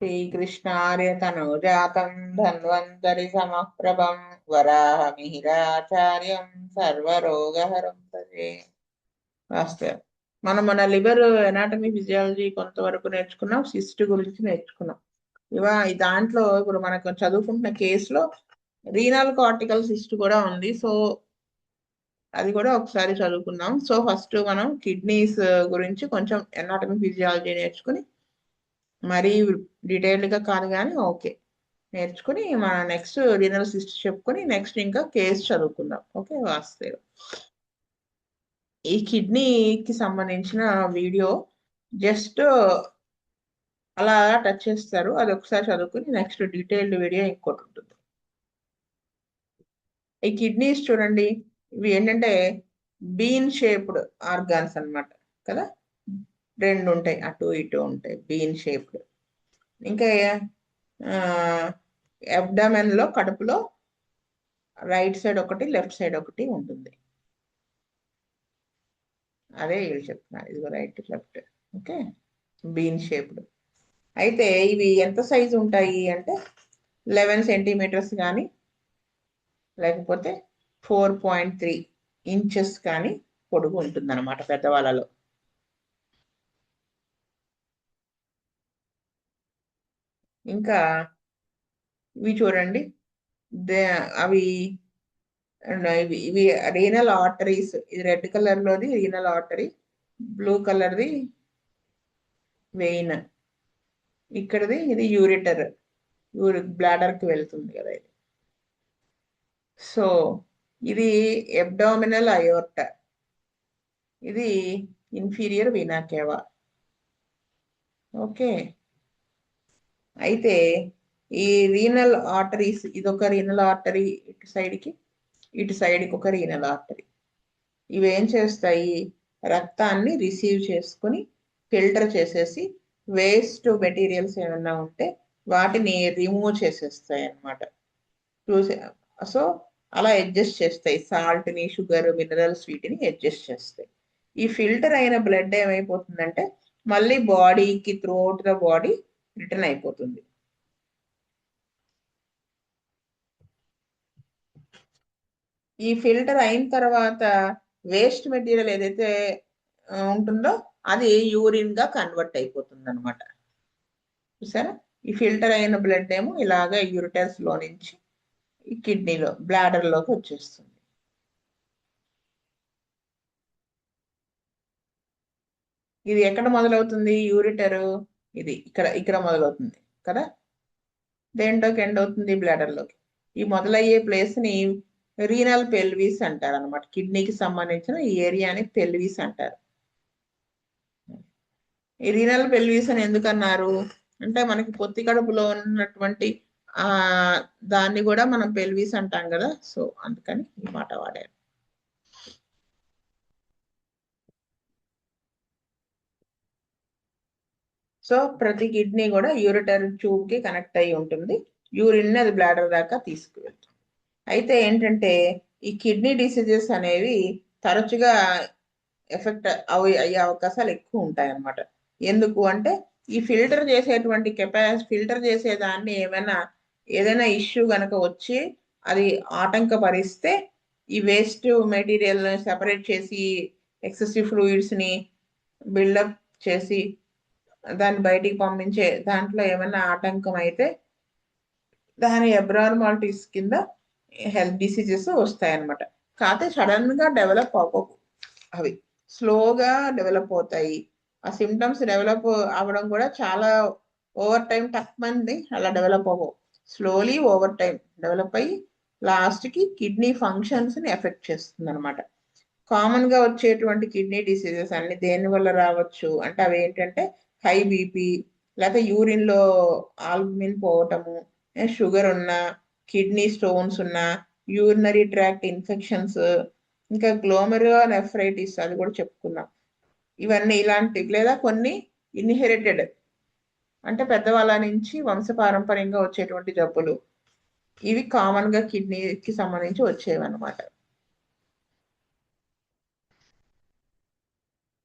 శ్రీకృష్ణార్యతనూజాతం ధన్వంతరి సమప్రభం వరాహమిహిరాచార్యం సర్వరోగహరం భజే. Master, మనం మన liver anatomy physiology కొంతవరకు నేర్చుకున్నాం, సిస్ట్ గురించి నేర్చుకున్నాం. దాంట్లో ఇప్పుడు మనకు చదువుకుంటున్న కేసులో రీనల్ కార్టికల్ సిస్ట్ కూడా ఉంది. సో అది కూడా ఒకసారి చదువుకుందాం. సో ఫస్ట్ మనం కిడ్నీస్ గురించి కొంచెం ఎనాటమీ ఫిజియాలజీ నేర్చుకుని, మరీ డీటెయిల్డ్ గా కాదు కానీ ఓకే నేర్చుకుని మన నెక్స్ట్ రీనల్ సిస్ట్ చెప్పుకొని నెక్స్ట్ ఇంకా కేసు చదువుకుందాం. ఓకే వాస్తవ ఈ కిడ్నీకి సంబంధించిన వీడియో జస్ట్ అలా టచ్ చేస్తారు, అది ఒకసారి చదువుకుని నెక్స్ట్ డీటెయిల్డ్ వీడియో ఇంకోటి ఉంటుంది. ఈ కిడ్నీస్ చూడండి, ఇవి ఏంటంటే బీన్ షేప్డ్ ఆర్గాన్స్ అన్నమాట కదా. రెండు ఉంటాయి, అటు ఇటు ఉంటాయి, బీన్ షేప్డ్. ఇంకా అబ్డామెన్ లో కడుపులో రైట్ సైడ్ ఒకటి లెఫ్ట్ సైడ్ ఒకటి ఉంటుంది. అదే వీళ్ళు చెప్తున్నారు, ఇదిగో right left. Okay, been shaped. అయితే ఇవి ఎంత సైజు ఉంటాయి అంటే 11 సెంటీమీటర్స్ కానీ లేకపోతే 4.3 ఇంచెస్ కానీ పొడుగు ఉంటుంది అనమాట పెద్దవాళ్ళలో. ఇంకా ఇవి చూడండి, అవి ఇవి ఇవి రీనల్ ఆర్టరీస్. ఇది రెడ్ కలర్ లోది రీనల్ ఆర్టరీ, బ్లూ కలర్ది వెయిన్, ఇక్కడది ఇది యూరిటర్, బ్లాడర్ కి వెళ్తుంది కదా ఇది. సో ఇది ఎబ్డామినల్ అయోర్ట, ఇది ఇన్ఫీరియర్ వీనా కేవా. ఓకే, అయితే ఈ రీనల్ ఆర్టరీస్, ఇదొక రీనల్ ఆర్టరీ ఇటు సైడ్కి ఒక రీనల్ ఆర్టరీ. ఇవేం చేస్తాయి, రక్తాన్ని రిసీవ్ చేసుకుని ఫిల్టర్ చేసేసి వేస్ట్ మెటీరియల్స్ ఏమైనా ఉంటే వాటిని రిమూవ్ చేసేస్తాయి అన్నమాట. చూసే సో అలా అడ్జస్ట్ చేస్తాయి, సాల్ట్ ని, షుగర్, మినరల్స్ వీటిని అడ్జస్ట్ చేస్తాయి. ఈ ఫిల్టర్ అయిన బ్లడ్ ఏమైపోతుందంటే మళ్ళీ బాడీకి త్రూఅవుట్ ద బాడీ రిటర్న్ అయిపోతుంది. ఈ ఫిల్టర్ అయిన తర్వాత వేస్ట్ మెటీరియల్ ఏదైతే ఉంటుందో అది యూరిన్ గా కన్వర్ట్ అయిపోతుంది అనమాట. చూసారా, ఈ ఫిల్టర్ అయిన బ్లడ్ ఏమో ఇలాగ యూరిటర్స్ లో నుంచి ఈ కిడ్నీలో బ్లాడర్ లోకి వచ్చేస్తుంది. ఇది ఎక్కడ మొదలవుతుంది, యూరిటర్ ఇది ఇక్కడ ఇక్కడ మొదలవుతుంది కదా. దేంట్లోకి ఎండ్ అవుతుంది, బ్లాడర్ లోకి. ఈ మొదలయ్యే ప్లేస్ ని రీనల్ పెల్విస్ అంటారు అనమాట. కిడ్నీకి సంబంధించిన ఈ ఏరియాని పెల్విస్ అంటారు. ఈ రీనల్ పెల్విస్ అని ఎందుకన్నారు అంటే మనకి పొత్తి కడుపులో ఉన్నటువంటి ఆ దాన్ని కూడా మనం పెల్విస్ అంటాం కదా, సో అందుకని ఈ మాట వాడారు. సో ప్రతి కిడ్నీ కూడా యూరిటర్ ట్యూబ్ కి కనెక్ట్ అయి ఉంటుంది, యూరిన్ అది బ్లాడర్ దాకా తీసుకువెళ్తుంది. అయితే ఏంటంటే ఈ కిడ్నీ డిసీజెస్ అనేవి తరచుగా ఎఫెక్ట్ అయ్యే అవకాశాలు ఎక్కువ ఉంటాయి అన్నమాట. ఎందుకు అంటే ఈ ఫిల్టర్ చేసేదాన్ని ఏదైనా ఇష్యూ గనక వచ్చి అది ఆటంకపరిస్తే ఈ వేస్ట్ మెటీరియల్ సెపరేట్ చేసి ఎక్సెసివ్ ఫ్లూయిడ్స్ ని బిల్డప్ చేసి దాన్ని బయటికి పంపించే దాంట్లో ఏమైనా ఆటంకం అయితే దాని అబ్నార్మాలిటీస్ కింద హెల్త్ డిసీజెస్ వస్తాయన్నమాట. కాకపోతే సడన్ గా డెవలప్ అవ్వవు, అవి స్లోగా డెవలప్ అవుతాయి. ఆ సిమ్టమ్స్ డెవలప్ అవ్వడం కూడా చాలా ఓవర్ టైం మంది అలా డెవలప్ అవ్వవు, స్లోలీ ఓవర్ టైం డెవలప్ అయ్యి లాస్ట్ కి కిడ్నీ ఫంక్షన్స్ ని ఎఫెక్ట్ చేస్తుంది అనమాట. కామన్ గా వచ్చేటువంటి కిడ్నీ డిసీజెస్ అన్ని దేని వల్ల రావచ్చు అంటే అవి ఏంటంటే హై బీపీ, లేకపోతే యూరిన్ లో ఆల్బమిన్ పోవటము, షుగర్ ఉన్నా, కిడ్నీ స్టోన్స్ ఉన్నా, యూరినరీ ట్రాక్ట్ ఇన్ఫెక్షన్స్, ఇంకా గ్లోమెరులోనెఫ్రైటిస్ అది కూడా చెప్పుకున్నాం. ఇవన్నీ ఇలాంటి లేదా కొన్ని ఇన్హెరిటెడ్ అంటే పెద్దవాళ్ళ నుంచి వంశపారంపర్యంగా వచ్చేటువంటి జబ్బులు, ఇవి కామన్ గా కిడ్నీకి సంబంధించి వచ్చేవి అనమాట.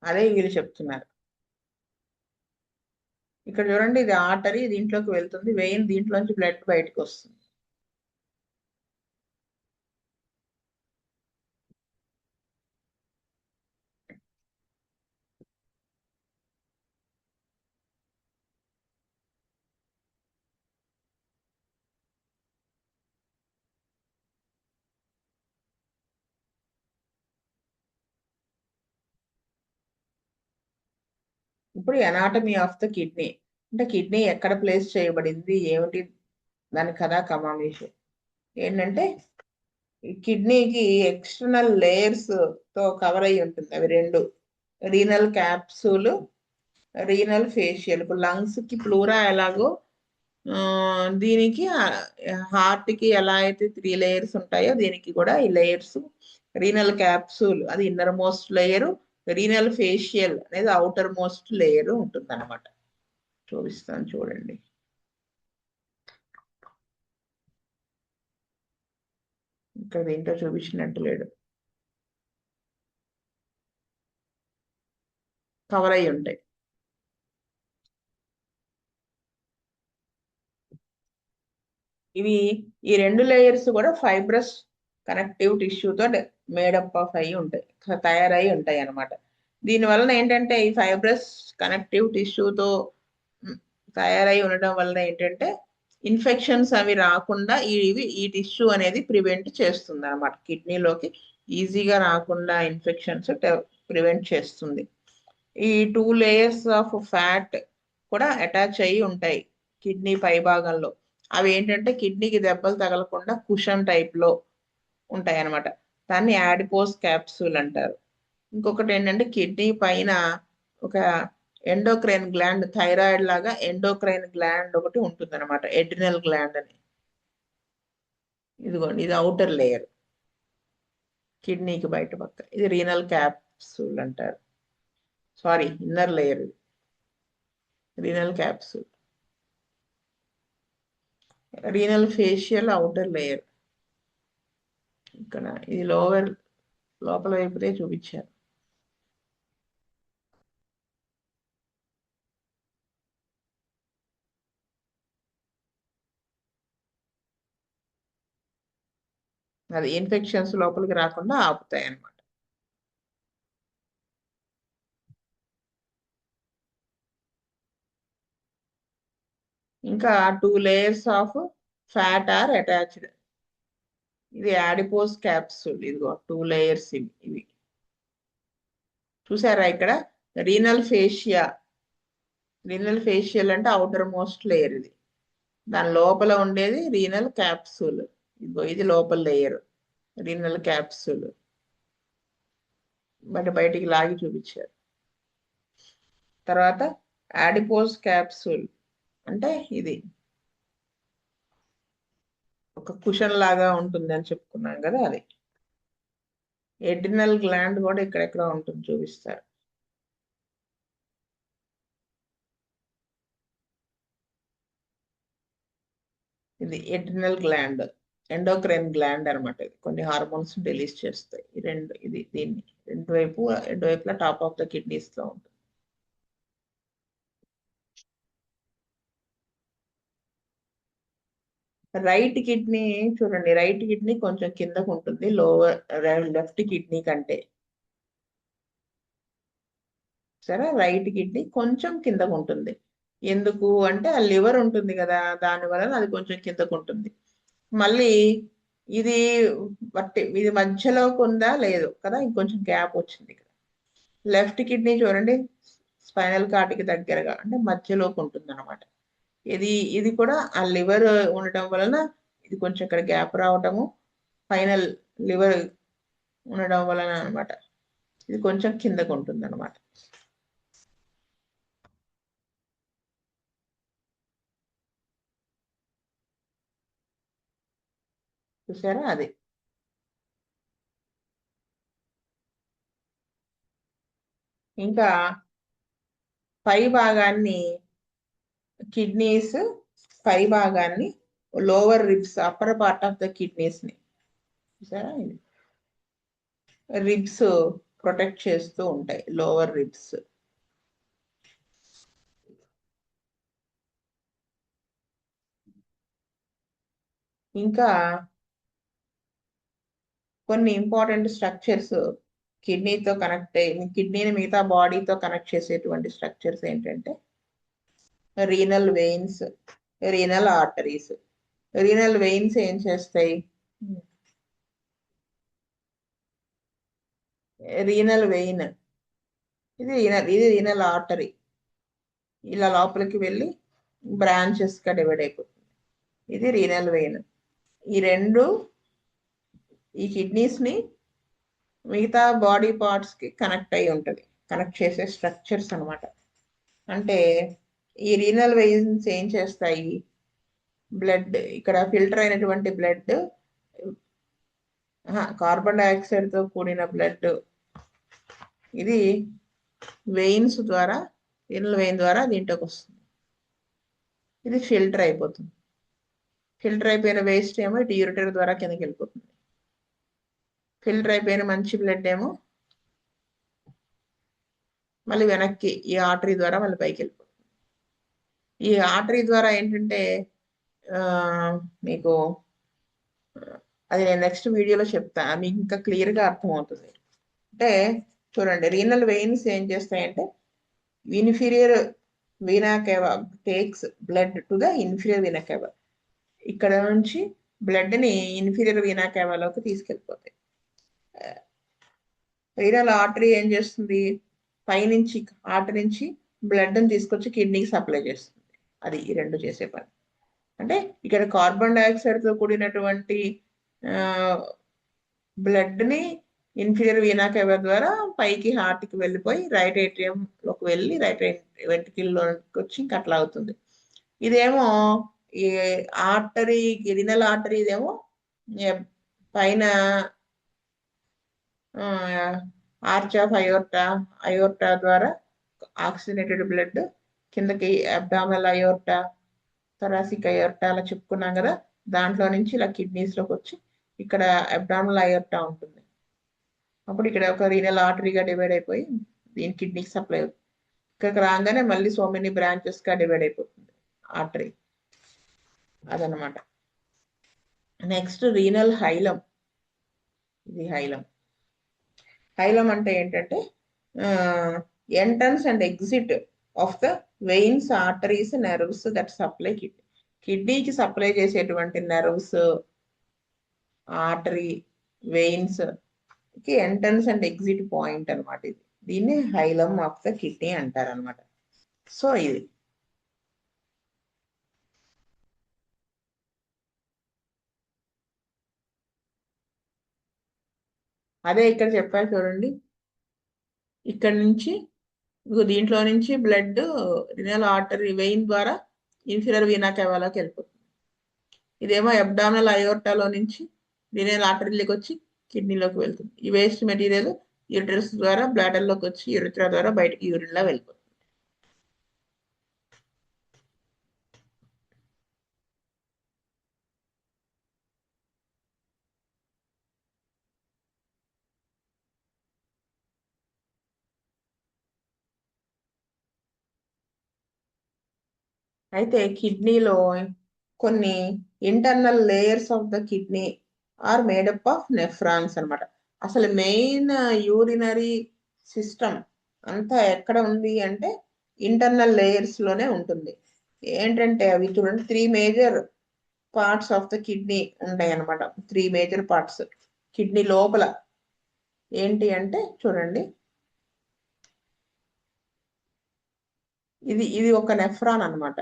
అదే వీళ్ళు చెప్తున్నారు. ఇక్కడ చూడండి, ఇది ఆర్టరీ దీంట్లోకి వెళ్తుంది, వెయిన్ దీంట్లోంచి బ్లడ్ బయటకు వస్తుంది. ఇప్పుడు ఎనాటమీ ఆఫ్ ద కిడ్నీ అంటే కిడ్నీ ఎక్కడ ప్లేస్ చేయబడింది, ఏమిటి దాని కథా కమామేషు ఏంటంటే, ఈ కిడ్నీకి ఎక్స్టర్నల్ లేయర్స్ తో కవర్ అయి ఉంటుంది. అవి రెండు, రీనల్ క్యాప్సూల్, రీనల్ ఫేషియల్. ఇప్పుడు లంగ్స్ కి ప్లూరా ఎలాగో, దీనికి హార్ట్ కి ఎలా అయితే 3 లేయర్స్ ఉంటాయో, దీనికి కూడా ఈ లేయర్స్. రీనల్ క్యాప్సూల్ అది inner most layer, renal facial అనేది అవుటర్ మోస్ట్ లేయర్ ఉంటుంది అనమాట. చూపిస్తాను చూడండి. ఇక్కడ దీంట్లో చూపించినట్టు లేడు, కవర్ అయి ఉంటాయి. ఇవి ఈ రెండు లేయర్స్ కూడా ఫైబ్రస్ కనెక్టివ్ టిష్యూతో మేడప్ ఆఫ్ అయి ఉంటాయి, తయారై ఉంటాయి అన్నమాట. దీని వలన ఏంటంటే, ఈ ఫైబ్రస్ కనెక్టివ్ టిష్యూతో తయారై ఉండడం వలన ఏంటంటే, ఇన్ఫెక్షన్స్ అవి రాకుండా ఈ టిష్యూ అనేది ప్రివెంట్ చేస్తుంది అనమాట. కిడ్నీలోకి ఈజీగా రాకుండా ఇన్ఫెక్షన్స్ ప్రివెంట్ చేస్తుంది. ఈ 2 లేయర్స్ ఆఫ్ ఫ్యాట్ కూడా అటాచ్ అయ్యి ఉంటాయి కిడ్నీ పై భాగంలో. అవి ఏంటంటే కిడ్నీకి దెబ్బలు తగలకుండా కుషన్ టైప్ లో ఉంటాయి అన్నమాట. దాన్ని యాడిపోస్ క్యాప్సూల్ అంటారు. ఇంకొకటి ఏంటంటే, కిడ్నీ పైన ఒక ఎండోక్రైన్ గ్లాండ్, థైరాయిడ్ లాగా ఎండోక్రైన్ గ్లాండ్ ఒకటి ఉంటుంది అనమాట, ఎడ్రినల్ గ్లాండ్ అని. ఇదిగోండి, ఇది అవుటర్ లేయర్, కిడ్నీకి బయట పక్క. ఇది రీనల్ క్యాప్సూల్ అంటారు. Sorry, inner layer, renal capsule. Renal facial outer layer. ఇక్కడ ఇది లోపల వైపుదే చూపించారు. అది ఇన్ఫెక్షన్స్ లోపలికి రాకుండా ఆపుతాయి అన్నమాట. ఇంకా 2 layers of fat are attached. ఇది యాడిపోస్ క్యాప్సూల్. ఇదిగో 2 లేయర్స్ ఇవి చూసారా ఇక్కడ. రీనల్ ఫేషియా, రీనల్ ఫేషియల్ అంటే అవుటర్ మోస్ట్ లేయర్ ఇది. దాని లోపల ఉండేది రీనల్ క్యాప్సూల్. ఇదిగో ఇది లోపల లేయర్, రీనల్ క్యాప్సూల్. బయటికి లాగి చూపించారు. తర్వాత యాడిపోస్ క్యాప్సూల్ అంటే ఇది ఒక కుషన్ లాగా ఉంటుంది అని చెప్పుకున్నాం కదా, అది. ఎడ్రినల్ గ్లాండ్ కూడా ఇక్కడెక్కడ ఉంటుంది చూపిస్తారు. ఇది ఎడ్రినల్ గ్లాండ్, ఎండోక్రైన్ గ్లాండ్ అనమాట. ఇది కొన్ని హార్మోన్స్ రిలీజ్ చేస్తాయి. ఈ రెండు, దీన్ని రెండు వైపులా టాప్ ఆఫ్ ద కిడ్నీస్ లో ఉంటుంది. రైట్ కిడ్నీ చూడండి, రైట్ కిడ్నీ కొంచెం కిందకు ఉంటుంది లెఫ్ట్ కిడ్నీ కంటే. సరే, రైట్ కిడ్నీ కొంచెం కిందకు ఉంటుంది. ఎందుకు అంటే, ఆ లివర్ ఉంటుంది కదా, దాని వలన అది కొంచెం కిందకు ఉంటుంది. మళ్ళీ ఇది ఇది మధ్యలోకి ఉందా లేదు కదా, ఇంకొంచెం గ్యాప్ వచ్చింది. లెఫ్ట్ కిడ్నీ చూడండి, స్పైనల్ కార్డ్కి దగ్గరగా అంటే మధ్యలోకి ఉంటుంది అనమాట. ఇది కూడా ఆ లివర్ ఉండటం వలన ఇది కొంచెం ఇక్కడ గ్యాప్ రావటము, ఫైనల్ లివర్ ఉండడం వలన అనమాట. ఇది కొంచెం కిందకు ఉంటుంది అనమాట. చూసారా, అది. ఇంకా పై భాగాన్ని, కిడ్నీస్ పై భాగాన్ని, lower ribs, upper part of the kidneys ని చూసారా, ఇది రిబ్స్ ప్రొటెక్ట్ చేస్తూ ఉంటాయి, లోవర్ రిబ్స్. ఇంకా కొన్ని ఇంపార్టెంట్ స్ట్రక్చర్స్ కిడ్నీతో కనెక్ట్ అయ్యి కిడ్నీని మిగతా బాడీతో కనెక్ట్ చేసేటువంటి స్ట్రక్చర్స్ ఏంటంటే renal veins, renal arteries. Renal veins ఏం చేస్తాయి? రీనల్ వెయిన్ ఇది రీనల్ ఆర్టరీ ఇలా లోపలికి వెళ్ళి బ్రాంచెస్ గా డివైడ్ అయిపోతుంది. ఇది రీనల్ వెయిన్. ఈ రెండు ఈ కిడ్నీస్ ని మిగతా బాడీ పార్ట్స్ కి కనెక్ట్ అయి ఉంటది. కనెక్ట్ చేసే స్ట్రక్చర్స్ అన్నమాట. అంటే ఈ రీనల్ వెయిన్స్ ఏం చేస్తాయి? బ్లడ్ ఇక్కడ ఫిల్టర్ అయినటువంటి బ్లడ్, కార్బన్ డైఆక్సైడ్ తో కూడిన బ్లడ్ ఇది వెయిన్స్ ద్వారా, రీనల్ వెయిన్ ద్వారా దీంట్లోకి వస్తుంది. ఇది ఫిల్టర్ అయిపోతుంది. ఫిల్టర్ అయిపోయిన వేస్ట్ ఏమో ఇటు యూరిటర్ ద్వారా కిందకి వెళ్ళిపోతుంది. ఫిల్టర్ అయిపోయిన మంచి బ్లడ్ ఏమో మళ్ళీ వెనక్కి ఈ ఆర్టరీ ద్వారా మళ్ళీ పైకి వెళ్ళిపోతుంది. ఈ ఆర్టరీ ద్వారా ఏంటంటే ఆ, మీకు అది నేను నెక్స్ట్ వీడియోలో చెప్తా, మీకు ఇంకా క్లియర్గా అర్థమవుతుంది. అంటే చూడండి, రీనల్ వెయిన్స్ ఏం చేస్తాయంటే inferior vena కేవా takes blood to the inferior vena కేవా. ఇక్కడ నుంచి బ్లడ్ ని ఇన్ఫీరియర్ వీనా కేవాలోకి తీసుకెళ్ళిపోతాయి. రీనల్ ఆర్టరీ ఏం చేస్తుంది? పైనుంచి హార్ట్ నుంచి బ్లడ్ ని తీసుకొచ్చి కిడ్నీకి సప్లై చేస్తుంది. అది ఈ రెండు చేసే పని. అంటే ఇక్కడ కార్బన్ డైఆక్సైడ్ తో కూడినటువంటి బ్లడ్ ని ఇన్ఫీరియర్ వీనా కేవా ద్వారా పైకి హార్ట్ కి వెళ్ళిపోయి రైట్ ఏట్రియం లోకి వెళ్ళి రైట్ వెంట్రికల్ లోకి వచ్చి ఇంకా అట్లా అవుతుంది. ఇదేమో ఈ ఆర్టరీ, రీనల్ ఆర్టరీ ఇదేమో పైన ఆర్చ్ ఆఫ్ అయోర్టా ద్వారా ఆక్సిజనేటెడ్ బ్లడ్ కిందకి అబ్డామినల్ అయోర్టా, థొరాసిక్ అయోర్టా అలా చెప్పుకున్నాం కదా, దాంట్లో నుంచి ఇలా కిడ్నీస్ లోకి వచ్చి ఇక్కడ అబ్డామినల్ అయోర్టా ఉంటుంది. అప్పుడు ఇక్కడ ఒక రీనల్ ఆర్టరీగా డివైడ్ అయిపోయి దీని కిడ్నీకి సప్లై అవుతుంది. ఇక్కడికి రాగానే మళ్ళీ సో మెనీ బ్రాంచెస్ గా డివైడ్ అయిపోతుంది ఆర్టరీ. అదనమాట. Next renal hilum. ఇది హైలం. హైలం అంటే ఏంటంటే entrance and exit of the veins, arteries, nerves that supply kidney. కిడ్నీకి సప్లై చేసేటువంటి నెర్వ్స్, ఆర్టరీ, వెయిన్స్ కి ఎంట్రన్స్ అండ్ ఎగ్జిట్ పాయింట్ అనమాట ఇది. దీన్ని హైలం ఆఫ్ ద కిడ్నీ అంటారు అనమాట. సో ఇది అదే ఇక్కడ చెప్పారు చూడండి, ఇక్కడ నుంచి దీంట్లో నుంచి బ్లడ్ రినల్ ఆర్టరీ వెయిన్ ద్వారా ఇన్ఫీరియర్ వీనా కేవాలోకి వెళ్ళిపోతుంది. ఇదేమో అబ్డామినల్ అయోర్టాలో నుంచి రినల్ ఆర్టరీలోకి వచ్చి కిడ్నీలోకి వెళ్తుంది. ఈ వేస్ట్ మెటీరియల్ యూరిటర్స్ ద్వారా బ్లాడర్లోకి వచ్చి యూరిత్రా ద్వారా బయటికి యూరిన్లా వెళ్ళిపోతుంది. అయితే కిడ్నీలో కొన్ని internal layers of the kidney are made up of nephrons అనమాట. అసలు మెయిన్ యూరినరీ సిస్టమ్ అంతా ఎక్కడ ఉంది అంటే ఇంటర్నల్ లేయర్స్ లోనే ఉంటుంది. ఏంటంటే అవి చూడండి, 3 major parts of the kidney ఉంటాయి అనమాట. 3 మేజర్ పార్ట్స్ కిడ్నీ లోపల. ఏంటి అంటే చూడండి, ఇది ఒక నెఫ్రాన్ అనమాట.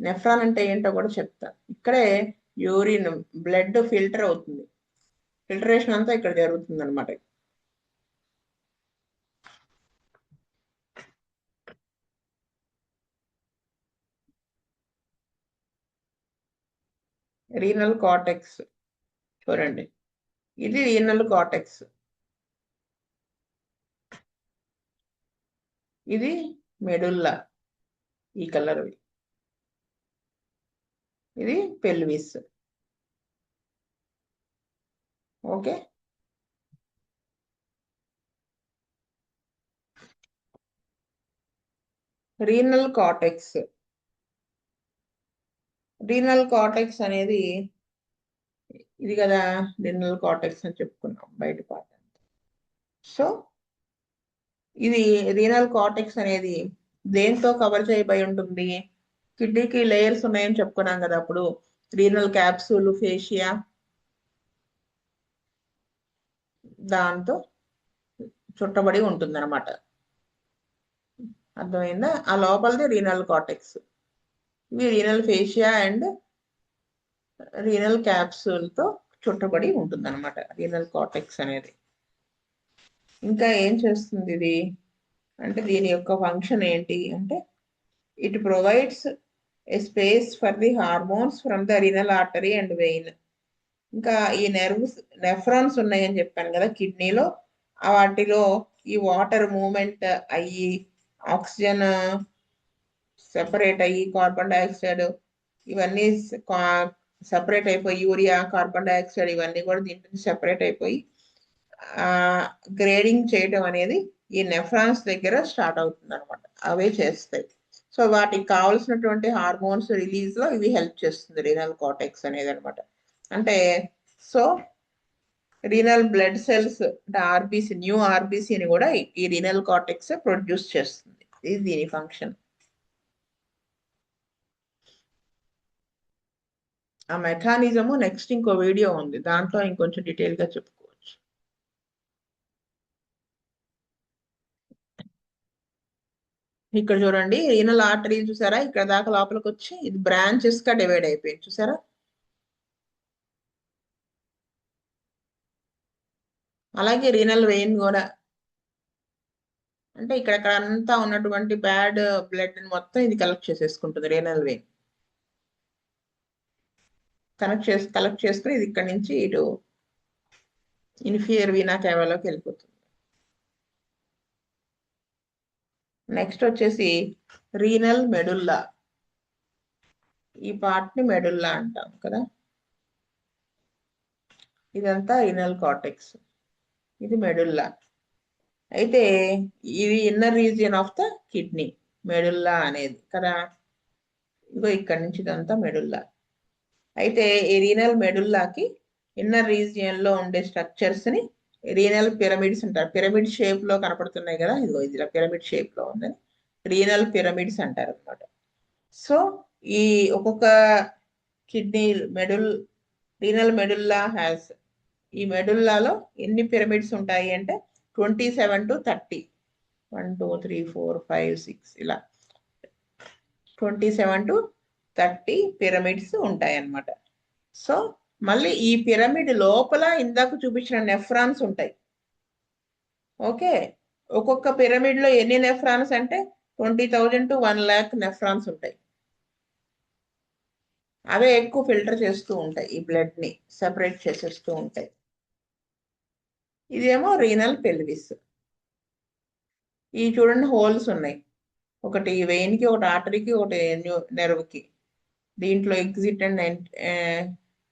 నెఫ్రాన్ అంటే ఏంటో కూడా చెప్తా. ఇక్కడే యూరిన్ బ్లడ్ ఫిల్టర్ అవుతుంది. ఫిల్టరేషన్ అంతా ఇక్కడ జరుగుతుంది అనమాట. రీనల్ కార్టెక్స్ చూడండి, ఇది రీనల్ కార్టెక్స్, ఇది మెడుల్లా, ఈ కలర్, ఇది pelvis. Okay. Renal cortex, renal cortex అనేది ఇది కదా రీనల్ కార్టెక్స్ అని చెప్పుకున్నాం బయట పార్ట్. సో ఇది రీనల్ కార్టెక్స్ అనేది దేంతో కవర్ చేయబడి ఉంటుంది? కిడ్నీకి లేయర్స్ ఉన్నాయని చెప్పుకున్నాం కదా అప్పుడు. రీనల్ క్యాప్సూల్, ఫేషియా, దాంతో చుట్టబడి ఉంటుంది అనమాట. అర్థమైందా? ఆ లోపలిది రీనల్ కార్టెక్స్. ఇవి renal fascia and renal capsule తో చుట్టబడి ఉంటుంది అనమాట రీనల్ కార్టెక్స్ అనేది. ఇంకా ఏం చేస్తుంది ఇది అంటే, దీని యొక్క ఫంక్షన్ ఏంటి అంటే, it provides a space for the hormones from the renal artery and vein. ఇంకా ఈ నెఫ్రాన్స్ ఉన్నాయని చెప్పాను కదా కిడ్నీలో, వాటిలో ఈ వాటర్ మూమెంట్ అయ్యి ఆక్సిజన్ సెపరేట్ అయ్యి కార్బన్ డైఆక్సైడ్ ఇవన్నీ సెపరేట్ అయిపోయి, యూరియా, కార్బన్ డైఆక్సైడ్ ఇవన్నీ కూడా దీంట్లో సెపరేట్ అయిపోయి గ్రేడింగ్ చేయడం అనేది ఈ నెఫ్రాన్స్ దగ్గర స్టార్ట్ అవుతుంది అనమాట. అవే చేస్తాయి. సో వాటికి కావాల్సినటువంటి హార్మోన్స్ రిలీజ్ లో ఇవి హెల్ప్ చేస్తుంది రీనల్ కార్టెక్స్ అనేది అనమాట. అంటే సో రీనల్ బ్లడ్ సెల్స్ అంటే ఆర్బీసీ, న్యూ ఆర్బీసీని కూడా ఈ రీనల్ కార్టెక్స్ ప్రొడ్యూస్ చేస్తుంది. ఇది దీని ఫంక్షన్. ఆ మెకానిజము నెక్స్ట్ ఇంకో వీడియో ఉంది, దాంట్లో ఇంకొంచెం డీటెయిల్ గా చెప్పుకోవచ్చు. ఇక్కడ చూడండి రీనల్ ఆర్టరీ చూసారా, ఇక్కడ దాకా లోపలికి వచ్చి ఇది బ్రాంచెస్ గా డివైడ్ అయిపోయింది చూసారా. అలాగే రీనల్ వెయిన్ కూడా, అంటే ఇక్కడ అంతా ఉన్నటువంటి బ్యాడ్ బ్లడ్ మొత్తం ఇది కలెక్ట్ చేసేసుకుంటుంది రీనల్ వెయిన్. కలెక్ట్ చేసుకుని ఇది ఇక్కడ నుంచి ఇటు ఇన్ఫీరియర్ వీనా కేవాలోకి వెళ్ళిపోతుంది. నెక్స్ట్ వచ్చేసి రీనల్ మెడుల్లా. ఈ పార్ట్ ని మెడుల్లా అంటాం కదా. ఇదంతా రీనల్ కార్టెక్స్, ఇది మెడుల్లా. అయితే ఇది inner region of the kidney medulla అనేది కదా. ఇగో ఇక్కడ నుంచి ఇదంతా మెడుల్లా. అయితే ఈ రీనల్ మెడుల్లాకి ఇన్నర్ రీజియన్ లో ఉండే స్ట్రక్చర్స్ ని రీనల్ పిరమిడ్స్ అంటారు. పిరమిడ్ షేప్ లో కనపడుతున్నాయి కదా, ఇదిగో ఇది పిరమిడ్ షేప్ లో ఉందని రీనల్ పిరమిడ్స్ అంటారు అనమాట. సో ఈ ఒక్కొక్క కిడ్నీ రీనల్ మెడుల్లా హ్యాస్, ఈ మెడుల్లాలో ఎన్ని పిరమిడ్స్ ఉంటాయి అంటే 27 to 30, 1 2 3 4 5 6 ఇలా 27 to 30 పిరమిడ్స్ ఉంటాయి అన్నమాట. సో మళ్ళీ ఈ పిరమిడ్ లోపల ఇందాక చూపించిన నెఫ్రాన్స్ ఉంటాయి. ఓకే, ఒక్కొక్క పిరమిడ్ లో ఎన్ని నెఫ్రాన్స్ అంటే 20,000 to 1,00,000 నెఫ్రాన్స్ ఉంటాయి. అవే ఎక్కువ ఫిల్టర్ చేస్తూ ఉంటాయి, ఈ బ్లడ్ ని సెపరేట్ చేసేస్తూ ఉంటాయి. ఇదేమో రీనల్ పెల్విస్. ఈ చూడండి హోల్స్ ఉన్నాయి, ఒకటి వెయిన్ కి, ఒకటి ఆర్టరీకి, ఒకటి నెర్వ్ కి. దీంట్లో ఎగ్జిట్ అండ్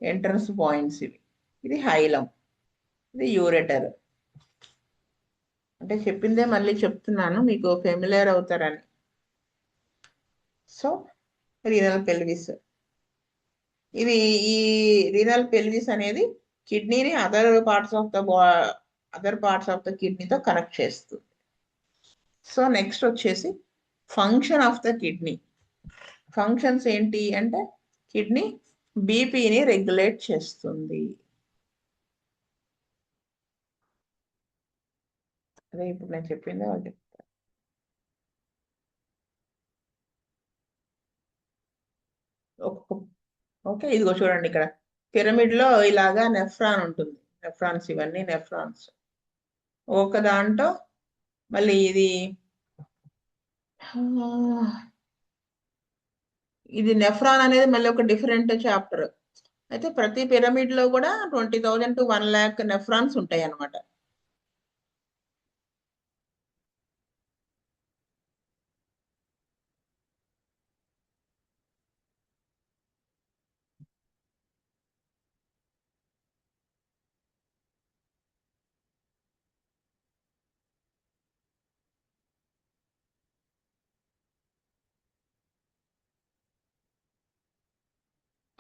ఎంట్రన్స్ పాయింట్స్ ఇవి. ఇది హైలం, ఇది యూరెటర్. అంటే చెప్పిందే మళ్ళీ చెప్తున్నాను మీకు ఫెమిలియర్ అవుతారని. సో రీనల్ పెల్విస్, ఇది ఈ రీనల్ పెల్విస్ అనేది కిడ్నీని అదర్ పార్ట్స్ ఆఫ్ ద కిడ్నీతో కనెక్ట్ చేస్తుంది. సో నెక్స్ట్ వచ్చేసి function of the kidney. Functions ఏంటి అంటే, కిడ్నీ బీపీని రెగ్యులేట్ చేస్తుంది. అదే ఇప్పుడు నేను చెప్పిందే వాళ్ళు చెప్తారు. ఓకే, ఇదిగో చూడండి ఇక్కడ పిరమిడ్ లో ఇలాగా నెఫ్రాన్ ఉంటుంది. నెఫ్రాన్స్, ఇవన్నీ నెఫ్రాన్స్. ఒక దాంట్లో మళ్ళీ ఇది నెఫ్రాన్ అనేది మళ్ళీ ఒక డిఫరెంట్ చాప్టర్. అయితే ప్రతి పిరమిడ్ లో కూడా 20,000 to 1,00,000 నెఫ్రాన్స్ ఉంటాయి అన్నమాట.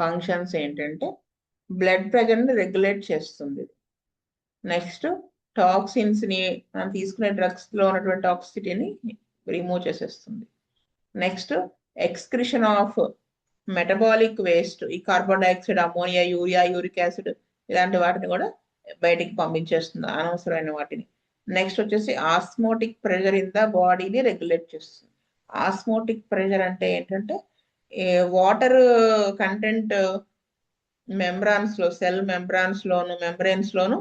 ఫంక్షన్స్ ఏంటంటే బ్లడ్ ప్రెషర్ని రెగ్యులేట్ చేస్తుంది. నెక్స్ట్ టాక్సిన్స్ని, మనం తీసుకునే డ్రగ్స్లో ఉన్నటువంటి టాక్సిటీని రిమూవ్ చేసేస్తుంది. Next excretion of metabolic waste, ఈ carbon dioxide, ammonia, urea, uric acid ఇలాంటి వాటిని కూడా బయటికి పంపించేస్తుంది, అనవసరమైన వాటిని. నెక్స్ట్ వచ్చేసి ఆస్మోటిక్ ప్రెషర్ ఇన్ ద బాడీని రెగ్యులేట్ చేస్తుంది. ఆస్మోటిక్ ప్రెషర్ అంటే ఏంటంటే వాటర్ కంటెంట్ మెంబ్రాన్స్ లో, సెల్ మెంబ్రాన్స్ లోను, మెంబ్రెన్స్ లోను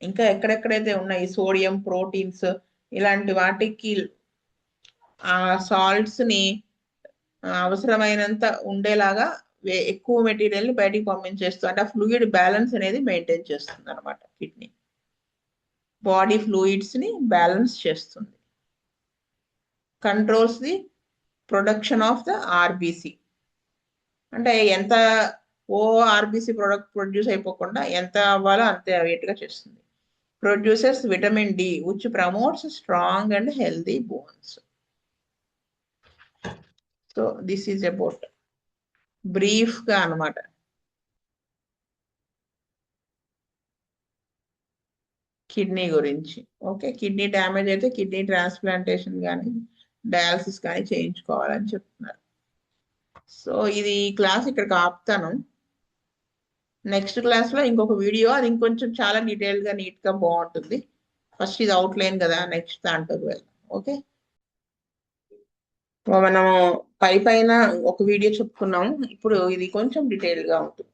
ఇంకా ఎక్కడెక్కడైతే ఉన్నాయి సోడియం, ప్రోటీన్స్ ఇలాంటి వాటికి ఆ సాల్ట్స్ ని అవసరమైనంత ఉండేలాగా ఎక్కువ మెటీరియల్ ని బయటికి పంపించేస్తుంది. అంటే ఆ ఫ్లూయిడ్ బ్యాలెన్స్ అనేది మెయింటైన్ చేస్తుంది అనమాట. కిడ్నీ బాడీ ఫ్లూయిడ్స్ ని బ్యాలెన్స్ చేస్తుంది. Controls the production of the RBC, అంటే ఎంత ఆర్బిసి ప్రొడ్యూస్ అయిపోకుండా ఎంత అవ్వాలో అంతే అయ్యేట్టుగా చేస్తుంది. Produces vitamin D which promotes strong and healthy bones. So this is about brief గా అనమాట కిడ్నీ గురించి. ఓకే, కిడ్నీ డ్యామేజ్ అయితే కిడ్నీ ట్రాన్స్ప్లాంటేషన్ కానీ డయాలసిస్ కానీ చేయించుకోవాలని చెప్తున్నారు. సో ఇది క్లాస్ ఇక్కడికి ఆపుతాను. నెక్స్ట్ క్లాస్ లో ఇంకొక వీడియో, అది ఇంకొంచెం చాలా డీటెయిల్ గా నీట్ గా బాగుంటుంది. ఫస్ట్ ఇది అవుట్లైన్ కదా, నెక్స్ట్ దాంట్లోకి వెళ్దాం. ఓకే, మనము పైన ఒక వీడియో చెప్పుకున్నాము, ఇప్పుడు ఇది కొంచెం డీటెయిల్ గా ఉంటుంది.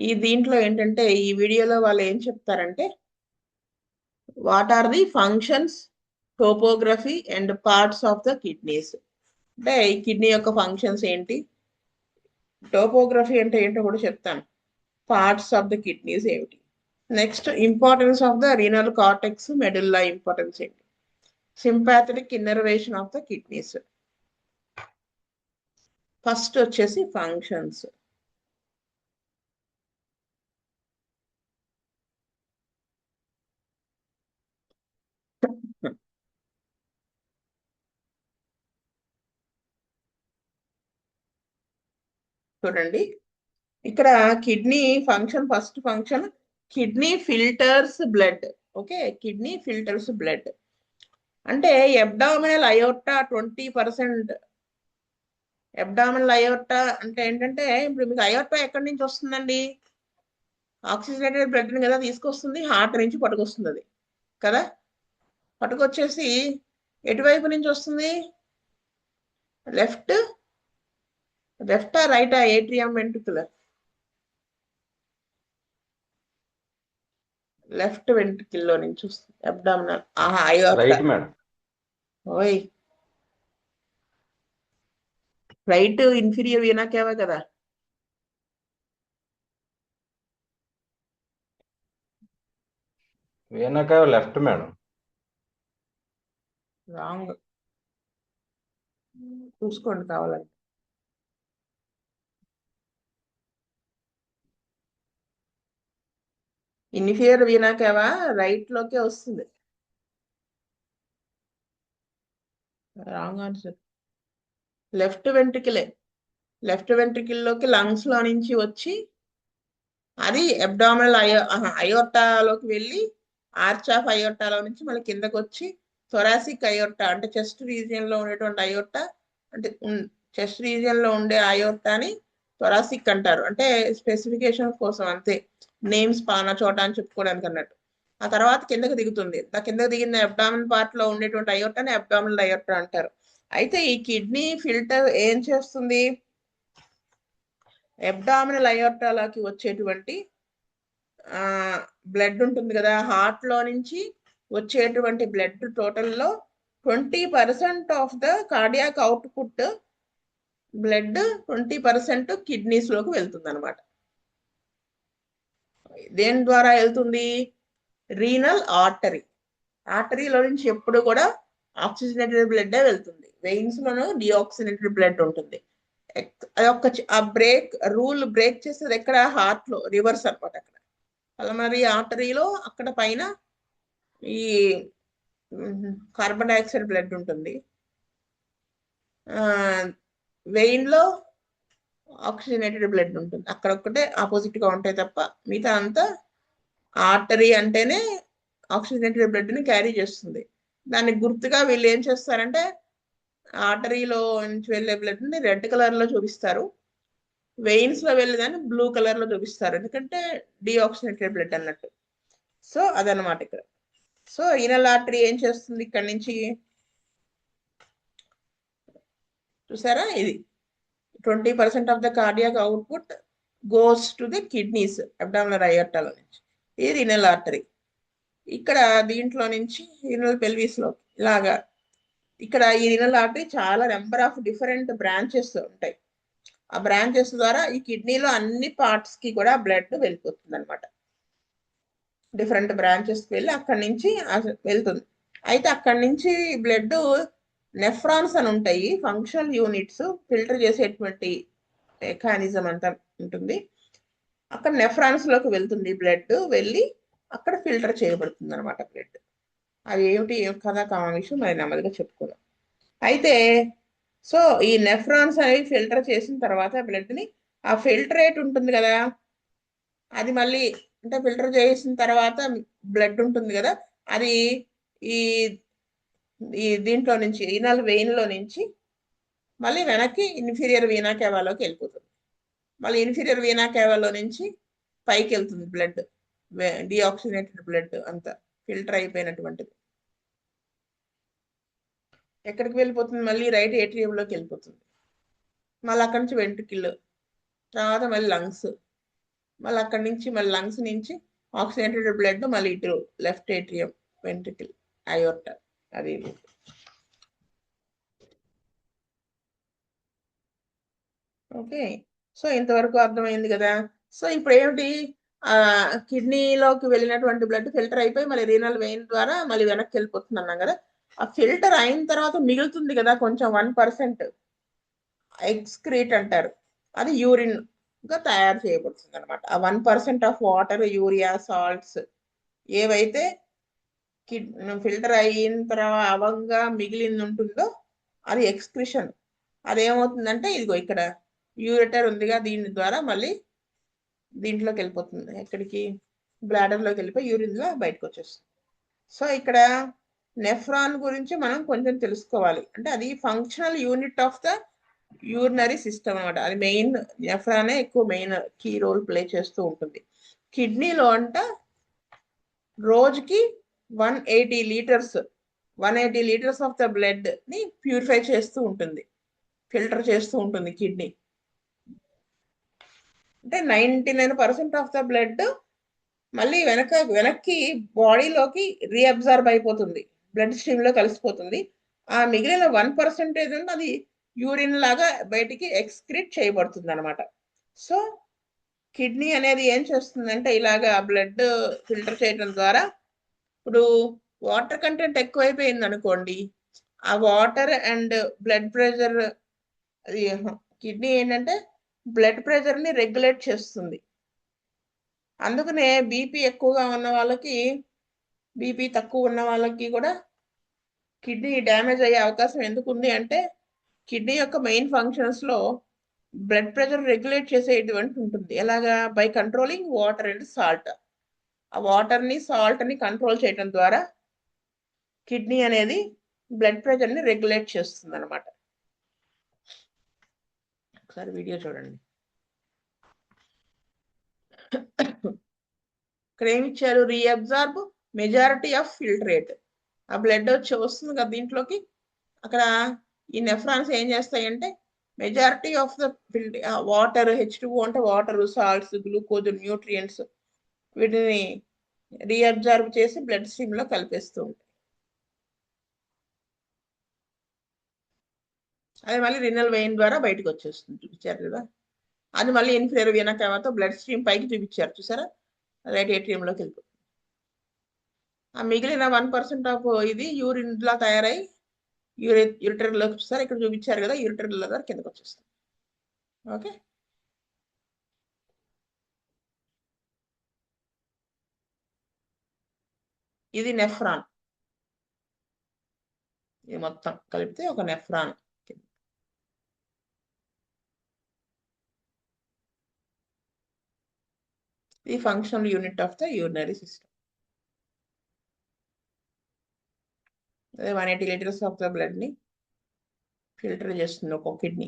ఈ దీంట్లో ఏంటంటే ఈ వీడియోలో వాళ్ళు ఏం చెప్తారంటే what are the functions, topography and parts of the kidneys. అంటే ఈ కిడ్నీ యొక్క ఫంక్షన్స్ ఏంటి, టోపోగ్రఫీ అంటే ఏంటో కూడా చెప్తాను, పార్ట్స్ ఆఫ్ ద కిడ్నీస్ ఏమిటి. Next importance of the renal cortex, medulla importance ఏంటి, sympathetic innervation of the kidneys. First వచ్చేసి ఫంక్షన్స్. చూడండి ఇక్కడ kidney function, first function kidney filters blood. Okay, kidney filters blood అంటే అబ్డామినల్ అయోర్టా 20%. అబ్డామినల్ అయోర్టా అంటే ఏంటంటే ఇప్పుడు మీకు అయోర్టా ఎక్కడి నుంచి వస్తుందండి, ఆక్సిజనేటెడ్ బ్లడ్ ని కదా తీసుకొస్తుంది, హార్ట్ నుంచి పట్టుకొస్తుంది అది కదా. పట్టుకొచ్చేసి ఎటువైపు నుంచి వస్తుంది, లెఫ్ట్ రైటా ఏట్రియం వెంట్రుకులర్, లెఫ్ట్ వెంట్రికిల్లో నుంచి వస్తుంది అబ్డామినల్ అయోర్టా. ఓయ్ రైట్ ఇన్ఫీరియర్ వీనా కేవా కదా. Vena cava left madam. Wrong, చూసుకోండి కావాలంటే. ఇన్ఫీరియర్ వీనా కేవా రైట్ లోకే వస్తుంది. రాంగ్ ఆన్సర్, లెఫ్ట్ వెంట్రికిలే. లెఫ్ట్ వెంట్రికిల్లోకి లంగ్స్ లో నుంచి వచ్చి అది అబ్డామినల్ అయోర్టాలోకి వెళ్ళి ఆర్చ్ ఆఫ్ అయోర్టాలో నుంచి మళ్ళీ కిందకి వచ్చి థొరాసిక్ అయోర్టా అంటే చెస్ట్ రీజియన్ లో ఉండేటువంటి అయోర్టా, అంటే చెస్ట్ రీజియన్ లో ఉండే అయోర్టాని థొరాసిక్ అంటారు. అంటే స్పెసిఫికేషన్ కోసం అంతే, నేమ్స్ పానా చోట అని చెప్పుకోవడానికి అన్నట్టు. ఆ తర్వాత కిందకి దిగుతుంది, ఆ కిందకి దిగిన అబ్డామినల్ పార్ట్ లో ఉండేటువంటి అయోర్టాని అబ్డామినల్ అయోర్టా అంటారు. అయితే ఈ కిడ్నీ ఫిల్టర్ ఏం చేస్తుంది, అబ్డామినల్ అయోర్టాలోకి వచ్చేటువంటి బ్లడ్ ఉంటుంది కదా, హార్ట్ లో నుంచి వచ్చేటువంటి బ్లడ్ టోటల్లో 20% of the cardiac output blood 20% kidneys లోకి వెళ్తుంది అనమాట. దేని ద్వారా వెళ్తుంది, రీనల్ ఆర్టరీ. ఆర్టరీలో నుంచి ఎప్పుడు కూడా ఆక్సిజనేటెడ్ బ్లడ్ వెళ్తుంది, వెయిన్స్ లోను డిఆక్సిజనేటెడ్ బ్లడ్ ఉంటుంది. అదొక రూల్ బ్రేక్ చేసేది ఎక్కడ, హార్ట్ లో రివర్స్ అనమాట. అక్కడ పల్మనరీ ఆర్టరీలో అక్కడ పైన ఈ కార్బన్ డైఆక్సైడ్ బ్లడ్ ఉంటుంది, వెయిన్ లో ఆక్సిజనేటెడ్ బ్లడ్ ఉంటుంది, అక్కడ ఒక్కటే ఆపోజిట్ గా ఉంటాయి తప్ప మిగతా అంతా ఆర్టరీ అంటేనే ఆక్సిజనేటెడ్ బ్లడ్ ని క్యారీ చేస్తుంది. దానికి గుర్తుగా వీళ్ళు ఏం చేస్తారంటే ఆర్టరీలో నుంచి వెళ్ళే బ్లడ్ ని రెడ్ కలర్ లో చూపిస్తారు, వెయిన్స్ లో వెళ్ళేదాన్ని బ్లూ కలర్ లో చూపిస్తారు, ఎందుకంటే డిఆక్సిజనేటెడ్ బ్లడ్ అన్నట్టు. సో అదనమాట ఇక్కడ. సో ఈనల్ ఆర్టరీ ఏం చేస్తుంది ఇక్కడ నుంచి చూసారా, ఇది 20% of the cardiac output goes to the kidneys abdominal అయోర్టాలో నుంచి. ఇది రీనల్ ఆర్టరీ. ఇక్కడ దీంట్లో నుంచి రీనల్ పెల్విస్ లో ఇలాగా ఇక్కడ ఈ రీనల్ ఆర్టరీ చాలా నెంబర్ ఆఫ్ డిఫరెంట్ బ్రాంచెస్ ఉంటాయి. ఆ బ్రాంచెస్ ద్వారా ఈ కిడ్నీలో అన్ని పార్ట్స్ కి కూడా బ్లడ్ వెళ్ళిపోతుంది అనమాట. డిఫరెంట్ బ్రాంచెస్ కి వెళ్ళి అక్కడి నుంచి వెళ్తుంది. అయితే అక్కడి నుంచి బ్లడ్ నెఫ్రాన్స్ అని ఉంటాయి, ఫంక్షనల్ యూనిట్స్ ఫిల్టర్ చేసేటువంటి మెకానిజం అంతా ఉంటుంది. అక్కడ నెఫ్రాన్స్ లోకి వెళ్తుంది బ్లడ్, వెళ్ళి అక్కడ ఫిల్టర్ చేయబడుతుంది అనమాట బ్లడ్. అది ఏమిటి కదా కామన్ విషయం మరి నెమ్మదిగా చెప్పుకుందాం. అయితే సో ఈ నెఫ్రాన్స్ అనేవి ఫిల్టర్ చేసిన తర్వాత బ్లడ్ ని ఆ ఫిల్టరేట్ ఉంటుంది కదా, అది మళ్ళీ అంటే ఫిల్టర్ చేసిన తర్వాత బ్లడ్ ఉంటుంది కదా, అది ఈ ఈ దీంట్లో నుంచి ఈనల్ వెయిన్ లో నుంచి మళ్ళీ వెనక్కి ఇన్ఫీరియర్ వీనా కేవాలోకి వెళ్ళిపోతుంది. మళ్ళీ ఇన్ఫీరియర్ వీనా కేవాలో నుంచి పైకి వెళ్తుంది బ్లడ్, డిఆక్సిజనేటెడ్ బ్లడ్ అంతా ఫిల్టర్ అయిపోయినటువంటిది. ఎక్కడికి వెళ్ళిపోతుంది, మళ్ళీ రైట్ ఏట్రియంలోకి వెళ్ళిపోతుంది. మళ్ళీ అక్కడి నుంచి వెంట్రుకిల్, తర్వాత మళ్ళీ లంగ్స్, మళ్ళీ అక్కడి నుంచి మళ్ళీ లంగ్స్ నుంచి ఆక్సిజనేటెడ్ బ్లడ్ మళ్ళీ ఇటు లెఫ్ట్ ఏట్రియం, వెంట్రికిల్, అయోర్టా. అది ఓకే. సో ఇంతవరకు అర్థమైంది కదా. సో ఇప్పుడు ఏమిటి, ఆ కిడ్నీలోకి వెళ్ళినటువంటి బ్లడ్ ఫిల్టర్ అయిపోయి మళ్ళీ రీనల్ వెయిన్ ద్వారా మళ్ళీ వెనక్కి వెళ్ళిపోతుంది అన్నాం కదా. ఆ ఫిల్టర్ అయిన తర్వాత మిగులుతుంది కదా కొంచెం 1% ఎక్స్క్రీట్ అంటారు, అది యూరిన్ గా తయారు చేయబడుతుంది అనమాట. ఆ 1% ఆఫ్ వాటర్, యూరియా, సాల్ట్స్ ఏవైతే ఫిల్టర్ అయిన తర్వాత అవంగా మిగిలింది ఉంటుందో అది ఎక్స్క్రిషన్. అదేమవుతుందంటే ఇదిగో ఇక్కడ యూరిటర్ ఉందిగా, దీని ద్వారా మళ్ళీ దీంట్లోకి వెళ్ళిపోతుంది, ఎక్కడికి బ్లాడర్ లోకి వెళ్ళిపోయి యూరిన్ లో బయటకు వచ్చేస్తుంది. సో ఇక్కడ నెఫ్రాన్ గురించి మనం కొంచెం తెలుసుకోవాలి, అంటే అది functional unit of the urinary system అనమాట. అది మెయిన్, నెఫ్రానే ఎక్కువ మెయిన్ కీ రోల్ ప్లే చేస్తూ ఉంటుంది. కిడ్నీలో అంట రోజుకి 180 లీటర్స్ ఆఫ్ ద బ్లడ్ ని ప్యూరిఫై చేస్తూ ఉంటుంది, ఫిల్టర్ చేస్తూ ఉంటుంది కిడ్నీ. అంటే 99% ఆఫ్ ద బ్లడ్ మళ్ళీ వెనక్కి బాడీలోకి రీఅబ్జార్బ్ అయిపోతుంది, బ్లడ్ స్ట్రీమ్ లో కలిసిపోతుంది. ఆ మిగిలిన 1% అది యూరిన్ లాగా బయటికి ఎక్స్క్రీట్ చేయబడుతుంది అనమాట. సో కిడ్నీ అనేది ఏం చేస్తుందంటే ఇలాగా బ్లడ్ ఫిల్టర్ చేయడం ద్వారా, ఇప్పుడు వాటర్ కంటెంట్ ఎక్కువైపోయింది అనుకోండి, ఆ వాటర్ అండ్ బ్లడ్ ప్రెషర్, అది కిడ్నీ ఏంటంటే బ్లడ్ ప్రెషర్ ని రెగ్యులేట్ చేస్తుంది. అందుకనే బీపీ ఎక్కువగా ఉన్న వాళ్ళకి, బీపీ తక్కువ ఉన్న వాళ్ళకి కూడా కిడ్నీ డ్యామేజ్ అయ్యే అవకాశం ఎందుకు ఉంది అంటే, కిడ్నీ యొక్క మెయిన్ ఫంక్షన్స్ లో బ్లడ్ ప్రెషర్ రెగ్యులేట్ చేసేటువంటి ఉంటుంది. ఎలాగా, by controlling water and salt. ఆ వాటర్ ని సాల్ట్ ని కంట్రోల్ చేయడం ద్వారా కిడ్నీ అనేది బ్లడ్ ప్రెషర్ ని రెగ్యులేట్ చేస్తుంది అనమాట. ఒకసారి వీడియో చూడండి. ఇక్కడ ఏమి ఇచ్చారు, రీఅబ్జార్బ్ మెజారిటీ ఆఫ్ ఫిల్టరేట్. ఆ బ్లడ్ వచ్చి వస్తుంది కదా దీంట్లోకి, అక్కడ ఈ నెఫ్రాన్స్ ఏం చేస్తాయంటే majority of the water, H2O అంటే వాటర్, సాల్ట్స్, గ్లూకోజ్, న్యూట్రియంట్స్, వీటిని రీఅబ్జార్బ్ చేసి బ్లడ్ స్ట్రీమ్ లో కలిపేస్తూ ఉంటాయి. అది మళ్ళీ రినల్ వెయిన్ ద్వారా బయటకు వచ్చేస్తుంది, చూపించారు కదా. అది మళ్ళీ ఇన్ఫీరియర్ వీనా కేవాతో బ్లడ్ స్ట్రీమ్ పైకి చూపించారు చూసారా, రైట్ ఏట్రియంలోకి వెళ్ళిపోతుంది. ఆ మిగిలిన 1% ఆఫ్ ఇది యూరిన్ లా తయారై యూరిటర్ లోకి చూస్తారు, ఇక్కడ చూపించారు కదా, యూరిటర్ ద్వారా కిందకు వచ్చేస్తుంది. ఓకే. ఇది నెఫ్రాన్, ఇది మొత్తం కలిపితే ఒక నెఫ్రాన్. ఇది functional unit of the urinary system. అదే 180 లీటర్స్ ఆఫ్ ద బ్లడ్ ని ఫిల్టర్ చేస్తుంది ఒక కిడ్నీ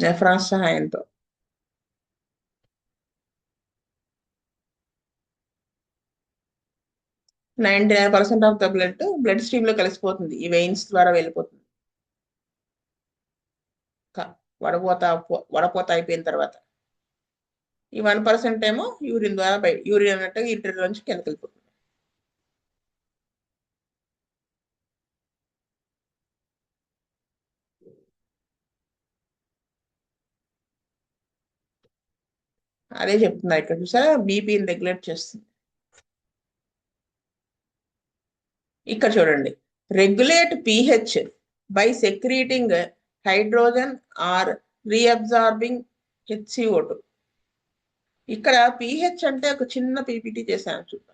నెఫ్రాన్స్ సహాయంతో. Ninety 99% of the blood stream లో కలిసిపోతుంది, ఈ వెయిన్స్ ద్వారా వెళ్ళిపోతుంది వడపోత అయిపోయిన తర్వాత. ఈ 1% ఏమో యూరిన్ ద్వారా యూరిన్ అన్నట్టుగా ఇంటర్ నుంచి కిందకి వెళ్ళిపోతుంది. అదే చెప్తున్నా ఇక్కడ చూసారా, బీపీని రెగ్యులేట్ చేస్తుంది. ఇక్కడ చూడండి, regulate pH by secreting hydrogen or reabsorbing HCO2. ఇక్కడ pH అంటే ఒక చిన్న పీపీటీ చేశాను చూద్దాం.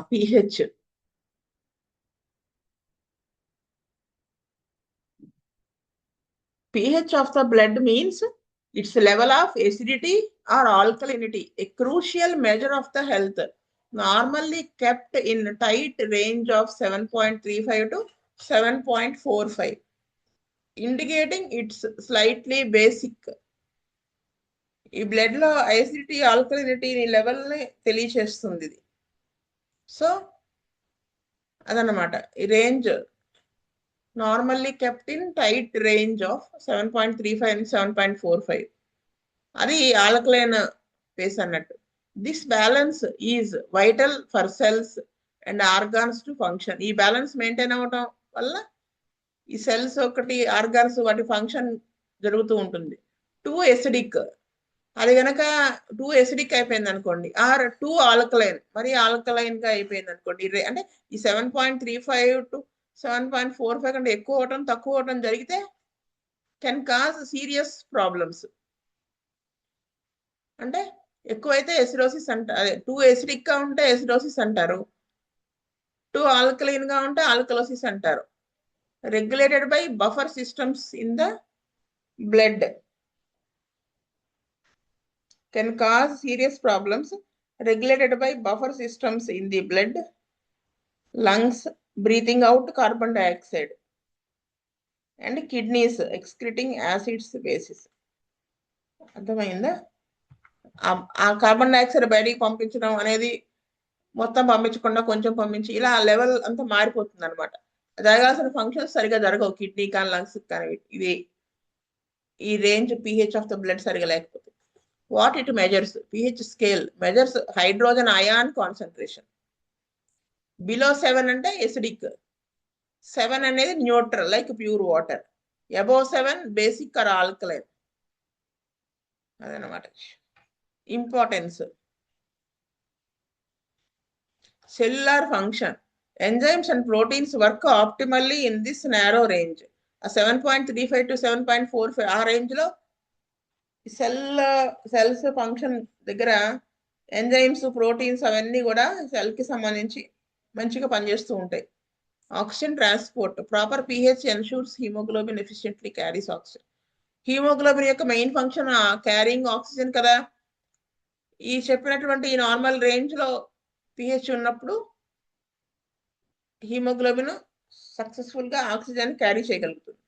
pH pH of the blood means its level of acidity or alkalinity, a crucial measure of the health, normally kept in tight range of 7.35 to 7.45, indicating its slightly basic. ఈ blood లో acidity alkalinity level ని తెలియచేస్తుంది ఇది. So అదనమాట ఈ range, normally kept in tight range of 7.35 and 7.45, అది alkaline face అన్నట్టు. This balance is vital for cells and organs to function. ఈ బ్యాలెన్స్ మెయింటైన్ అవ్వటం వల్ల ఈ సెల్స్ ఒకటి ఆర్గాన్స్ వాటి ఫంక్షన్ జరుగుతూ ఉంటుంది. టూ ఎసిడిక్, అది కనుక టూ ఎసిడిక్ అయిపోయింది అనుకోండి, ఆర్ టూ ఆల్కలైన్, మరి ఆల్కలైన్ గా అయిపోయింది అనుకోండి, అంటే ఈ 7.35 టు 7.45 కంటే ఎక్కువ అవటం తక్కువ అవటం జరిగితే కెన్ కాజ్ సీరియస్ ప్రాబ్లమ్స్. అంటే ఎక్కువైతే ఎసిడోసిస్ అంటారు, అదే టూ ఎసిడిక్ గా ఉంటే ఎసిడోసిస్ అంటారు, టూ ఆల్కలైన్ గా ఉంటే ఆల్కలోసిస్ అంటారు. Regulated by buffer systems in the blood can cause serious problems, regulated by buffer systems in the blood, lungs breathing out carbon dioxide, and kidneys excreting acids bases. అర్థమైందా? ఆ carbon dioxide బయటికి పంపించడం అనేది మొత్తం పంపించకుండా కొంచెం పంపించి ఇలా లెవెల్ అంతా మారిపోతుంది అనమాట. జరగాల్సిన ఫంక్షన్స్ సరిగా జరగవు కిడ్నీ కానీ లంగ్స్ కానీ, ఇది ఈ range pH of the blood సరిగా లేకపోతే. What it measures? pH scale measures hydrogen ion concentration. Below 7 అంటే acidic, 7 అనేది neutral like pure water, above 7 basic or alkaline. అదనమాట. Importance, cellular function. Enzymes and proteins work optimally in this narrow range. A 7.35 to 7.45 ఆ range లో cells function దగ్గర enzymes proteins అవన్నీ కూడా cell కి సంబంధించి మంచిగా పనిచేస్తూ ఉంటాయి. Oxygen transport, proper pH ensures haemoglobin efficiently carries oxygen. Haemoglobin యొక్క మెయిన్ ఫంక్షన్ క్యారింగ్ ఆక్సిజన్ కదా. ఈ చెప్పినటువంటి ఈ నార్మల్ రేంజ్ లో pH ఉన్నప్పుడు హీమోగ్లోబిన్ సక్సెస్ఫుల్ గా ఆక్సిజన్ క్యారీ చేయగలుగుతుంది.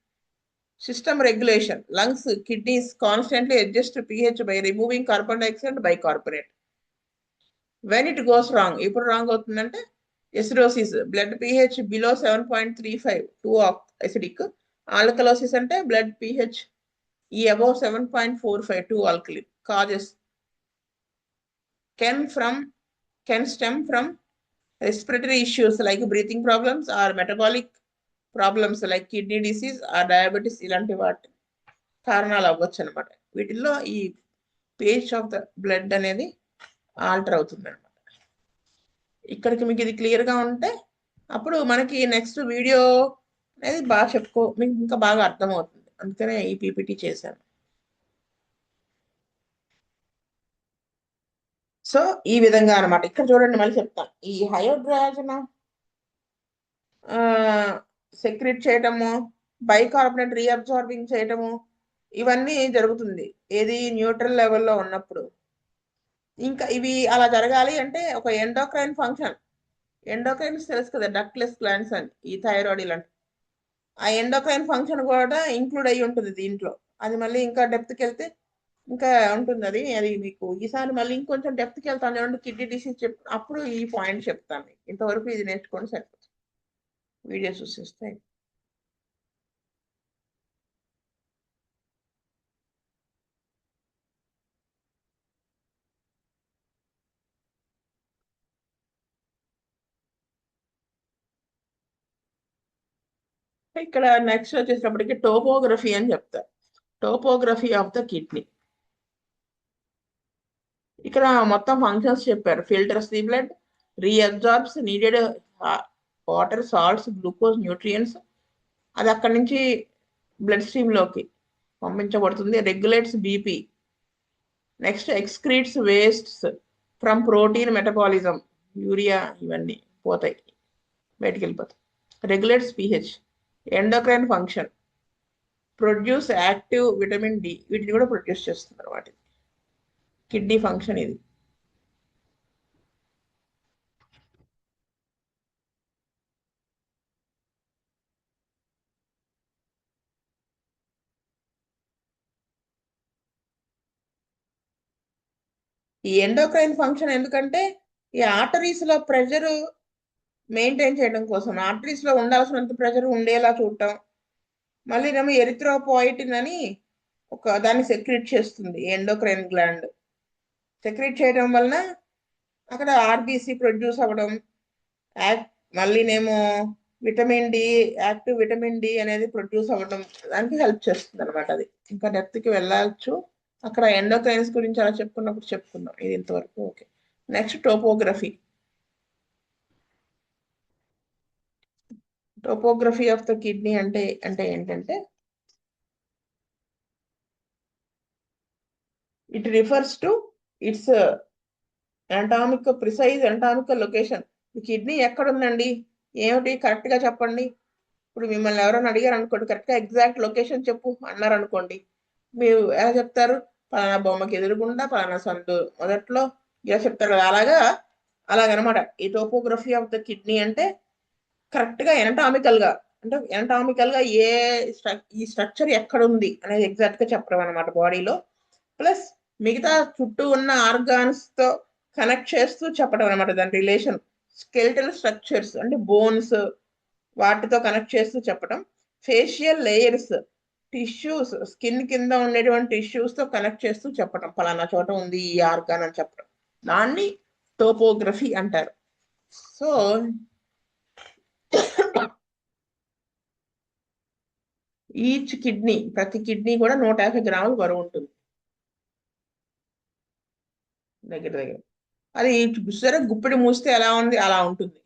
System regulation, lungs, kidneys constantly adjust pH by removing carbon dioxide and bicarbonate. When it goes wrong, ఇప్పుడు రాంగ్ అవుతుందంటే acidosis, blood pH below 7.35 2 acidic, alkalosis అంటే blood pH ఈ above 7.45 2 alkaline. Causes can stem from respiratory issues like breathing problems or metabolic problems like kidney disease or diabetes ఇలాంటి వాటి కారణాలు అవ్వచ్చు అనమాట. వీటిల్లో ఈ పేజ్ ఆఫ్ ద బ్లడ్ అనేది ఆల్టర్ అవుతుంది అనమాట. ఇక్కడికి మీకు ఇది క్లియర్గా ఉంటే అప్పుడు మనకి నెక్స్ట్ వీడియో అనేది బాగా మీకు ఇంకా బాగా అర్థమవుతుంది. అందుకనే ఈ పీపీటీ చేశాను. సో ఈ విధంగా అనమాట. ఇక్కడ చూడండి, మళ్ళీ చెప్తాను. ఈ హయోడ్రాజన సెక్రెట్ చేయటము, బైకార్బోనేట్ రీఅబ్జార్బింగ్ చేయటము, ఇవన్నీ జరుగుతుంది ఏది న్యూట్రల్ లెవెల్లో ఉన్నప్పుడు. ఇంకా ఇవి అలా జరగాలి అంటే ఒక ఎండోక్రైన్ ఫంక్షన్, ఎండోక్రైన్స్ తెలుసు కదా, డక్ట్లెస్ గ్లాండ్స్ అని, ఈ థైరాయిడ్ ఇలాంటి, ఆ ఎండోక్రైన్ ఫంక్షన్ కూడా ఇంక్లూడ్ అయ్యి ఉంటుంది దీంట్లో. అది మళ్ళీ ఇంకా డెప్త్కి వెళ్తే ఇంకా ఉంటుంది. అది మీకు ఈసారి మళ్ళీ ఇంకొంచెం డెప్త్కి వెళ్తాను చూడండి, కిడ్నీ డిసీజ్ అప్పుడు ఈ పాయింట్ చెప్తాను. ఇంతవరకు ఇది నేర్చుకోండి సరిపోతుంది. వీడియో చూసేస్తే ఇక్కడ నెక్స్ట్ వచ్చేటప్పటికి టోపోగ్రఫీ అని చెప్తారు. Topography of the kidney. ఇక్కడ మొత్తం ఫంక్షన్స్ చెప్పారు. Filters the blood, reabsorbs needed water, salts, glucose, nutrients, అది అక్కడి నుంచి బ్లడ్ స్ట్రీమ్లోకి పంపించబడుతుంది. Regulates BP. Next excretes wastes from protein metabolism, urea ఇవన్నీ పోతాయి, బయటికి వెళ్ళిపోతాయి. Regulates pH. Endocrine function, produce active vitamin D, వీటిని కూడా ప్రొడ్యూస్ చేస్తున్నారు వాటిని. కిడ్నీ ఫంక్షన్ ఇది. ఈ ఎండోక్రైన్ ఫంక్షన్ ఎందుకంటే ఈ ఆర్టరీస్ లో ప్రెషర్ మెయింటైన్ చేయడం కోసం, ఆర్టరీస్ లో ఉండాల్సినంత ప్రెషర్ ఉండేలా చూడటం. మళ్ళీ ఏమో ఎరిథ్రోపాయిటిన్ అని ఒక దాన్ని సెక్రెట్ చేస్తుంది ఎండోక్రైన్ గ్లాండ్. సెక్రెట్ చేయడం వలన అక్కడ ఆర్బీసీ ప్రొడ్యూస్ అవ్వడం, మళ్ళీనేమో vitamin D, active vitamin D అనేది ప్రొడ్యూస్ అవ్వడం, దానికి హెల్ప్ చేస్తుంది అనమాట. అది ఇంకా డెప్త్కి వెళ్ళచ్చు. అక్కడ ఎండోక్రైన్స్ గురించి అలా చెప్పుకున్నప్పుడు చెప్పుకున్నాం. ఇది ఇంతవరకు okay. Next topography. Topography of the kidney అంటే ఏంటంటే it refers to it's precise anatomical location. ఈ కిడ్నీ ఎక్కడుందండి, ఏమిటి కరెక్ట్ గా చెప్పండి. ఇప్పుడు మిమ్మల్ని ఎవరైనా అడిగారు అనుకోండి, కరెక్ట్ గా ఎగ్జాక్ట్ లొకేషన్ చెప్పు అన్నారు అనుకోండి, మీరు ఎలా చెప్తారు? పలానా బొమ్మకి ఎదురుగుండా, పలానా సందు మొదట్లో, ఇలా చెప్తారు కదా. అలాగనమాట ఈ టోపోగ్రఫీ ఆఫ్ ద కిడ్నీ అంటే కరెక్ట్ గా ఎనటామికల్ గా, అంటే ఎనటామికల్ గా ఈ స్ట్రక్చర్ ఎక్కడ ఉంది అనేది ఎగ్జాక్ట్ గా చెప్పడం అనమాట బాడీలో. ప్లస్ మిగతా చుట్టూ ఉన్న ఆర్గాన్స్ తో కనెక్ట్ చేస్తూ చెప్పడం అనమాట దాని రిలేషన్. స్కెలిటల్ స్ట్రక్చర్స్ అంటే బోన్స్, వాటితో కనెక్ట్ చేస్తూ చెప్పడం. ఫేషియల్ లేయర్స్, టిష్యూస్, స్కిన్ కింద ఉండేటువంటి టిష్యూస్ తో కనెక్ట్ చేస్తూ చెప్పడం, పలానా చోట ఉంది ఈ ఆర్గాన్ అని చెప్పడం. దాన్ని టోపోగ్రఫీ అంటారు. సో ఈచ్ కిడ్నీ, ప్రతి కిడ్నీ కూడా 150 గ్రాములు బరువు ఉంటుంది దగ్గర దగ్గర. అది సరే గుప్పిడి మూస్తే ఎలా ఉంది అలా ఉంటుంది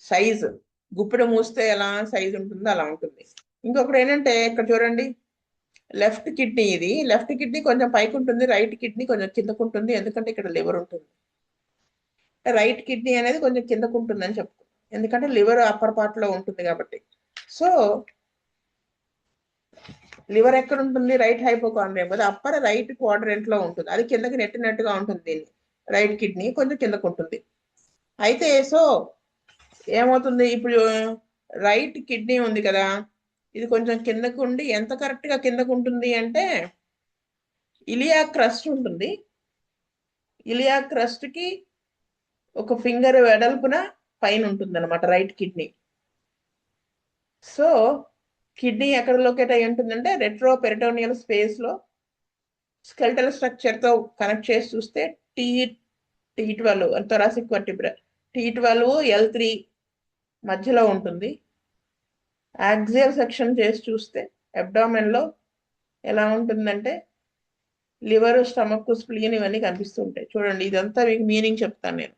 సైజు. గుప్పిడి మూస్తే ఎలా సైజు ఉంటుందో అలా ఉంటుంది. ఇంకొకటి ఏంటంటే ఇక్కడ చూడండి, లెఫ్ట్ కిడ్నీ, ఇది లెఫ్ట్ కిడ్నీ కొంచెం పైకి ఉంటుంది, రైట్ కిడ్నీ కొంచెం కిందకు ఉంటుంది. ఎందుకంటే ఇక్కడ లివర్ ఉంటుంది. రైట్ కిడ్నీ అనేది కొంచెం కిందకు ఉంటుంది అని చెప్పుకో, ఎందుకంటే లివర్ అప్పర్ పార్ట్ లో ఉంటుంది కాబట్టి. సో లివర్ ఎక్కడ ఉంటుంది? రైట్ హైపోకాండ్రియం కదా, అప్పర్ రైట్ క్వాడ్రెంట్ లో ఉంటుంది. అది కిందకి నెట్టినట్టుగా ఉంటుంది. దీన్ని రైట్ కిడ్నీ కొంచెం కిందకు ఉంటుంది. అయితే సో ఏమవుతుంది, ఇప్పుడు రైట్ కిడ్నీ ఉంది కదా, ఇది కొంచెం కిందకు ఉండి, ఎంత కరెక్ట్ గా కిందకు ఉంటుంది అంటే ఇలియా క్రస్ట్ ఉంటుంది. ఇలియా క్రస్ట్ కి ఒక ఫింగర్ వెడల్పున పైన ఉంటుంది అనమాట రైట్ కిడ్నీ. సో కిడ్నీ ఎక్కడ లొకేట్ అయి ఉంటుందంటే రెట్రో పెరిటోనియల్ స్పేస్ లో స్కెల్టల్ స్ట్రక్చర్ తో కనెక్ట్ చేసి చూస్తే T12 thoracic vertebra, T12 L3 మధ్యలో ఉంటుంది. యాక్సియల్ సెక్షన్ చేసి చూస్తే అబ్డామెన్ లో ఎలా ఉంటుందంటే లివర్, స్టమక్, స్ప్లీన్ ఇవన్నీ కనిపిస్తూ ఉంటాయి. చూడండి, ఇదంతా మీకు మీనింగ్ చెప్తాను నేను.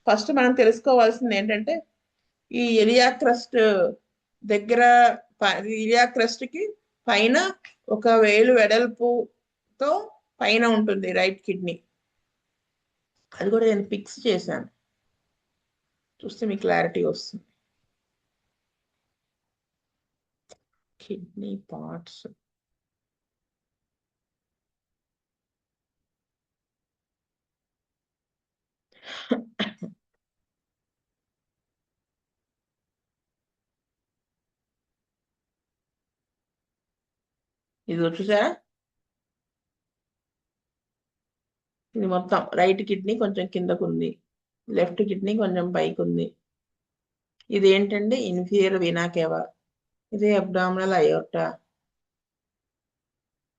ఫస్ట్ మనం తెలుసుకోవాల్సింది ఏంటంటే ఈ ఇలియా క్రస్ట్ దగ్గర, ఇలియా క్రస్ట్ కి పైన ఒక వేలు వెడల్పుతో పైన ఉంటుంది రైట్ కిడ్నీ. అది కూడా నేను ఫిక్స్ చేశాను, చూస్తే మీకు క్లారిటీ వస్తుంది. కిడ్నీ పార్ట్స్ ఇది చూసారా, ఇది మొత్తం రైట్ కిడ్నీ కొంచెం కిందకు ఉంది, లెఫ్ట్ కిడ్నీ కొంచెం పైకి ఉంది. ఇది ఏంటంటే ఇన్ఫీరియర్ వీనా కేవా, ఇది అబ్డామినల్ అయోర్టా.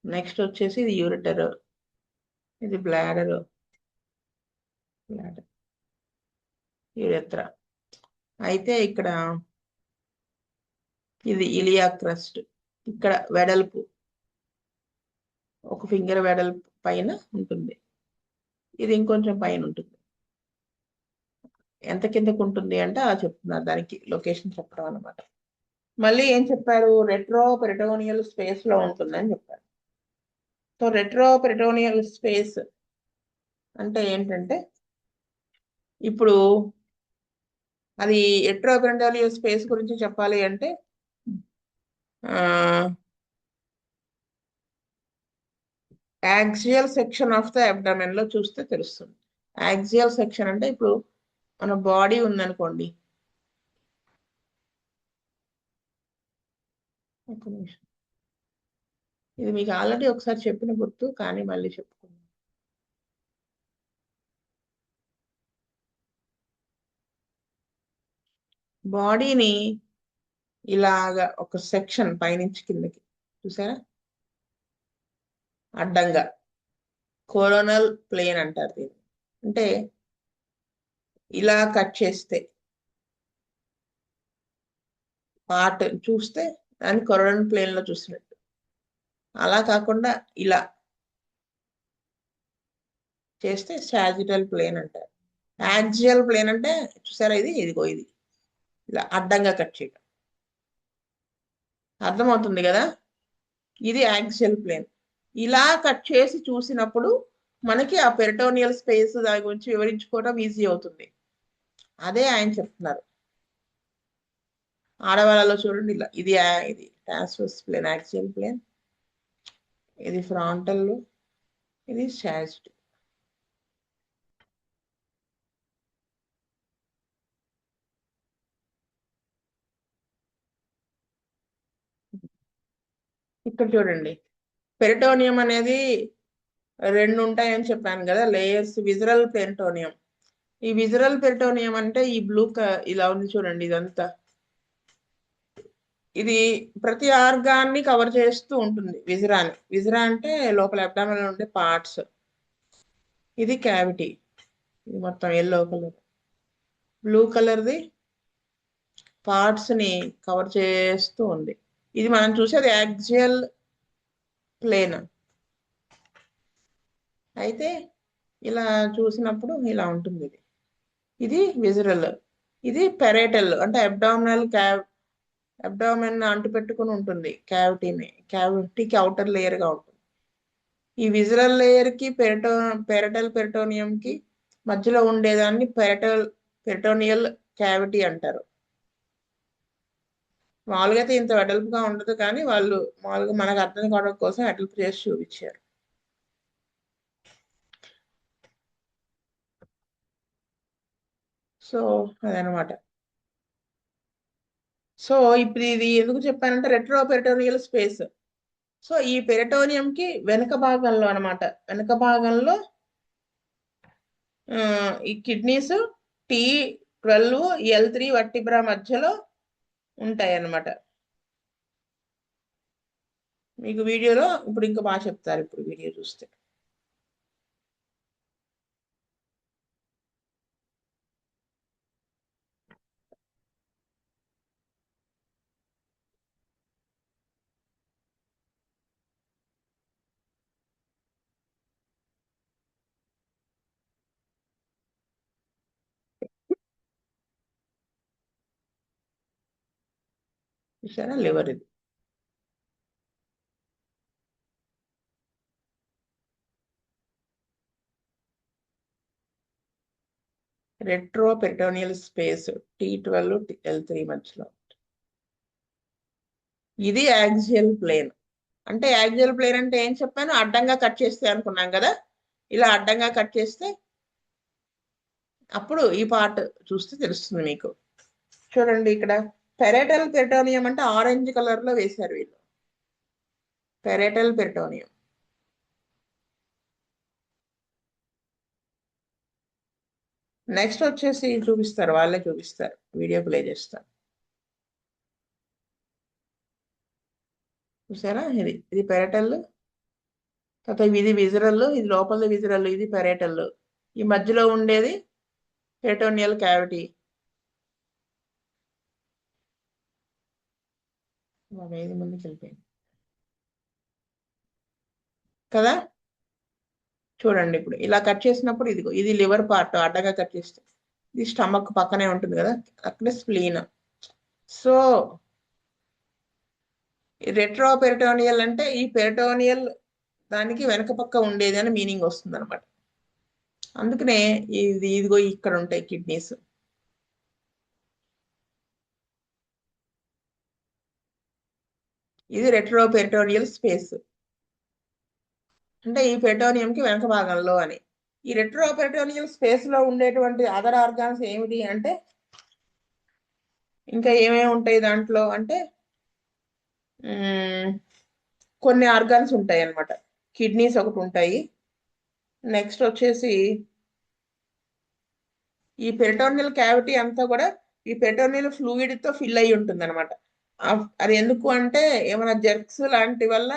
నెక్స్ట్ వచ్చేసి ఇది యూరిటర్, ఇది బ్లాడర్, యూరెత్రా. అయితే ఇక్కడ ఇది ఇలియా క్రస్ట్, ఇక్కడ వెడల్పు ఒక ఫింగర్ వెడల్పు పైన ఉంటుంది, ఇది ఇంకొంచెం పైన ఉంటుంది. ఎంత కిందకు ఉంటుంది అంటే అలా చెప్తున్నారు, దానికి లొకేషన్ చెప్పడం అనమాట. మళ్ళీ ఏం చెప్పారు, రెట్రో పెరిటోనియల్ స్పేస్ లో ఉంటుందని చెప్పారు. సో రెట్రో పెరిటోనియల్ స్పేస్ అంటే ఏంటంటే ఇప్పుడు అది రెట్రో పెరిటోనియల్ స్పేస్ గురించి చెప్పాలి అంటే axial section of the abdomen లో చూస్తే తెలుస్తుంది. యాక్సియల్ సెక్షన్ అంటే ఇప్పుడు మన బాడీ ఉందనుకోండి, ఒక నిమిషం, ఇది మీకు ఆల్రెడీ ఒకసారి చెప్పిన గుర్తు, కానీ మళ్ళీ చెప్పుకుందాం. బాడీని ఇలాగా ఒక సెక్షన్ పైనుంచి కిందకి చూసారా, అడ్డంగా కోరోనల్ ప్లేన్ అంటారు దీన్ని. అంటే ఇలా కట్ చేస్తే పార్ట్ చూస్తే దాన్ని కొరోనల్ ప్లేన్ లో చూసినట్టు. అలా కాకుండా ఇలా చేస్తే సాజిటల్ ప్లేన్ అంటారు. యాక్సియల్ ప్లేన్ అంటే చూసారా, ఇది ఇదిగో ఇది ఇలా అడ్డంగా కట్ చేయడం, అర్థమవుతుంది కదా. ఇది యాక్సియల్ ప్లేన్. ఇలా కట్ చేసి చూసినప్పుడు మనకి ఆ పెరిటోనియల్ స్పేస్ దాని గురించి వివరించుకోవడం ఈజీ అవుతుంది. అదే ఆయన చెప్తున్నారు. ఆడవాళ్ళలో చూడండి, ఇలా ఇది ఇది ట్రాన్స్వర్స్ ప్లేన్, యాక్సియల్ ప్లేన్, ఇది ఫ్రాంటల్, ఇది సాజిటల్. ఇక్కడ చూడండి, పెరిటోనియం అనేది రెండు ఉంటాయని చెప్పాను కదా లేయర్స్. విజరల్ పెరిటోనియం, ఈ విజరల్ పెరిటోనియం అంటే ఈ బ్లూ ఇలా ఉంది చూడండి, ఇదంతా ఇది ప్రతి ఆర్గాన్ని కవర్ చేస్తూ ఉంటుంది. విజరాని, విజరా అంటే లోపల అబ్డామిన్ ఉండే పార్ట్స్. ఇది క్యావిటీ, ఇది మొత్తం ఎల్లో కలర్, బ్లూ కలర్ది పార్ట్స్ ని కవర్ చేస్తూ ఉంది. ఇది మనం చూసేది యాక్సియల్ ప్లేన్. అయితే ఇలా చూసినప్పుడు ఇలా ఉంటుంది. ఇది ఇది విజరల్, ఇది పెరేటల్ అంటే అబ్డామిన్ అంటు పెట్టుకుని ఉంటుంది క్యావిటీకి అవుటర్ లేయర్ గా ఉంటుంది. ఈ విజరల్ లేయర్ కి పెరటల్ పెరిటోనియం కి మధ్యలో ఉండేదాన్ని పెరిటోనియల్ క్యావిటీ అంటారు. మామూలుగా అయితే ఇంత వెడల్పుగా ఉండదు, కానీ వాళ్ళు మామూలుగా మనకు అర్థం కావడం కోసం వెడల్పు చేసి చూపించారు. సో అదనమాట. సో ఇప్పుడు ఇది ఎందుకు చెప్పానంటే రెట్రో పెరిటోనియల్ స్పేస్. సో ఈ పెరిటోనియం కి వెనక భాగంలో అనమాట, వెనక భాగంలో ఈ కిడ్నీస్ T12 L3 వర్టిబ్రా మధ్యలో ఉంటాయి అన్నమాట. మీకు వీడియోలో ఇప్పుడు ఇంకా బాగా చెప్తారు, ఇప్పుడు వీడియో చూస్తే. చూసారా లివర్ ఇది. రెట్రోపెరిటోనియల్ స్పేస్ T12 L3 మధ్యలో. ఇది యాక్సియల్ ప్లేన్. అంటే యాక్సియల్ ప్లేన్ అంటే ఏం చెప్పాను, అడ్డంగా కట్ చేస్తే అనుకున్నాం కదా. ఇలా అడ్డంగా కట్ చేస్తే అప్పుడు ఈ పార్ట్ చూస్తే తెలుస్తుంది మీకు. చూడండి ఇక్కడ పెరేటల్ పెరిటోనియం అంటే ఆరెంజ్ కలర్ లో వేశారు వీళ్ళు. Parietal peritoneum. నెక్స్ట్ వచ్చేసి చూపిస్తారు, వాళ్ళే చూపిస్తారు, వీడియో ప్లే చేస్తారు. చూసారా ఇది పెరేటల్, తర్వాత ఇది విజరల్, ఇది లోపల విజరల్, ఇది పెరేటల్. ఈ మధ్యలో ఉండేది పెరిటోనియల్ క్యావిటీ. ఏది ముందుకు వెళ్ళిపోయింది కదా. చూడండి ఇప్పుడు ఇలా కట్ చేసినప్పుడు ఇదిగో ఇది లివర్ పార్ట్ అడ్డగా కట్ చేస్తే, ఇది స్టమక్ పక్కనే ఉంటుంది కదా, అక్కడే స్ప్లీన్. సో రెట్రోపెరిటోనియల్ అంటే ఈ పెరిటోనియల్ దానికి వెనక పక్క ఉండేది అని మీనింగ్ వస్తుంది అనమాట. అందుకనే ఇదిగో ఇక్కడ ఉంటాయి కిడ్నీస్. ఇది రెట్రోపెరిటోనియల్ స్పేస్ అంటే ఈ పెరిటోనియంకి వెనక భాగంలో అని. ఈ రెట్రోపెరిటోనియల్ స్పేస్ లో ఉండేటువంటి అదర్ ఆర్గాన్స్ ఏమిటి అంటే, ఇంకా ఏమేమి ఉంటాయి దాంట్లో అంటే కొన్ని ఆర్గాన్స్ ఉంటాయి అన్నమాట. కిడ్నీస్ ఒకటి ఉంటాయి. నెక్స్ట్ వచ్చేసి ఈ పెరిటోనియల్ క్యావిటీ అంతా కూడా ఈ పెరిటోనియల్ ఫ్లూయిడ్ తో ఫిల్ అయి ఉంటుంది అనమాట. అది ఎందుకు అంటే ఏమైనా జెర్క్స్ లాంటి వల్ల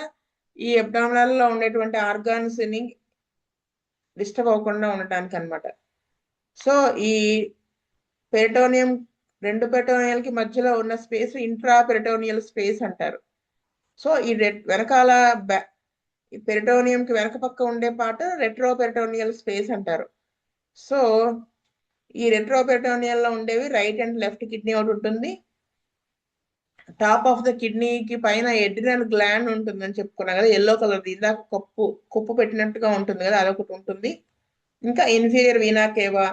ఈ అబ్డామినల్ లో ఉండేటువంటి ఆర్గాన్స్ ని డిస్టర్బ్ అవ్వకుండా ఉండటానికి అనమాట. సో ఈ పెరిటోనియం, రెండు పెరిటోనియల్ కి మధ్యలో ఉన్న స్పేస్ ఇంట్రా పెరిటోనియల్ స్పేస్ అంటారు. సో ఈ వెనకాల పెరిటోనియం కి వెనక పక్క ఉండే పార్ట్ రెట్రో పెరిటోనియల్ స్పేస్ అంటారు. సో ఈ రెట్రో పెరిటోనియల్ లో ఉండేవి రైట్ అండ్ లెఫ్ట్ కిడ్నీ ఒకటి ఉంటుంది. టాప్ ఆఫ్ ద కిడ్నీకి పైన ఎడ్రినల్ గ్లాండ్ ఉంటుందని చెప్పుకున్నాం కదా, ఎల్లో కలర్, ఇందాక కుప్పు పెట్టినట్టుగా ఉంటుంది కదా, అదొకటి ఉంటుంది. ఇంకా ఇన్ఫీరియర్ వీనా కేవా,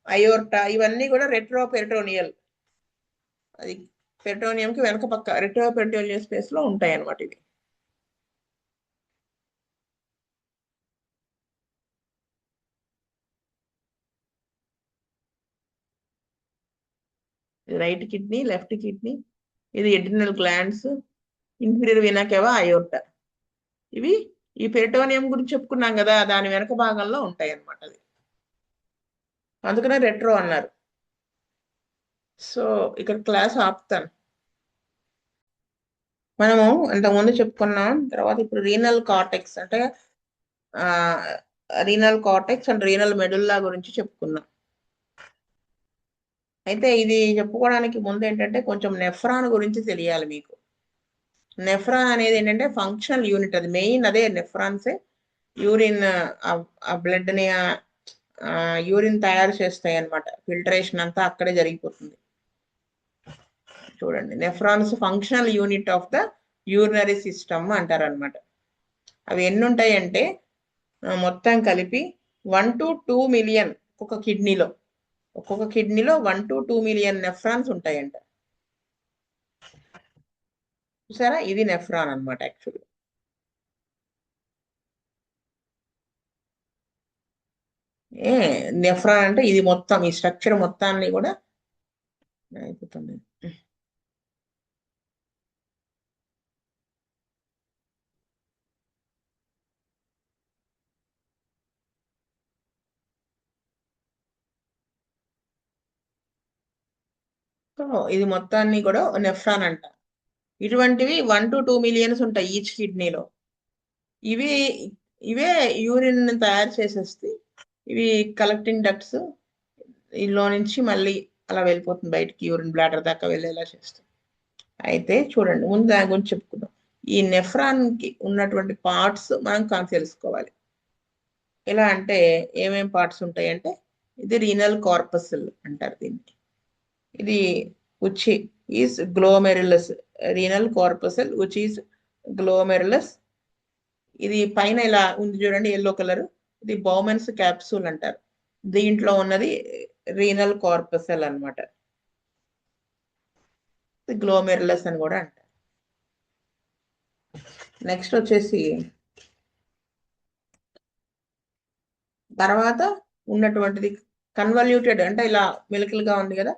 అయోర్టా, ఇవన్నీ కూడా రెట్రో పెరిటోనియల్, అది పెరిటోనియం కి వెనక పక్క రెట్రో పెరిటోనియల్ స్పేస్ లో ఉంటాయి అన్నమాట. ఇవి రైట్ కిడ్నీ, లెఫ్ట్ కిడ్నీ, ఇది adrenal glands, inferior vena కేవా, aorta. ఇవి ఈ పెరిటోనియం గురించి చెప్పుకున్నాం కదా, దాని వెనక భాగంలో ఉంటాయి అన్నమాట. అది అందుకనే రెట్రో అన్నారు. సో ఇక్కడ క్లాస్ ఆపుతాను. మనము ఇంతకుముందు చెప్పుకున్నాం. తర్వాత ఇప్పుడు రీనల్ కార్టెక్స్ అంటే renal cortex and renal medulla గురించి చెప్పుకున్నాం. అయితే ఇది చెప్పుకోవడానికి ముందు ఏంటంటే కొంచెం నెఫ్రాన్ గురించి తెలియాలి మీకు. నెఫ్రాన్ అనేది ఏంటంటే ఫంక్షనల్ యూనిట్, అది మెయిన్ అదే నెఫ్రాన్సే. యూరిన్ బ్లడ్ ని యూరిన్ తయారు చేస్తాయి అన్నమాట. ఫిల్టరేషన్ అంతా అక్కడే జరిగిపోతుంది. చూడండి, nephrons functional unit of the urinary system అంటారు అనమాట. అవి ఎన్ని ఉంటాయంటే మొత్తం కలిపి 1 to 2 మిలియన్ ఒక్కొక్క కిడ్నీలో 1 to 2 మిలియన్ నెఫ్రాన్స్ ఉంటాయంట. చూసారా, ఇది నెఫ్రాన్ అనమాట యాక్చువల్లీ. నెఫ్రాన్ అంటే ఇది మొత్తం, ఈ స్ట్రక్చర్ మొత్తాన్ని కూడా అయిపోతుంది. సో ఇది మొత్తాన్ని కూడా నెఫ్రాన్ అంట. ఇటువంటివి 1 to 2 మిలియన్స్ ఉంటాయి ఈచ్ కిడ్నీలో. ఇవి ఇవే యూరిన్ తయారు చేసేస్తే ఇవి కలెక్టింగ్ డక్ట్స్, ఇందులో నుంచి మళ్ళీ అలా వెళ్ళిపోతుంది బయటికి, యూరిన్ బ్లాడర్ దాకా వెళ్ళేలా చేస్తుంది. అయితే చూడండి, ముందు దాని గురించి చెప్పుకుందాం. ఈ నెఫ్రాన్ కి ఉన్నటువంటి పార్ట్స్ మనం తెలుసుకోవాలి. ఎలా అంటే ఏమేం పార్ట్స్ ఉంటాయంటే, ఇది రీనల్ కార్పస్ల్ అంటారు దీన్ని. ఇది వచ్చి is glomerulus, renal corpuscle which is glomerulus. ఇది పైన ఇలా ఉంది చూడండి, ఎల్లో కలర్, ఇది బౌమెన్స్ క్యాప్సూల్ అంటారు. దీంట్లో ఉన్నది రీనల్ కార్పసల్ అన్నమాట. గ్లోమెరులస్ అని కూడా అంటారు. నెక్స్ట్ వచ్చేసి తర్వాత ఉన్నటువంటిది కన్వల్యూటెడ్, అంటే ఇలా మిలకలుగా ఉంది కదా,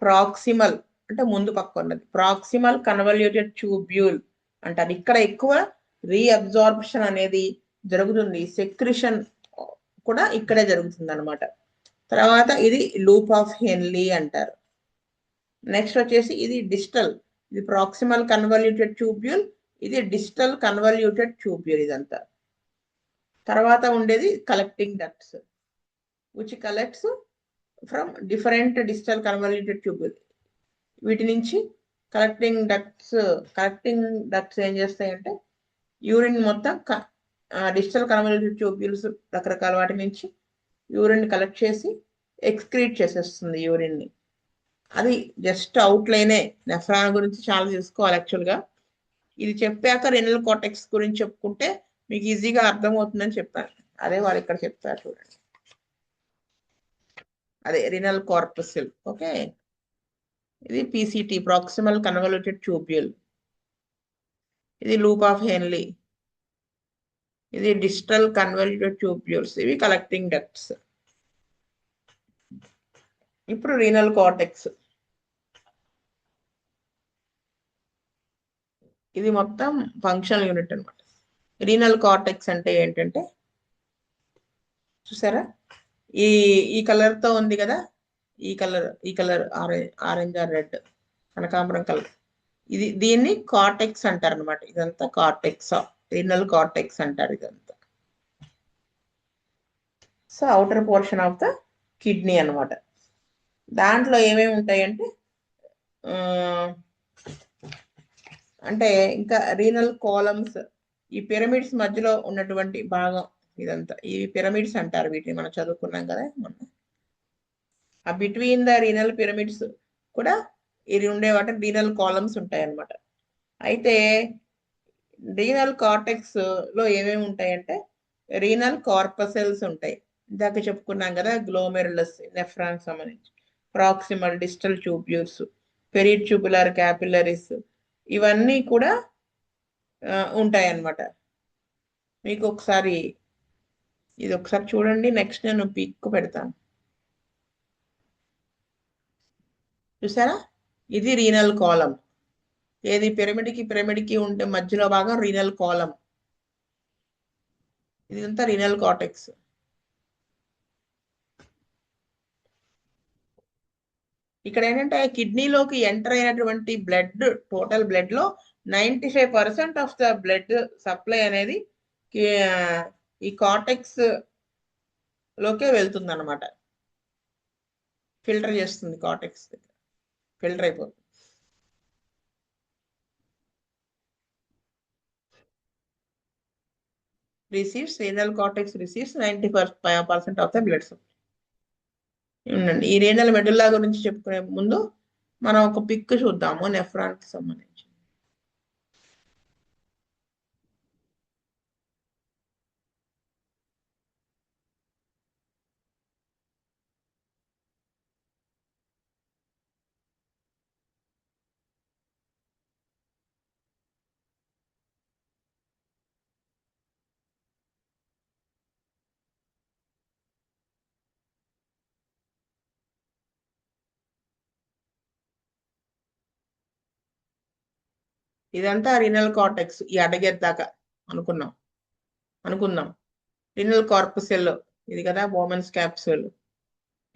ప్రాక్సిమల్ అంటే ముందు పక్క ఉన్నది, ప్రాక్సిమల్ కన్వల్యూటెడ్ ట్యూబ్యూల్ అంటారు. ఇక్కడ ఎక్కువ రీఅబ్జార్ప్షన్ అనేది జరుగుతుంది, సెక్రిషన్ కూడా ఇక్కడే జరుగుతుంది అనమాట. తర్వాత ఇది లూప్ ఆఫ్ హెన్లీ అంటారు. నెక్స్ట్ వచ్చేసి ఇది డిస్టల్, ఇది ప్రాక్సిమల్ కన్వల్యూటెడ్ ట్యూబ్యూల్, ఇది డిస్టల్ కన్వల్యూటెడ్ ట్యూబ్యూల్ ఇదంతా. తర్వాత ఉండేది collecting ducts which collects from different distal convoluted tubule. వీటి నుంచి కలెక్టింగ్ డక్ట్స్ ఏం చేస్తాయంటే యూరిన్ మొత్తం డిస్టల్ కన్వల్యూటెడ్ ట్యూబ్యూల్స్ రకరకాల వాటి నుంచి యూరిన్ కలెక్ట్ చేసి ఎక్స్క్రీట్ చేసేస్తుంది యూరిన్ని. అది జస్ట్ అవుట్లైనే, నెఫ్రాన్ గురించి చాలా తెలుసుకోవాలి యాక్చువల్గా. ఇది చెప్పాక రెనల్ కార్టెక్స్ గురించి చెప్పుకుంటే మీకు ఈజీగా అర్థమవుతుందని చెప్పాను. అదే వాళ్ళు ఇక్కడ చెప్తారు చూడండి, అదే రినల్ కార్పస్యుల్. ఓకే, ఇది పీసీటీ ప్రాక్సిమల్ కన్వల్యూటెడ్ ట్యూబ్యూల్, ఇది లూప్ ఆఫ్ హెన్లీ, ఇది డిస్టల్ కన్వల్యూటెడ్ ట్యూబ్యూల్స్, ఇవి కలెక్టింగ్ డక్ట్స్. ఇప్పుడు రీనల్ కార్టెక్స్, ఇది మొత్తం ఫంక్షనల్ యూనిట్ అనమాట. రీనల్ కార్టెక్స్ అంటే ఏంటంటే చూసారా, ఈ ఈ కలర్ తో ఉంది కదా, ఈ కలర్ ఆరెంజ్ ఆర్ రెడ్, కనకాంబరం కలర్, దీన్ని కార్టెక్స్ అంటారు అనమాట. ఇదంతా కార్టెక్స్, రీనల్ కార్టెక్స్ అంటారు ఇదంతా. So outer portion of the kidney అనమాట. దాంట్లో ఏమేమి ఉంటాయంటే అంటే ఇంకా రీనల్ కాలమ్స్, ఈ పిరమిడ్స్ మధ్యలో ఉన్నటువంటి భాగం ఇదంతా, ఈ పిరమిడ్స్ అంటారు వీటిని, మనం చదువుకున్నాం కదా మొన్న. ఆ బిట్వీన్ ద రీనల్ పిరమిడ్స్ కూడా ఇది ఉండే వాటి రీనల్ కాలమ్స్ ఉంటాయి అన్నమాట. అయితే రీనల్ కార్టెక్స్ లో ఏమేమి ఉంటాయంటే రీనల్ కార్పసెల్స్ ఉంటాయి, ఇందాక చెప్పుకున్నాం కదా, గ్లోమెరులస్ నెఫ్రాన్ సంబంధించి, ప్రాక్సిమల్ డిస్టల్ ట్యూబ్యూల్స్, పెరిట్యూబులర్ క్యాపిలరీస్, ఇవన్నీ కూడా ఉంటాయి అన్నమాట. మీకు ఒకసారి ఇది ఒకసారి చూడండి, నెక్స్ట్ నేను పిక్ పెడతాను. చూసారా, ఇది రీనల్ కాలం, ఏది పిరమిడ్కి ఉండే మధ్యలో భాగం రీనల్ కాలం, ఇదంతా రీనల్ కార్టెక్స్. ఇక్కడ ఏంటంటే కిడ్నీలోకి ఎంటర్ అయినటువంటి బ్లడ్, టోటల్ బ్లడ్ లో 95% ఆఫ్ ద బ్లడ్ సప్లై అనేది ఈ కార్టెక్స్ లోకే వెళ్తుంది అనమాట. ఫిల్టర్ చేస్తుంది, కార్టెక్స్ ఫిల్టర్ అయిపోతుంది. Renal cortex receives 95% of the blood supply. ఉండండి, ఈ రీనల్ మెడుల్లా గురించి చెప్పుకునే ముందు మనం ఒక పిక్ చూద్దాము నెఫ్రాన్ కి సంబంధించి. ఇదంతా రీనల్ కార్టెక్స్, ఈ అడగేద్దాకా అనుకుందాం. రీనల్ కార్పసెల్ ఇది కదా, బోమెన్స్ క్యాప్సూల్,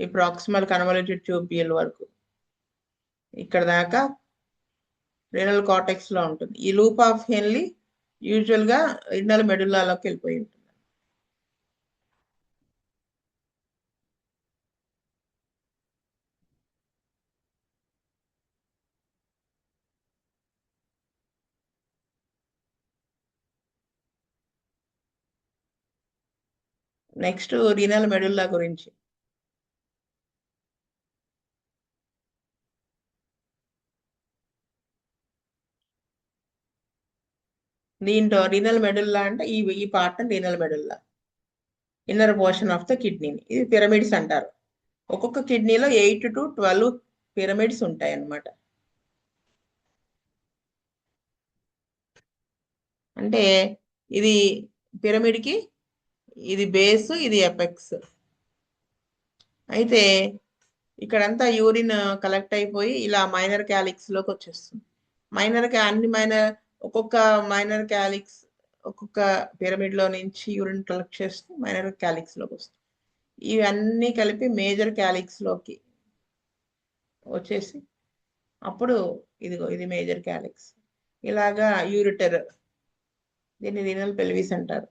ఈ ప్రాక్సిమల్ కన్వల్యూటెడ్ ట్యూబ్యూల్ వరకు ఇక్కడ దాకా రీనల్ కార్టెక్స్ లో ఉంటుంది. ఈ లూప్ ఆఫ్ హెన్లీ యూజువల్ గా రీనల్ మెడుల్లాలోకి వెళ్ళిపోయి ఉంటుంది. నెక్స్ట్ రీనల్ మెడుల్లా గురించి. దీంట్లో రీనల్ మెడుల్లా అంటే ఈ part renal medulla, inner portion of the కిడ్నీని, ఇది పిరమిడ్స్ అంటారు. ఒక్కొక్క కిడ్నీలో 8 to 12 పిరమిడ్స్ ఉంటాయి అన్నమాట. అంటే ఇది పిరమిడ్ కి ఇది బేస్, ఇది ఎపెక్స్. అయితే ఇక్కడంతా యూరిన్ కలెక్ట్ అయిపోయి ఇలా మైనర్ క్యాలిక్స్ లోకి వచ్చేస్తుంది. మైనర్ ఒక్కొక్క మైనర్ క్యాలిక్స్ ఒక్కొక్క పిరమిడ్ లో నుంచి యూరిన్ కలెక్ట్ చేస్తూ మైనర్ క్యాలిక్స్ లోకి వస్తుంది. ఇవన్నీ కలిపి మేజర్ క్యాలిక్స్ లోకి వచ్చేసి అప్పుడు ఇదిగో ఇది మేజర్ క్యాలిక్స్. ఇలాగా యూరిటర్, దీన్ని రీనల్ పెల్విస్ అంటారు,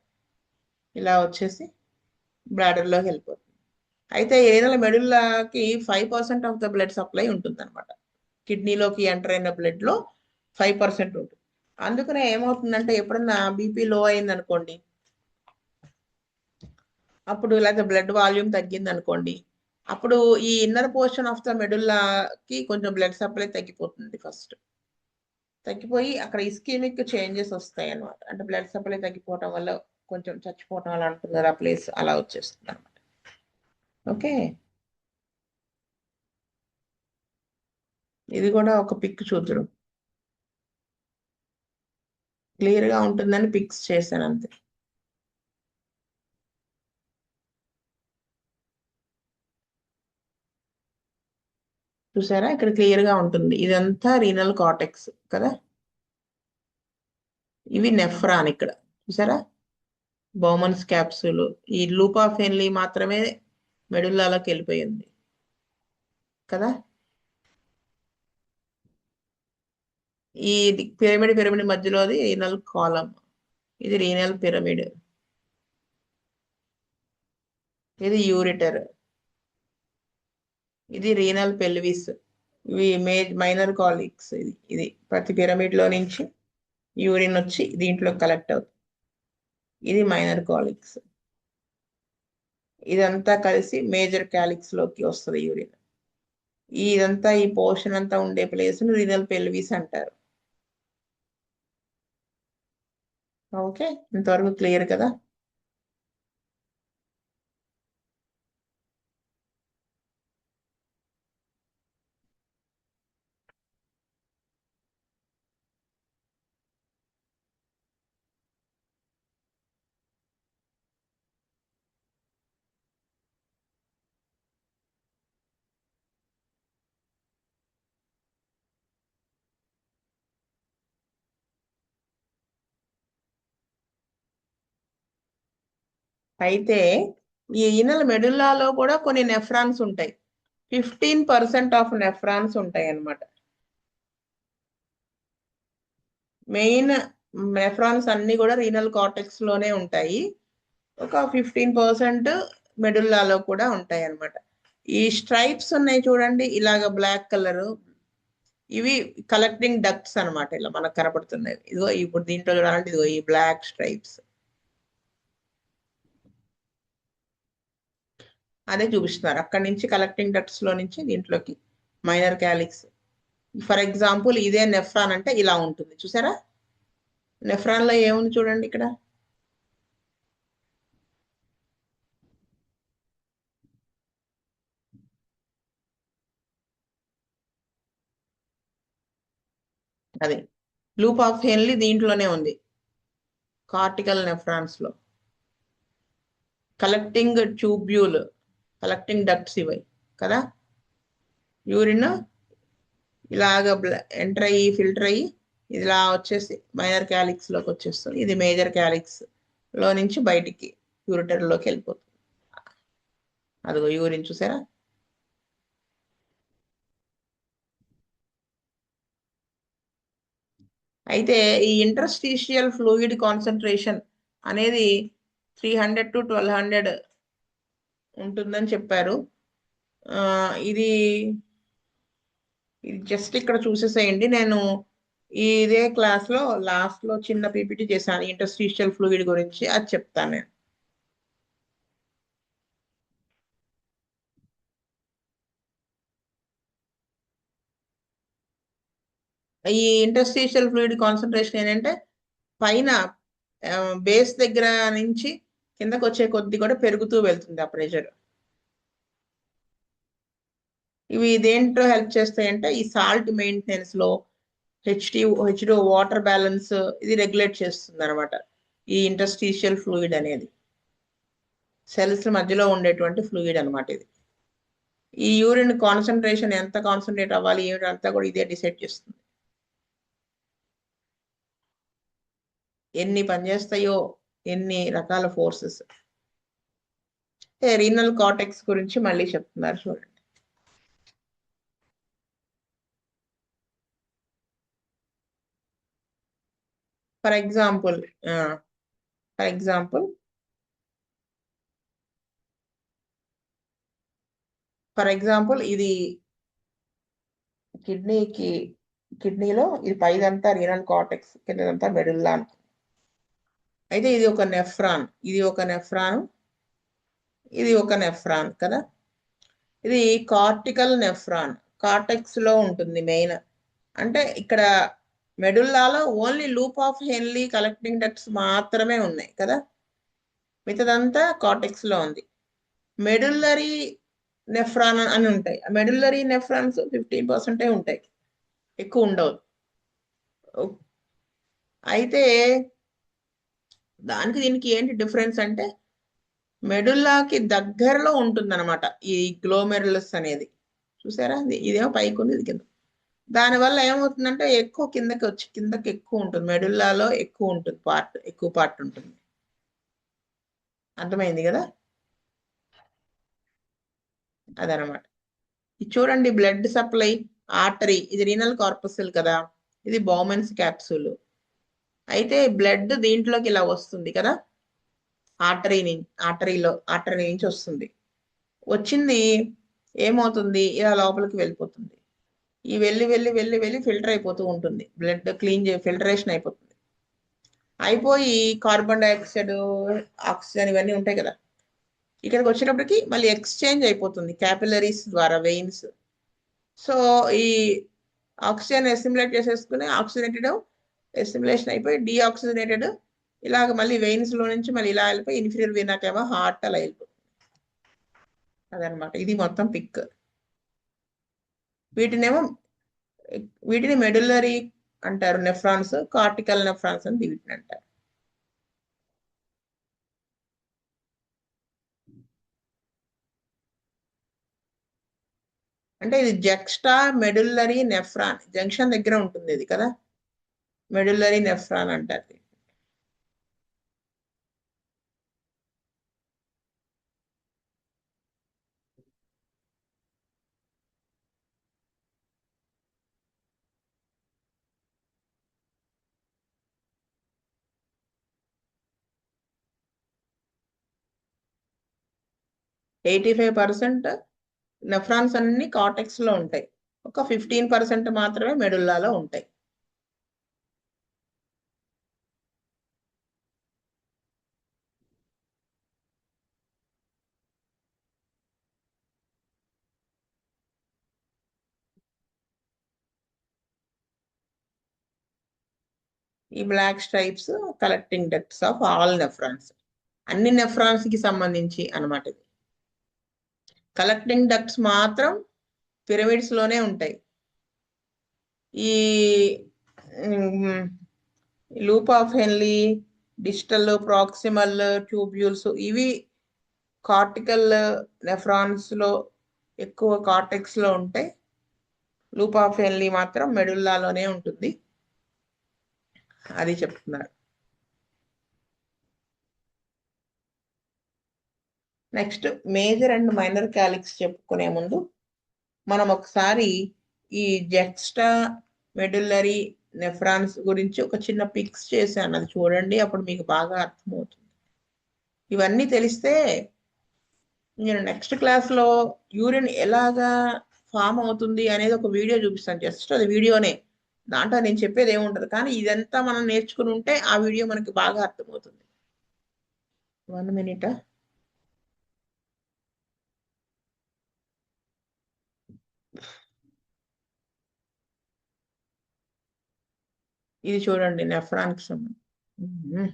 ఇలా వచ్చేసి బ్లాడర్ లోకి వెళ్ళిపోతుంది. అయితే రీనల్ మెడుల్లాకి 5% ఆఫ్ ద బ్లడ్ సప్లై ఉంటుంది అనమాట. కిడ్నీలోకి ఎంటర్ అయిన బ్లడ్ లో 5% ఉంటుంది. అందుకనే ఏమవుతుందంటే ఎప్పుడన్నా బీపీ లో అయింది అనుకోండి, అప్పుడు లేకపోతే బ్లడ్ వాల్యూమ్ తగ్గింది అనుకోండి, అప్పుడు ఈ ఇన్నర్ పోర్షన్ ఆఫ్ ద మెడుల్లాకి కొంచెం బ్లడ్ సప్లై తగ్గిపోతుంది. ఫస్ట్ తగ్గిపోయి అక్కడ ఇస్కీమిక్ చేంజెస్ వస్తాయి అనమాట. అంటే బ్లడ్ సప్లై తగ్గిపోవటం వల్ల కొంచెం చచ్చిపోవటం అలా ఉంటుంది కదా, ఆ ప్లేస్ అలా వచ్చేస్తుంది అనమాట. ఓకే, ఇది కూడా ఒక పిక్ చూద్దురు, క్లియర్ గా ఉంటుందని పిక్స్ చేశాను అంతే. చూసారా, ఇక్కడ క్లియర్ గా ఉంటుంది, ఇదంతా రీనల్ కార్టెక్స్ కదా. ఇవి నెఫ్రాన్, ఇక్కడ చూసారా బౌమన్స్ క్యాప్సూల్. ఈ లూప్ ఆఫ్ హెన్లీ మాత్రమే మెడుల్లాలోకి వెళ్ళిపోయింది కదా. ఈ పిరమిడ్ మధ్యలోది రీనల్ కాలం, ఇది రీనల్ పిరమిడ్, ఇది యూరిటర్, ఇది రీనల్ పెల్విస్. ఇవి మైనర్ కాలిక్స్. ఇది ప్రతి పిరమిడ్ లో నుంచి యూరిన్ వచ్చి దీంట్లో కలెక్ట్ అవుతుంది. ఇది మైనర్ కాలిక్స్. ఇదంతా కలిసి మేజర్ క్యాలిక్స్ లోకి వస్తుంది యూరిన్. ఇదంతా ఈ పోర్షన్ అంతా ఉండే ప్లేస్ ను రీనల్ పెల్విస్ అంటారు. ఓకే, ఇంతవరకు క్లియర్ కదా. అయితే ఈ ఈనల్ మెడుల్లాలో కూడా కొన్ని నెఫ్రాన్స్ ఉంటాయి. 15% ఆఫ్ నెఫ్రాన్స్ ఉంటాయి అన్నమాట. మెయిన్ నెఫ్రాన్స్ అన్ని కూడా రీనల్ కార్టెక్స్ లోనే ఉంటాయి. ఒక 15% మెడుల్లాలో కూడా ఉంటాయి అన్నమాట. ఈ స్ట్రైప్స్ ఉన్నాయి చూడండి, ఇలాగ బ్లాక్ కలర్, ఇవి కలెక్టింగ్ డక్ట్స్ అన్నమాట. ఇలా మనకు కనపడుతున్నాయి, ఇదిగో ఇప్పుడు దీంట్లో చూడాలంటే ఇదిగో ఈ బ్లాక్ స్ట్రైప్స్ అదే చూపిస్తున్నారు. అక్కడి నుంచి కలెక్టింగ్ డక్ట్స్ లో నుంచి దీంట్లోకి మైనర్ క్యాలిక్స్. ఫర్ ఎగ్జాంపుల్ ఇదే నెఫ్రాన్ అంటే ఇలా ఉంటుంది చూసారా. నెఫ్రాన్ లో ఏముంది చూడండి ఇక్కడ, అది లూప్ ఆఫ్ హెన్లీ దీంట్లోనే ఉంది, కార్టికల్ నెఫ్రాన్స్ లో. కలెక్టింగ్ ట్యూబ్యూల్, కలెక్టింగ్ డక్ట్స్ ఇవి కదా. యూరిన్ ఇలాగ ఎంటర్ అయ్యి ఫిల్టర్ అయ్యి ఇలా వచ్చేసి మైనర్ క్యాలిక్స్ లోకి వచ్చేస్తుంది. ఇది మేజర్ క్యాలిక్స్ లో నుంచి బయటికి యూరిటర్ లోకి వెళ్ళిపోతుంది. అదిగో యూరిన్ చూసారా. అయితే ఈ ఇంటర్స్టీషియల్ ఫ్లూయిడ్ కాన్సన్ట్రేషన్ అనేది 300 to 1200 ఉంటుందని చెప్పారు. ఆ, ఇది ఇది జస్ట్ ఇక్కడ చూసేసేయండి. నేను ఇదే క్లాస్ లో లాస్ట్ లో చిన్న పీపీటీ చేశాను ఇంటర్స్టీషియల్ ఫ్లూయిడ్ గురించి, అది చెప్తాను నేను. ఈ ఇంటర్స్టీషియల్ ఫ్లూయిడ్ కాన్సన్ట్రేషన్ ఏంటంటే పైన బేస్ దగ్గర నుంచి కిందకు వచ్చే కొద్ది కూడా పెరుగుతూ వెళ్తుంది ఆ ప్రెషర్. ఇవి దేంట్లో హెల్ప్ చేస్తాయంటే ఈ సాల్ట్ మెయింటెనెన్స్ లో హెచ్డిఓ వాటర్ బ్యాలెన్స్ ఇది రెగ్యులేట్ చేస్తుంది అనమాట. ఈ ఇంటర్స్టీషియల్ ఫ్లూయిడ్ అనేది సెల్స్ మధ్యలో ఉండేటువంటి ఫ్లూయిడ్ అనమాట ఇది. ఈ యూరిన్ కాన్సన్ట్రేషన్ ఎంత కాన్సన్ట్రేట్ అవ్వాలి ఏమిటి అంతా కూడా ఇదే డిసైడ్ చేస్తుంది. ఎన్ని పనిచేస్తాయో, ఎన్ని రకాల ఫోర్సెస్. రీనల్ కార్టెక్స్ గురించి మళ్ళీ చెప్తున్నారు చూడండి. For example for example for example ఇది కిడ్నీలో ఇది పైదంతా రీనల్ కార్టెక్స్, కిందంతా మెడుల్లా. అయితే ఇది ఒక నెఫ్రాన్, ఇది ఒక నెఫ్రాన్, ఇది ఒక నెఫ్రాన్ కదా. ఇది కార్టికల్ నెఫ్రాన్, కార్టెక్స్ లో ఉంటుంది మెయిన్. అంటే ఇక్కడ మెడుల్లాలో only loop of Henle collecting ducts మాత్రమే ఉన్నాయి కదా, మిగతాదంతా కార్టెక్స్ లో ఉంది. మెడుల్లరీ నెఫ్రాన్ అని ఉంటాయి. మెడుల్లరీ నెఫ్రాన్స్ 15% ఉంటాయి, ఎక్కువ ఉండవు. అయితే దానికి దీనికి ఏంటి డిఫరెన్స్ అంటే మెడుల్లాకి దగ్గరలో ఉంటుందన్నమాట ఈ గ్లోమెరులస్ అనేది. చూసారా, ఇదేమో పైకి ఉంది, ఇది కింద. దానివల్ల ఏమవుతుందంటే ఎక్కువ కిందకి ఎక్కువ ఉంటుంది, మెడుల్లాలో ఎక్కువ ఉంటుంది, ఎక్కువ పార్ట్ ఉంటుంది. అర్థమైంది కదా. అదనమాట. ఇది చూడండి, బ్లడ్ సప్లై ఆర్టరీ, ఇది రీనల్ కార్పస్ల్ కదా, ఇది బౌమెన్స్ క్యాప్సూల్. అయితే బ్లడ్ దీంట్లోకి ఇలా వస్తుంది కదా, ఆర్టరీ నుంచి వస్తుంది. వచ్చింది ఏమవుతుంది, ఇలా లోపలికి వెళ్ళిపోతుంది. ఈ వెళ్ళి వెళ్ళి వెళ్ళి వెళ్ళి ఫిల్టర్ అయిపోతూ ఉంటుంది, బ్లడ్ ఫిల్టరేషన్ అయిపోతుంది. అయిపోయి కార్బన్ డైఆక్సైడ్, ఆక్సిజన్ ఇవన్నీ ఉంటాయి కదా, ఇక్కడికి వచ్చేటప్పటికి మళ్ళీ ఎక్స్చేంజ్ అయిపోతుంది క్యాపిలరీస్ ద్వారా, వెయిన్స్. సో ఈ ఆక్సిజన్ ఎస్టిములేట్ చేసేసుకుని ఆక్సిజనేటెడ్ ఎస్టిములేషన్ అయిపోయి డీఆక్సిజనేటెడ్ ఇలాగ మళ్ళీ వెయిన్స్ లో నుంచి మళ్ళీ ఇలా వెళ్ళిపోయి ఇన్ఫీరియర్ వీనాకేమో హార్ట్ అలా వెళ్ళిపోతుంది. అదనమాట, ఇది మొత్తం పిక్. వీటిని మెడులరీ అంటారు నెఫ్రాన్స్, కార్టికల్ నెఫ్రాన్స్ అని వీటిని అంటారు. అంటే ఇది జక్స్టా మెడుల్లరీ నెఫ్రాన్, జంక్షన్ దగ్గర ఉంటుంది ఇది కదా, మెడుల్లరీ నెఫ్రాన్ అంటారు. 85% నెఫ్రాన్స్ అన్ని కార్టెక్స్ లో ఉంటాయి, ఒక 15% మాత్రమే మెడుల్లాలో ఉంటాయి. ఈ black stripes collecting ducts of all nephrons, అన్ని నెఫ్రాన్స్ కి సంబంధించి అనమాట. ఇది కలెక్టింగ్ డక్ట్స్ మాత్రం పిరమిడ్స్ లోనే ఉంటాయి. ఈ loop of Henle, distal, proximal tubules ఇవి కార్టికల్ నెఫ్రాన్స్ లో ఎక్కువ కార్టెక్స్ లో ఉంటాయి. లూప్ ఆఫ్ హెన్లీ మాత్రం మెడుల్లాలోనే ఉంటుంది, అది చెప్తున్నారు. Next major and minor calyx చెప్పుకునే ముందు మనం ఒకసారి ఈ జెక్స్టా మెడుల్లరీ నెఫ్రాన్స్ గురించి ఒక చిన్న పిక్స్ చేశాను, అది చూడండి, అప్పుడు మీకు బాగా అర్థమవుతుంది. ఇవన్నీ తెలిస్తే నేను నెక్స్ట్ క్లాస్లో యూరిన్ ఎలాగా ఫామ్ అవుతుంది అనేది ఒక వీడియో చూపిస్తాను. జస్ట్ అది వీడియోనే, దాంట్లో నేను చెప్పేది ఏముండదు, కానీ ఇదంతా మనం నేర్చుకుని ఉంటే ఆ వీడియో మనకి బాగా అర్థమవుతుంది. 1 minute. ఇది చూడండి నెఫ్రాన్కి సంబంధించి. ఉమ్.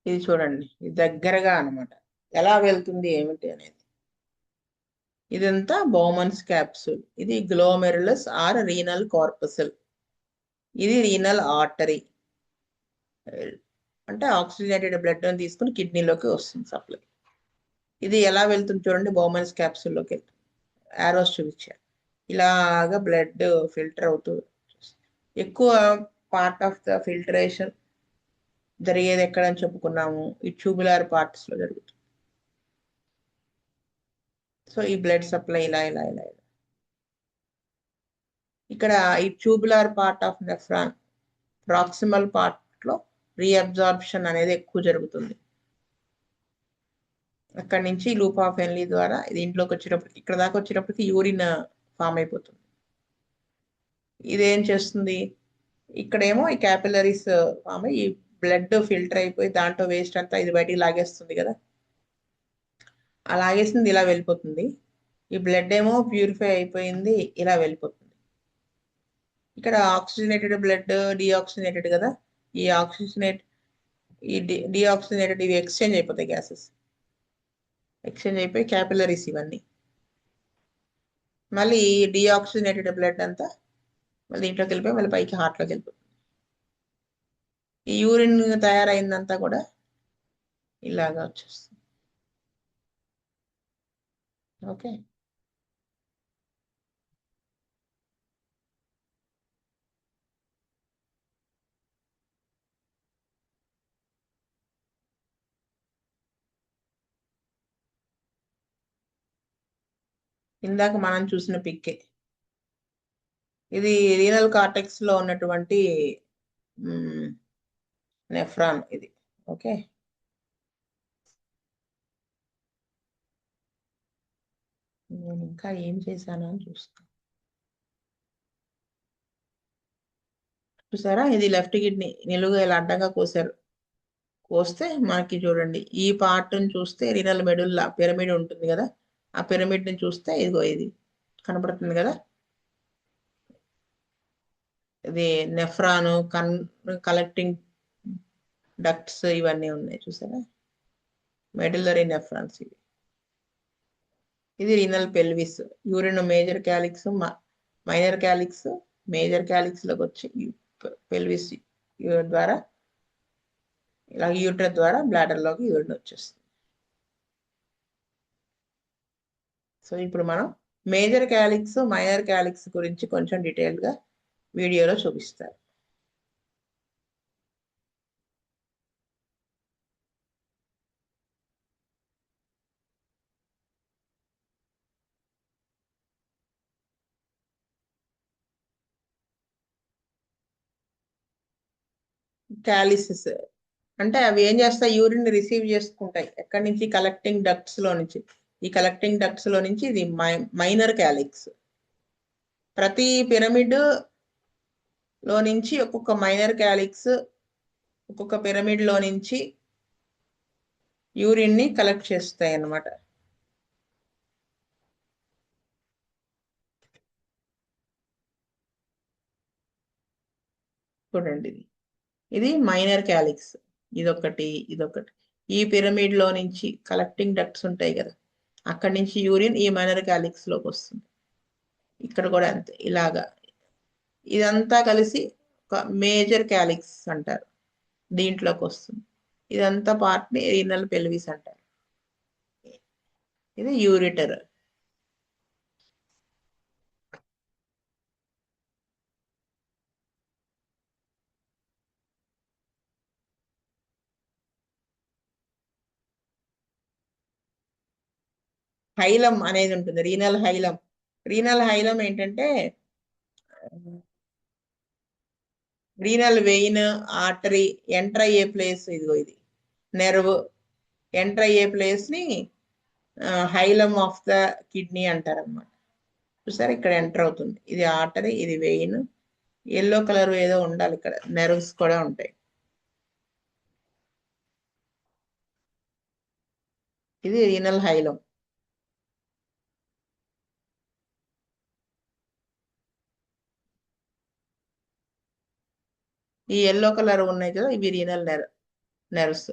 ఇది చూడండి, ఇది దగ్గరగా అన్నమాట. ఎలా వెళ్తుంది ఏమిటి అనేది. ఇదంతా బౌమన్స్ క్యాప్సూల్. ఇది గ్లోమెరులస్ ఆర్ రీనల్ కార్పసల్. ఇది రీనల్ ఆర్టరీ. అంటే ఆక్సిజనేటెడ్ బ్లడ్ అని తీసుకుని కిడ్నీలోకి వస్తుంది సప్లై. ఇది ఎలా వెళ్తుంది చూడండి, బౌమన్స్ క్యాప్సూల్లోకి వెళ్తుంది. ఆరోస్ చూపించారు. ఇలాగా బ్లడ్ ఫిల్టర్ అవుతూ ఎక్కువ పార్ట్ ఆఫ్ ద ఫిల్టరేషన్ జరిగేది ఎక్కడని చెప్పుకున్నాము, ఈ ట్యూబులర్ పార్ట్స్ లో జరుగుతుంది. సో ఈ బ్లడ్ సప్లై ఇలా ఇలా ఇలా ఇలా. ఇక్కడ ఈ tubular part of nephron proximal part లో రీఅబ్జార్ప్షన్ అనేది ఎక్కువ జరుగుతుంది. అక్కడి నుంచి లూప్ ఆఫ్ హెన్లీ ద్వారా దీంట్లోకి వచ్చేటప్పటికి, ఇక్కడ దాకా వచ్చేటప్పటికి యూరిన్ ఫామ్ అయిపోతుంది. ఇదేం చేస్తుంది, ఇక్కడేమో ఈ క్యాపిలరీస్ ఫామ్ అయ్యి ఈ బ్లడ్ ఫిల్టర్ అయిపోయి దాంట్లో వేస్ట్ అంతా ఇది బయటికి లాగేస్తుంది కదా. ఆ లాగేసింది ఇలా వెళ్ళిపోతుంది. ఈ బ్లడ్ ఏమో ప్యూరిఫై అయిపోయింది, ఇలా వెళ్ళిపోతుంది. ఇక్కడ ఆక్సిజనేటెడ్ బ్లడ్, డిఆక్సిజనేటెడ్ కదా. ఈ ఆక్సిజనేట్ ఈ డిఆక్సిజనేటెడ్ ఇవి ఎక్స్చేంజ్ అయిపోతాయి, గ్యాసెస్ ఎక్స్చేంజ్ అయిపోయి క్యాపిలరీస్ ఇవన్నీ. మళ్ళీ డిఆక్సిజనేటెడ్ బ్లడ్ అంతా మళ్ళీ దీంట్లోకి వెళ్ళిపోయి మళ్ళీ పైకి హార్ట్లోకి వెళ్ళిపోతుంది. ఈ యూరిన్ తయారైందంతా కూడా ఇలాగా వచ్చేస్తుంది. ఓకే. ఇందాక మనం చూసిన పిక్కే ఇది. రీనల్ కార్టెక్స్ లో ఉన్నటువంటి నెఫ్రాన్ ఇది. ఓకే. నేను ఇంకా ఏం చేశాను అని చూస్తాను. చూసారా, ఇది లెఫ్ట్ కిడ్నీ నిలువుగా ఇలా అడ్డంగా కోసారు. కోస్తే మనకి చూడండి ఈ పార్ట్ ని చూస్తే రీనల్ మెడుల్లా పిరమిడ్ ఉంటుంది కదా, ఆ పిరమిడ్ ని చూస్తే ఇదిగో ఇది కనపడుతుంది కదా. ఇది నెఫ్రాను కలెక్టింగ్ డక్ట్స్ ఇవన్నీ ఉన్నాయి చూసారా, మెడులరీ నెఫ్రాన్స్ ఇవి. ఇది renal pelvis. Urine major calyx, minor calyx, major calyx లోకి వచ్చి పెల్విస్ ద్వారా ఇలా యూటర్ ద్వారా బ్లాడర్ లోకి యూరిన్ వచ్చేస్తుంది. సో ఇప్పుడు మనం మేజర్ క్యాలిక్స్, మైనర్ క్యాలిక్స్ గురించి కొంచెం డీటెయిల్ గా వీడియోలో చూపిస్తారు. క్యాలిసిస్ అంటే అవి ఏం చేస్తాయి, యూరిన్ రిసీవ్ చేసుకుంటాయి ఎక్కడి నుంచి, కలెక్టింగ్ డక్ట్స్ లో నుంచి. ఈ కలెక్టింగ్ డక్ట్స్ లో నుంచి ఇది మైనర్ క్యాలిక్స్. ప్రతి పిరమిడ్ లో నుంచి ఒక్కొక్క మైనర్ క్యాలిక్స్, ఒక్కొక్క పిరమిడ్ లో నుంచి యూరిన్ ని కలెక్ట్ చేస్తాయి అన్నమాట. చూడండి ఇది, ఇది మైనర్ క్యాలిక్స్. ఇదొకటి, ఇదొకటి. ఈ పిరమిడ్ లో నుంచి కలెక్టింగ్ డక్ట్స్ ఉంటాయి కదా, అక్కడి నుంచి యూరిన్ ఈ మైనర్ క్యాలిక్స్ లోకి వస్తుంది. ఇక్కడ కూడా అంతే ఇలాగా. ఇదంతా కలిసి ఒక మేజర్ క్యాలిక్స్ అంటారు, దీంట్లోకి వస్తుంది. ఇదంతా పార్ట్ ని రీనల్ పెల్విస్ అంటారు. ఇది యూరిటర్. హైలం అనేది ఉంటుంది, రీనల్ హైలం. రీనల్ హైలం ఏంటంటే రీనల్ వెయిన్, ఆర్టరీ ఎంటర్ అయ్యే ప్లేస్, ఇదిగో ఇది నెర్వ్ ఎంటర్ అయ్యే ప్లేస్ ని హైలం ఆఫ్ ద కిడ్నీ అంటారు అనమాట. చూసారు ఇక్కడ ఎంటర్ అవుతుంది, ఇది ఆర్టరీ, ఇది వెయిన్, ఎల్లో కలర్ ఏదో ఉండాలి ఇక్కడ, నెర్వ్స్ కూడా ఉంటాయి. ఇది రీనల్ హైలం. ఈ ఎల్లో కలర్ ఉన్నాయి కదా, ఇవి renal nerves,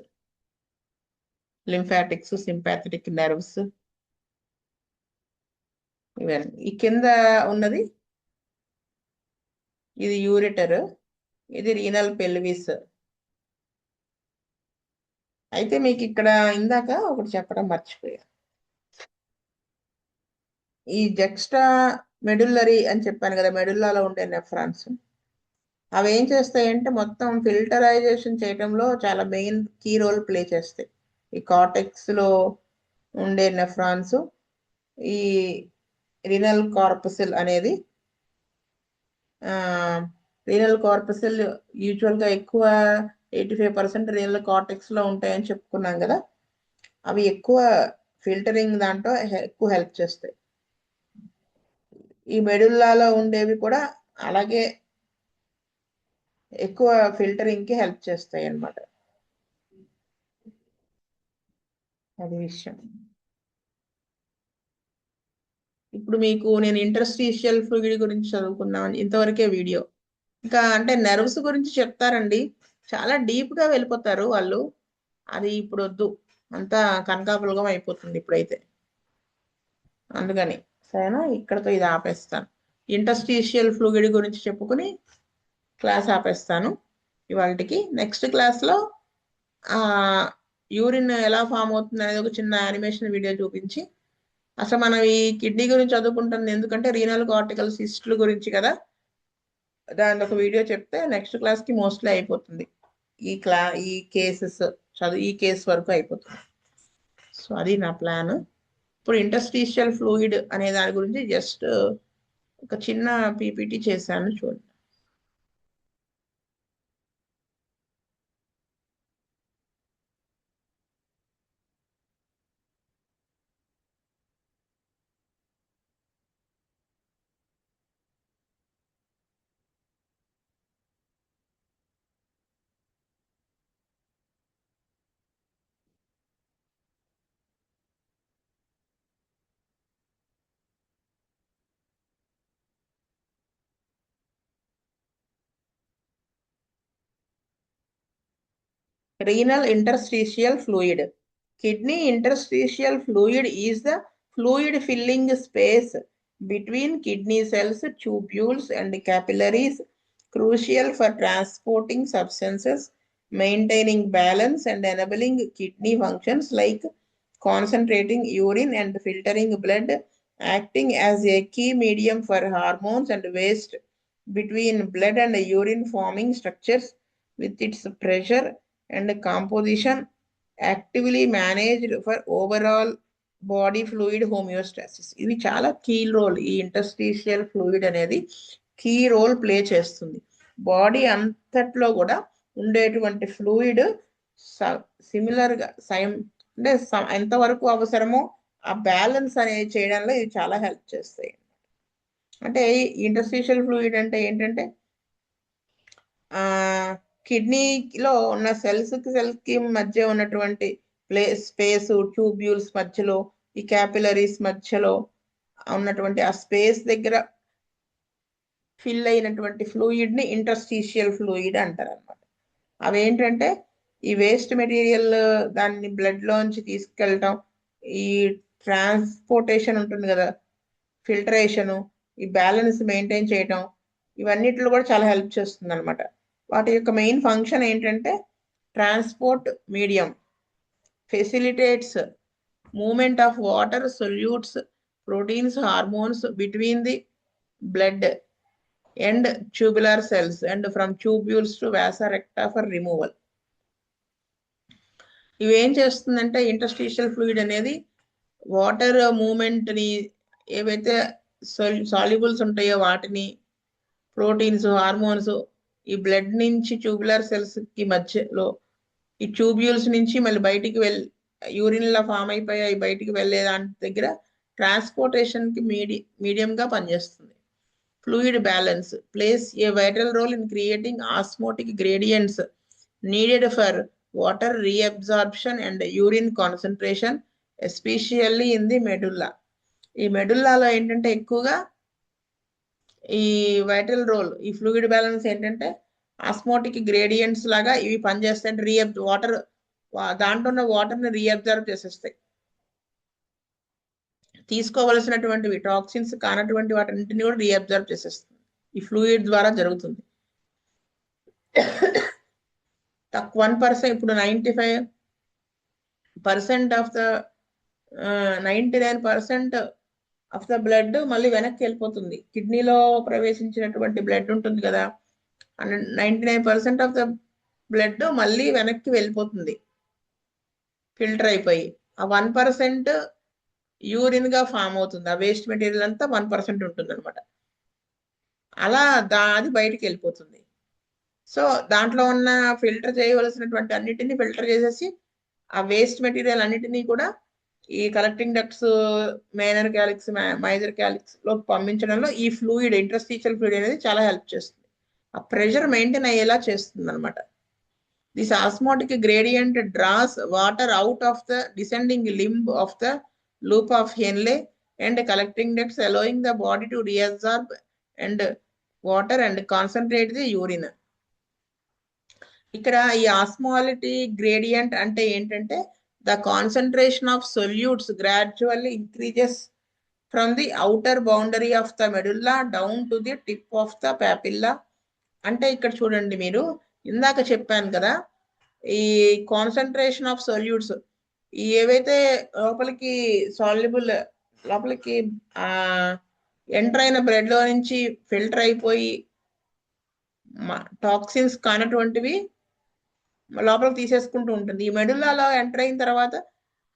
lymphatics, sympathetic nerves ఇవన్నీ. ఈ కింద ఉన్నది ఇది యూరిటర్, ఇది రీనల్ పెల్విస్. అయితే మీకు ఇక్కడ ఇందాక ఒకటి చెప్పడం మర్చిపోయా, ఈ జెక్స్ట్రా మెడుల్లరీ అని చెప్పాను కదా, మెడుల్లాలో ఉండే నెఫ్రాన్స్, అవి ఏం చేస్తాయంటే మొత్తం ఫిల్టరైజేషన్ చేయడంలో చాలా మెయిన్ కీ రోల్ ప్లే చేస్తాయి. ఈ కార్టెక్స్ లో ఉండే నెఫ్రాన్స్, ఈ రీనల్ కార్పసల్ అనేది, రీనల్ కార్పసల్ యూజువల్ గా ఎక్కువ 85% రీనల్ కార్టెక్స్ లో ఉంటాయని చెప్పుకున్నాం కదా, అవి ఎక్కువ ఫిల్టరింగ్ దాంట్లో ఎక్కువ హెల్ప్ చేస్తాయి. ఈ మెడుల్లాలో ఉండేవి కూడా అలాగే ఎక్కువ ఫిల్టరింగ్ కి హెల్ప్ చేస్తాయి అన్నమాట. అది విషయం. ఇప్పుడు మీకు నేను ఇంటర్స్టీషియల్ ఫ్లూయిడ్ గురించి చదువుకున్నాను ఇంతవరకే వీడియో. ఇంకా అంటే నెర్వ్స్ గురించి చెప్తారండి, చాలా డీప్ గా వెళ్ళిపోతారు వాళ్ళు, అది ఇప్పుడు వద్దు, అంతా కనకాపులగం అయిపోతుంది ఇప్పుడైతే. అందుకని సరేనా, ఇక్కడతో ఇది ఆపేస్తాను. ఇంటర్స్టీషియల్ ఫ్లూయిడ్ గురించి చెప్పుకుని క్లాస్ ఆపేస్తాను ఇవాళకి. నెక్స్ట్ క్లాస్లో యూరిన్ ఎలా ఫామ్ అవుతుంది అనేది ఒక చిన్న యానిమేషన్ వీడియో చూపించి, అసలు మనం ఈ కిడ్నీ గురించి చదువుకుంటుంది ఎందుకంటే రీనల్ కార్టికల్ సిస్టుల గురించి కదా, దాని ఒక వీడియో చెప్తే నెక్స్ట్ క్లాస్కి మోస్ట్లీ అయిపోతుంది. ఈ కేసెస్ చదువు, ఈ కేసు వరకు అయిపోతుంది. సో అది నా ప్లాన్. ఇప్పుడు ఇంటర్స్టీషియల్ ఫ్లూయిడ్ అనే దాని గురించి జస్ట్ ఒక చిన్న పీపీటీ చేశాను చూడండి. Renal interstitial fluid. Kidney interstitial fluid is the fluid filling space between kidney cells, tubules, and capillaries, crucial for transporting substances, maintaining balance, and enabling kidney functions like concentrating urine and filtering blood, acting as a key medium for hormones and waste between blood and urine, forming structures with its pressure and composition actively managed for overall body fluid homeostasis. ఇది చాలా key role, ఈ interstitial fluid అనేది key role play చేస్తుంది. Body అంతట్లో కూడా ఉండేటువంటి fluid సిమిలర్గా అంటే ఎంతవరకు అవసరమో ఆ బ్యాలెన్స్ అనేది చేయడంలో ఇది చాలా హెల్ప్ చేస్తాయి. అంటే ఇంటర్స్టీషియల్ ఫ్లూయిడ్ అంటే ఏంటంటే కిడ్నీలో ఉన్న సెల్స్ కి మధ్య ఉన్నటువంటి స్పేస్, ట్యూబ్యూల్స్ మధ్యలో, ఈ క్యాపిలరీస్ మధ్యలో ఉన్నటువంటి ఆ స్పేస్ దగ్గర ఫిల్ అయినటువంటి ఫ్లూయిడ్ ని ఇంటర్స్టీషియల్ ఫ్లూయిడ్ అంటారు అనమాట. అవేంటంటే ఈ వేస్ట్ మెటీరియల్ దాన్ని బ్లడ్ లోంచి తీసుకెళ్ళటం, ఈ ట్రాన్స్పోర్టేషన్ ఉంటుంది కదా, ఫిల్టరేషను, ఈ బ్యాలెన్స్ మెయింటైన్ చేయటం, ఇవన్నిటిలో కూడా చాలా హెల్ప్ చేస్తుంది అనమాట. వాటి యొక్క మెయిన్ ఫంక్షన్ ఏంటంటే transport medium, facilitates movement of water, solutes, proteins, hormones between the blood and tubular cells and from tubules to vasa recta for removal. ఇవేం చేస్తుందంటే ఇంటర్స్టీషియల్ ఫ్లూయిడ్ అనేది వాటర్ మూమెంట్ని, ఏవైతే సాల్యుబుల్స్ ఉంటాయో వాటిని, ప్రోటీన్స్, హార్మోన్స్ ఈ blood నుంచి ట్యూబులర్ సెల్స్ కి మధ్యలో ఈ ట్యూబ్యూల్స్ నుంచి మళ్ళీ బయటికి యూరిన్ లా ఫామ్ అయిపోయి బయటికి వెళ్ళే దాని దగ్గర ట్రాన్స్పోర్టేషన్ కి మీడియంగా పనిచేస్తుంది. Fluid balance plays a vital role in creating osmotic gradients needed for water reabsorption and urine concentration especially in the medulla. ఈ మెడుల్లాలో ఏంటంటే ఎక్కువగా ఈ వైటల్ రోల్, ఈ ఫ్లూయిడ్ బ్యాలెన్స్ ఏంటంటే ఆస్మోటిక్ గ్రేడియంట్స్ లాగా ఇవి పనిచేస్తాయి. వాటర్ దాంట్లో ఉన్న వాటర్ ని రీఅబ్జర్వ్ చేసేస్తాయి. తీసుకోవలసినటువంటివి టాక్సిన్స్ కానటువంటి వాటిని కూడా రీఅబ్జర్వ్ చేసేస్తుంది. ఈ ఫ్లూయిడ్ ద్వారా జరుగుతుంది. 1% ఇప్పుడు 95% of the 99% of the blood మళ్ళీ వెనక్కి వెళ్ళిపోతుంది. కిడ్నీలో ప్రవేశించినటువంటి బ్లడ్ ఉంటుంది కదా, 99% ఆఫ్ ద బ్లడ్ మళ్ళీ వెనక్కి వెళ్ళిపోతుంది ఫిల్టర్ అయిపోయి. ఆ 1% యూరిన్ గా ఫామ్ అవుతుంది. ఆ వేస్ట్ మెటీరియల్ అంతా 1% ఉంటుంది అనమాట. అలా అది బయటికి వెళ్ళిపోతుంది. సో దాంట్లో ఉన్న ఫిల్టర్ చేయవలసినటువంటి అన్నిటిని ఫిల్టర్ చేసేసి ఆ వేస్ట్ మెటీరియల్ అన్నిటినీ కూడా ఈ collecting ducts, manner calyx, miser calyx లో పంపించడంలో ఈ ఫ్లూయిడ్, ఇంటర్స్టిషియల్ ఫ్లూయిడ్ అనేది చాలా హెల్ప్ చేస్తుంది. ఆ ప్రెషర్ మెయింటైన్ అయ్యేలా చేస్తుంది అనమాట. This osmotic gradient draws water out of the descending limb of the loop of Henle and collecting ducts allowing the body to reabsorb and water and concentrate the urine. ఇక్కడ ఈ ఆస్మాలిటీ gradient అంటే ఏంటంటే the concentration of solutes gradually increases from the outer boundary of the medulla down to the tip of the papilla. అంటే ఇక్కడ చూడండి, మీరు ఇందాక చెప్పాను కదా, ఈ కాన్సన్ట్రేషన్ ఆఫ్ సొల్యూట్స్ ఏవైతే లోపలికి సాల్యుబుల్ లోపలికి ఎంటర్ అయిన బ్లడ్ లో నుంచి ఫిల్టర్ అయిపోయి టాక్సిన్స్ కానటువంటివి లోపలికి తీసేసుకుంటూ ఉంటుంది. ఈ మెడుల్లాలో ఎంటర్ అయిన తర్వాత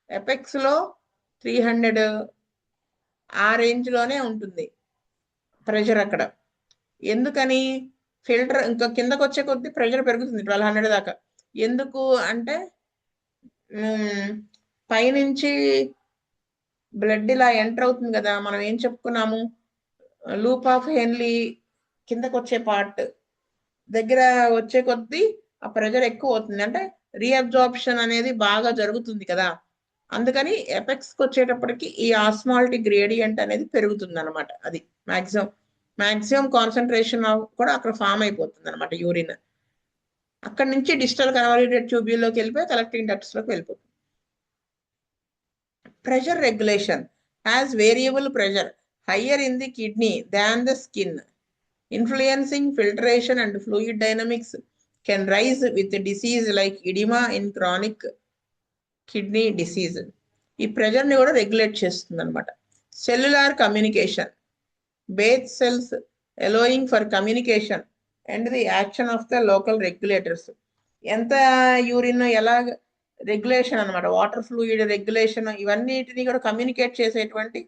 ఎపెక్స్ లో 300 ఆ రేంజ్ లోనే ఉంటుంది ప్రెషర్ అక్కడ. ఎందుకని? ఫిల్టర్ ఇంకా కిందకు వచ్చే కొద్దీ ప్రెషర్ పెరుగుతుంది 1200 దాకా. ఎందుకు అంటే పైనుంచి బ్లడ్ ఇలా ఎంటర్ అవుతుంది కదా, మనం ఏం చెప్పుకున్నాము, లూప్ ఆఫ్ హెన్లీ కిందకు వచ్చే పార్ట్ దగ్గర వచ్చే కొద్దీ ఆ ప్రెషర్ ఎక్కువ అవుతుంది. అంటే రీఅబ్జార్ప్షన్ అనేది బాగా జరుగుతుంది కదా, అందుకని ఎపెక్స్కి వచ్చేటప్పటికి ఈ ఆస్మాలిటీ గ్రేడియంట్ అనేది పెరుగుతుంది అనమాట. అది మాక్సిమం కాన్సన్ట్రేషన్ కూడా అక్కడ ఫామ్ అయిపోతుంది అనమాట యూరిన్. అక్కడ నుంచి డిస్టల్ కన్వాల్యూటెడ్ ట్యూబ్యూల్లోకి వెళ్ళిపోయి కలెక్టింగ్ డక్ట్స్ లోకి వెళ్ళిపోతుంది. Pressure regulation has variable pressure higher in the kidney than the skin. Influencing filtration and fluid dynamics can rise with disease like edema in chronic kidney disease. ఈ pressure ని కూడా regulate చేస్తుంది అనమాట. Cellular communication, base cells allowing for communication and the action of the local regulators. ఎంత urine ఎలా regulation అనమాట, water fluid regulation, ఇవన్నిటిని కూడా కమ్యూనికేట్ చేసేటువంటి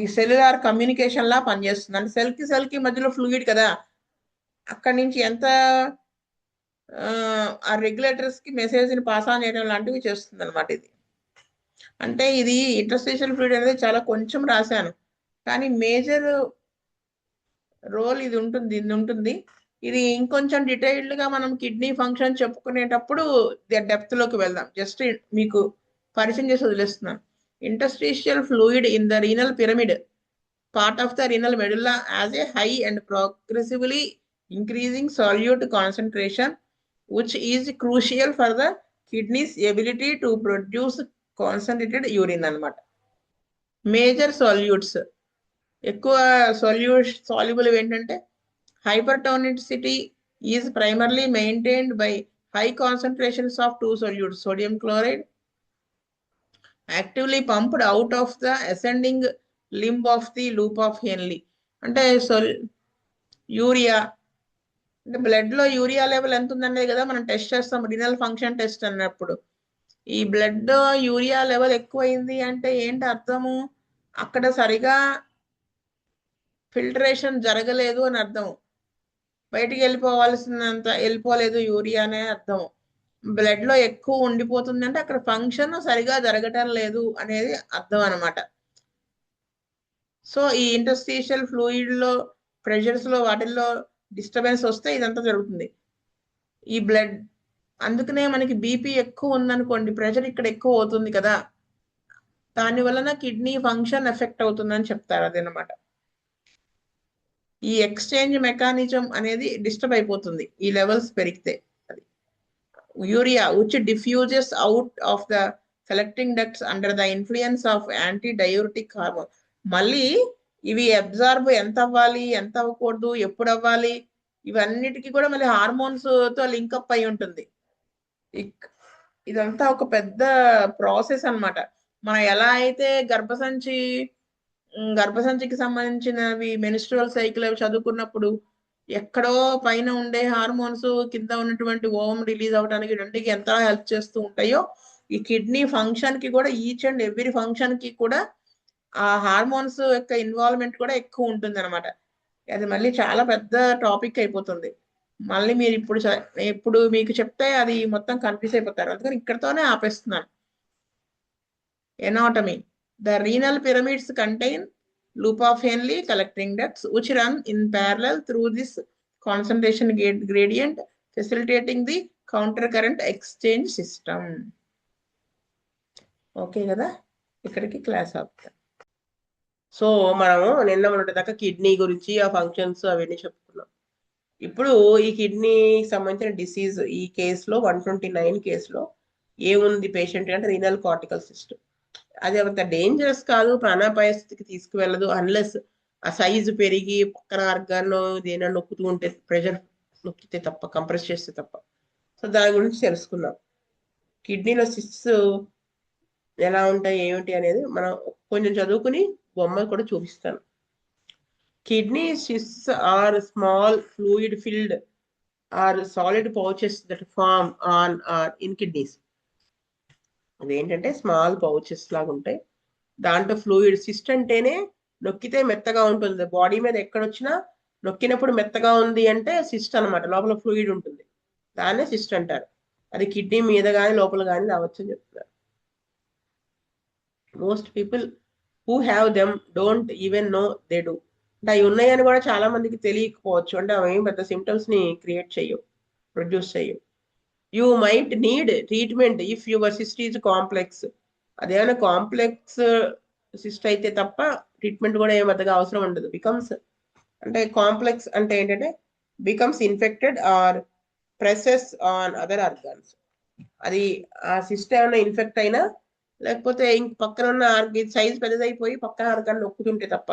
ఈ సెల్యులార్ కమ్యూనికేషన్ లా పనిచేస్తుంది. అంటే సెల్ కి మధ్యలో ఫ్లూయిడ్ కదా, అక్కడి నుంచి ఎంత ఆ రెగ్యులేటర్స్ కి మెసేజ్ ని పాస్ ఆన్ చేయడం లాంటివి చేస్తుంది అనమాట ఇది. అంటే ఇది ఇంటర్స్టిషియల్ ఫ్లూయిడ్ అనేది చాలా కొంచెం రాశాను, కానీ మేజర్ రోల్ ఇది ఉంటుంది. ఇది ఇంకొంచెం డీటెయిల్డ్ గా మనం కిడ్నీ ఫంక్షన్ చెప్పుకునేటప్పుడు డెప్త్ లోకి వెళ్దాం. జస్ట్ మీకు పరిచయం చేసి వదిలేస్తున్నాను. Interstitial fluid in the renal pyramid part of the renal medulla as a high and progressively increasing solute concentration, which is crucial for the kidney's ability to produce concentrated urine అన్నమాట. Major salutes, ఎక్కువ soluble ఏంటంటే hypertonicity is primarily maintained by high concentrations of two solutes, sodium chloride actively pumped out of the ascending limb of the loop of Henle. అంటే urea అంటే blood లో urea level ఎంత ఉందనేది కదా మనం test చేస్తాం రినల్ ఫంక్షన్ టెస్ట్ అన్నప్పుడు. ఈ బ్లడ్ యూరియా లెవెల్ ఎక్కువైంది అంటే ఏంటి అర్థము? అక్కడ సరిగా ఫిల్టరేషన్ జరగలేదు అని అర్థం. బయటికి వెళ్ళిపోలేదు యూరియా అనే అర్థం. బ్లడ్ లో ఎక్కువ ఉండిపోతుంది అంటే అక్కడ ఫంక్షన్ సరిగా జరగటం లేదు అనేది అర్థం అనమాట. సో ఈ ఇంటర్స్టిషియల్ ఫ్లూయిడ్ లో ప్రెషర్స్ లో వాటిల్లో డిస్టర్బెన్స్ వస్తే ఇదంతా జరుగుతుంది. ఈ బ్లడ్ అందుకనే మనకి బీపీ ఎక్కువ ఉందనుకోండి, ప్రెషర్ ఇక్కడ ఎక్కువ అవుతుంది కదా, దాని వలన కిడ్నీ ఫంక్షన్ ఎఫెక్ట్ అవుతుందని చెప్తారు. అదనమాట ఈ ఎక్స్చేంజ్ మెకానిజం అనేది డిస్టర్బ్ అయిపోతుంది ఈ లెవెల్స్ పెరిగితే. అది urea which diffuses out of the collecting ducts under the influence of antidiuretic hormone. మళ్ళీ ఇవి అబ్జార్బ్ ఎంత అవ్వాలి, ఎంత అవ్వకూడదు, ఎప్పుడు అవ్వాలి, ఇవన్నిటికీ కూడా మళ్ళీ హార్మోన్స్ తో లింకప్ అయి ఉంటుంది. ఇదంతా ఒక పెద్ద ప్రాసెస్ అన్నమాట. మనం ఎలా అయితే గర్భసంచికి సంబంధించినవి మెన్స్ట్రువల్ సైకిల్ అవి చదువుకున్నప్పుడు ఎక్కడో పైన ఉండే హార్మోన్స్ కింద ఉన్నటువంటి ఓవం రిలీజ్ అవడానికి రెండుకి ఎంత హెల్ప్ చేస్తూ ఉంటాయో, ఈ కిడ్నీ ఫంక్షన్ కి కూడా ఈచ్ అండ్ ఎవ్రీ ఫంక్షన్ కి కూడా ఆ హార్మోన్స్ యొక్క ఇన్వాల్వ్మెంట్ కూడా ఎక్కువ ఉంటుంది అనమాట. అది మళ్ళీ చాలా పెద్ద టాపిక్ అయిపోతుంది. మళ్ళీ మీరు ఇప్పుడు మీకు చెప్తే అది మొత్తం కన్ఫ్యూజ్ అయిపోతారు. అందుకని ఇక్కడతోనే ఆపేస్తున్నాను. Anatomy. The renal pyramids contain loop of Henle collecting ducts which run in parallel through this concentration gradient, facilitating the countercurrent exchange system. Okay కదా, ఇక్కడికి క్లాస్ ఆపుతాం. సో మనము నిన్న మొన్నటి దాకా కిడ్నీ గురించి ఆ ఫంక్షన్స్ అవన్నీ చెప్పుకున్నాం. ఇప్పుడు ఈ కిడ్నీకి సంబంధించిన డిసీజ్ ఈ కేసులో 129 కేసులో ఏముంది పేషెంట్ అంటే రీనల్ కార్టికల్ సిస్ట్. అది అంత డేంజరస్ కాదు, ప్రాణాపాయ స్థితికి తీసుకువెళ్ళదు అన్లెస్ ఆ సైజు పెరిగి పక్కన ఆర్గాన్ దేని నొక్కుతూ ఉంటే, ప్రెషర్ నొక్కితే తప్ప, కంప్రెస్ చేస్తే తప్ప. సో దాని గురించి తెలుసుకున్నాం. కిడ్నీలో సిస్ట్స్ ఎలా ఉంటాయి ఏమిటి అనేది మనం కొంచెం చదువుకుని బొమ్మ కూడా చూపిస్తాను. Kidney cysts are small fluid filled or solid pouches that form on or in kidneys. అదేంటంటే స్మాల్ పౌచెస్ లాగా ఉంటాయి, దాంట్లో ఫ్లూయిడ్. సిస్ట్ అంటేనే నొక్కితే మెత్తగా ఉంటుంది, బాడీ మీద ఎక్కడొచ్చినా నొక్కినప్పుడు మెత్తగా ఉంది అంటే సిస్ట్ అనమాట, లోపల ఫ్లూయిడ్ ఉంటుంది, దాన్నే సిస్ట్ అంటారు. అది కిడ్నీ మీద కానీ లోపల కానీ రావచ్చు అని చెప్తున్నారు. Most people who have them don't even know they do. అంటే అవి ఉన్నాయని కూడా చాలా మందికి తెలియకపోవచ్చు. అంటే అవి పెద్ద సిమ్టమ్స్ ని క్రియేట్ చేయవు, ప్రొడ్యూస్ చేయవు. You might need treatment if your cyst is complex. అదేమైనా కాంప్లెక్స్ సిస్ట్ అయితే తప్ప ట్రీట్మెంట్ కూడా ఏం పెద్దగా అవసరం ఉండదు. బికమ్స్ అంటే కాంప్లెక్స్ అంటే ఏంటంటే becomes infected or presses on other organs. అది ఆ సిస్ట్ ఏమైనా ఇన్ఫెక్ట్ అయినా లేకపోతే ఇంక పక్కన ఉన్న సైజ్ పెద్దదైపోయి పక్కన ఆర్గాన్ నొక్కుతుంటే తప్ప.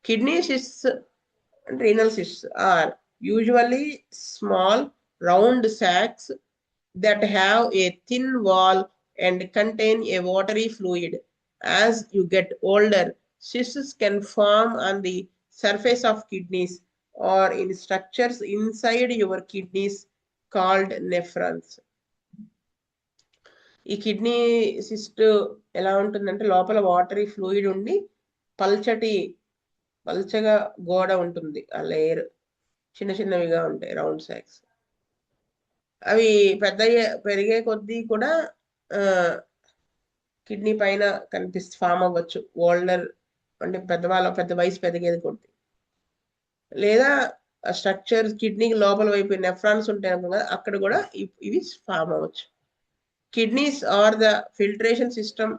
Kidney cysts and renal cysts are usually small round sacs that have a thin wall and contain a watery fluid. As you get older, cysts can form on the surface of kidneys or in structures inside your kidneys called nephrons. ఈ kidney cyst ఎలా ఉంటుందంటే లోపల watery fluid ఉండి పల్చగా గోడ ఉంటుంది, ఆ layer చిన్న చిన్నవిగా ఉంటాయి రౌండ్ సాక్స్. అవి పెరిగే కొద్దీ కూడా కిడ్నీ పైన ఫామ్ అవ్వచ్చు. ఓల్డర్ అంటే పెద్ద వయసు పెరిగేది కొద్దీ, లేదా స్ట్రక్చర్ కిడ్నీకి లోపల వైపు నెఫ్రాన్స్ ఉంటాయి కదా, అక్కడ కూడా ఇవి ఫామ్ అవ్వచ్చు. Kidneys are the filtration system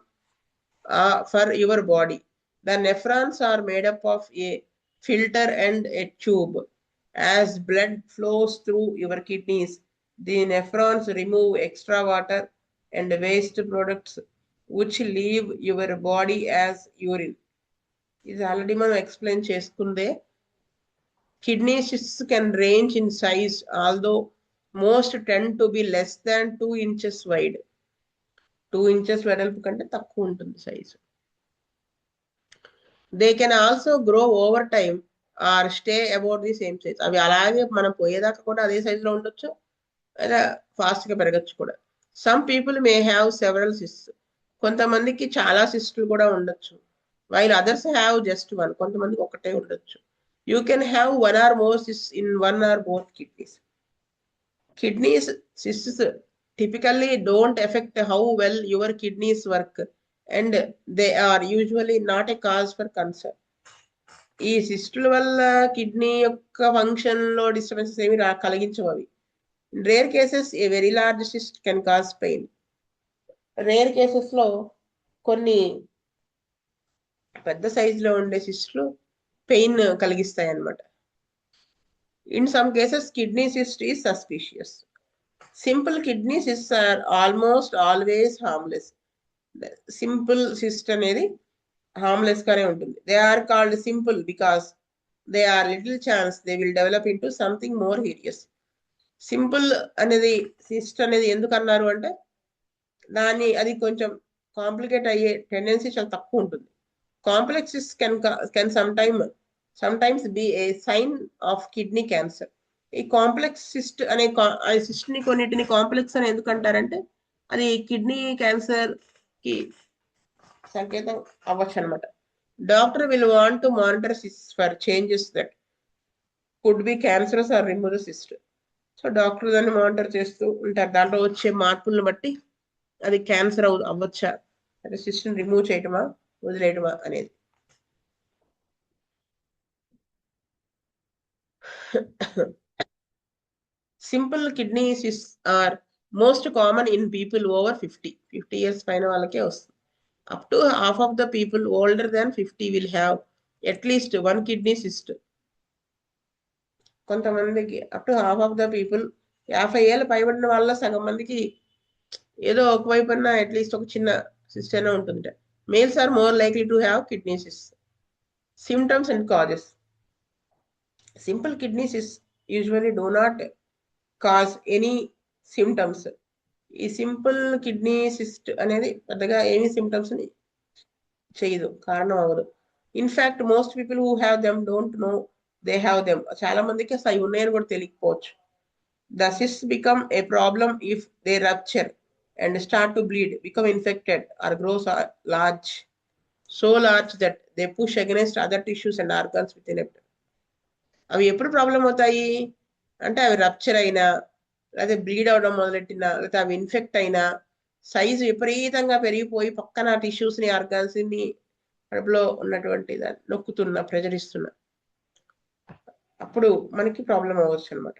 for your body. The nephrons are made up of a filter and a tube. As blood flows through your kidneys, the nephrons remove extra water and waste products which leave your body as urine. This already మనం explain చేసుకుందే. Kidney cysts can range in size, although most tend to be less than 2 inches wide. 2 inches వెడల్పు కంటే తక్కువ ఉంటుంది size. They can also grow over time or stay about the same size. అవి అలాగే మనం పోయేదాకా కూడా అదే సైజులో ఉండొచ్చు, లేదా ఫాస్ట్ గా పెరగచ్చు కూడా. Some people may have several cysts, కొంతమందికి చాలా సిస్టులు కూడా ఉండొచ్చు. While others have just one, కొంతమందికి ఒకటే ఉండొచ్చు. You can have one or more cysts in one or both kidneys. Kidneys cysts typically don't affect how well your kidneys work, and they are usually not a cause for concern. ఈ సిస్టుల వల్ల kidney యొక్క function లో disturbances ఏమి కలిగించవు అవి. In rare cases a very large cyst can cause pain. Rare cases లో కొన్ని పెద్ద సైజులో ఉండే సిస్టులు పెయిన్ కలిగిస్తాయి అన్నమాట. In some cases kidney cyst is suspicious. Simple kidney cyst are almost always harmless. Simple cyst అనేది హార్మ్లెస్ గానే ఉంటుంది. They are called simple because they are little chance they will develop into something more serious. Simple అనేది cyst అనేది ఎందుకు అన్నారు అంటే అది కొంచెం కాంప్లికేట్ అయ్యే టెండెన్సీ చాలా తక్కువ ఉంటుంది. Complex cyst can sometimes be a sign of kidney cancer. ఈ కాంప్లెక్స్ సిస్ట్ అనే సిస్ట్ ని కొన్నిటిని కాంప్లెక్స్ అని ఎందుకు అంటారంటే అది కిడ్నీ క్యాన్సర్ కి సంకేతం అవ్వచ్చు అనమాట. Doctor will want to monitor cyst for changes that could be cancerous or remove the cyst. So doctor దాన్ని మానిటర్ చేస్తూ ఉంటారు. దాంట్లో వచ్చే మార్పులను బట్టి అది క్యాన్సర్ అవ్వచ్చా, అంటే సిస్ట్ ని రిమూవ్ చేయటమా వదిలేయటమా అనేది. Simple kidney cyst are most common in people over 50 years పైన వాళ్ళకే వస్తుంది. Up to half of the people older than 50 will have at least one kidney cyst. కొంతమందికి up to half of the people 50 ఏళ్ళు పైబడిన వాళ్ళ సగం మందికి ఏదో ఒకవైపు అన్న అట్లీస్ట్ ఒక చిన్న సిస్ట్ అయినా ఉంటుంది. Males are more likely to have kidney cyst. Symptoms and causes. Simple kidney cyst usually do not cause any symptoms. ఈ సింపుల్ కిడ్నీ సిస్ట్ అనేది పెద్దగా ఏమీ సిమ్టమ్స్ ని చేయదు, కారణం అవ్వదు. In fact most people who have them don't know they have them. చాలా మందికి అసలు అవి ఉన్నాయని కూడా తెలియకపోవచ్చు. The cyst become a problem if they rupture and start to bleed, become infected, or grow large, so large that they push against other tissues and organs within it. అవి ఎప్పుడు problem అవుతాయి అంటే అవి రప్చర్ అయినా, లేదా bleed అవడం మొదలెట్టినా, లేదా అవి ఇన్ఫెక్ట్ అయినా, సైజు విపరీతంగా పెరిగిపోయి పక్కన టిష్యూస్ ని ఆర్గాన్స్ ని కడుపులో ఉన్నటువంటి దాన్ని నొక్కుతున్నా, ప్రెజర్ ఇస్తున్నా, అప్పుడు మనకి ప్రాబ్లం అవ్వచ్చు అనమాట.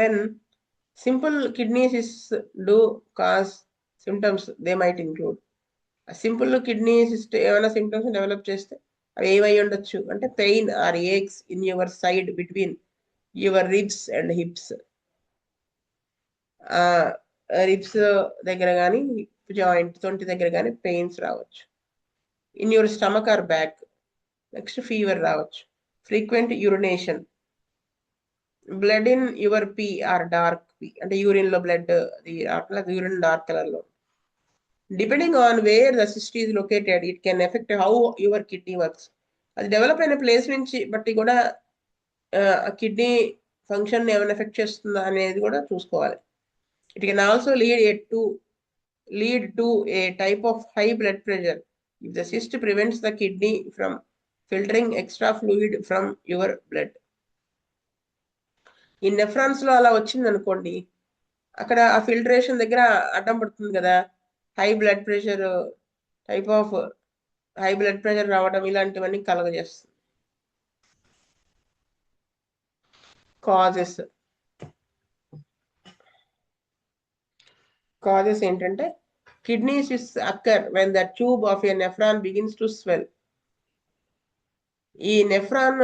When simple kidney cysts do cause symptoms, they might include. Simple kidney cyst ఏమైనా సిమ్టమ్స్ డెవలప్ చేస్తే అవి ఏమై ఉండొచ్చు అంటే pain or ache in your side between your ribs and hips. Ribs దగ్గర కానీ జాయింట్ తొంటి దగ్గర కానీ పెయిన్స్ రావచ్చు. In your stomach or back. Next fever రావచ్చు. Frequent urination. Blood in your pee or dark pee, అంటే యూరిన్ లో blood అట్లా యూరిన్ డార్క్ కలర్ లో. Depending on wear the cyst is located it can affect how your kidney works. అది develop అయిన place నుంచి బట్టి కూడా కిడ్నీ ఫంక్షన్ ఏమైనా ఎఫెక్ట్ చేస్తుందా అనేది కూడా చూసుకోవాలి. It can also lead to a type of high blood pressure if the cyst prevents the kidney from filtering extra fluid from your blood. ఈ నెఫ్రాన్స్ లో అలా వచ్చింది అనుకోండి, అక్కడ ఆ ఫిల్టరేషన్ దగ్గర అడ్డం పడుతుంది కదా, high blood pressure type of high blood pressure రావడం ఇలాంటివన్నీ కలగజేస్తుంది. కాజెస్ ఏంటంటే kidney cyst occur when the tube of a nephron begins to swell. ఈ నెఫ్రాన్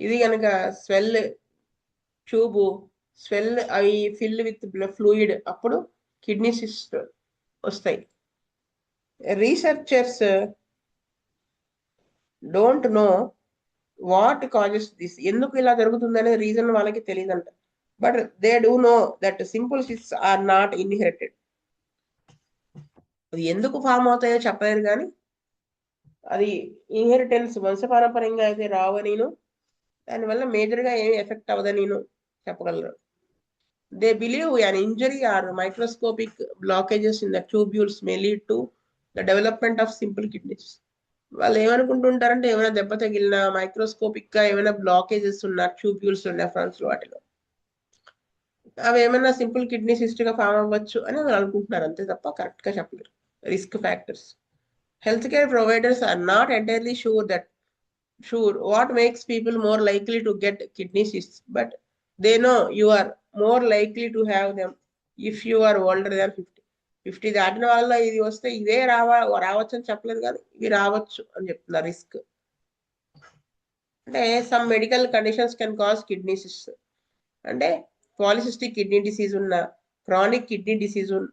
ఇది కనుక ట్యూబ్ స్వెల్ అవి ఫిల్ విత్ ఫ్లూయిడ్, అప్పుడు కిడ్నీ సిస్ట్ వస్తాయి. Researchers don't know what causes this, ఎందుకు ఇలా జరుగుతుందనే రీజన్ వాళ్ళకి తెలియదంట. But they do know that simple cysts are not inherited. అది ఎందుకు ఫామ్ అవుతాయో చెప్పలేరు కానీ అది ఇన్హెరిటెన్స్ వంశపారంపర్యంగా అయితే రావనీను, దానివల్ల మేజర్గా ఏమి ఎఫెక్ట్ అవ్వదని చెప్పగలరు. They believe an injury or microscopic blockages in the tubules may lead to the development of simple kidneys. వాళ్ళు ఏమనుకుంటుంటారంటే ఏమైనా దెబ్బ తగిలినా మైక్రోస్కోపిక్ గా ఏమైనా బ్లాకేజెస్ ఉన్న ట్యూబ్యూల్స్ ఉన్న ఫ్రాన్స్ వాటిలో అవి ఏమైనా సింపుల్ కిడ్నీ సిస్ట్ గా ఫామ్ అవ్వచ్చు అని వాళ్ళు అనుకుంటున్నారు అంతే తప్ప కరెక్ట్ గా చెప్పలేరు. Risk factors. Health care providers are not entirely sure what makes people more likely to get kidney cysts, but they know you are more likely to have them if you are older than 50 దాటిన వాళ్ళ ఇది వస్తే ఇవే రావచ్చు అని చెప్పలేదు కానీ ఇవి రావచ్చు అని చెప్తున్నారు రిస్క్. అంటే some medical conditions can cause kidney cyst అంటే పాలిసిస్టిక్ కిడ్నీ డిసీజ్ ఉన్న, క్రానిక్ కిడ్నీ డిసీజ్ ఉన్న,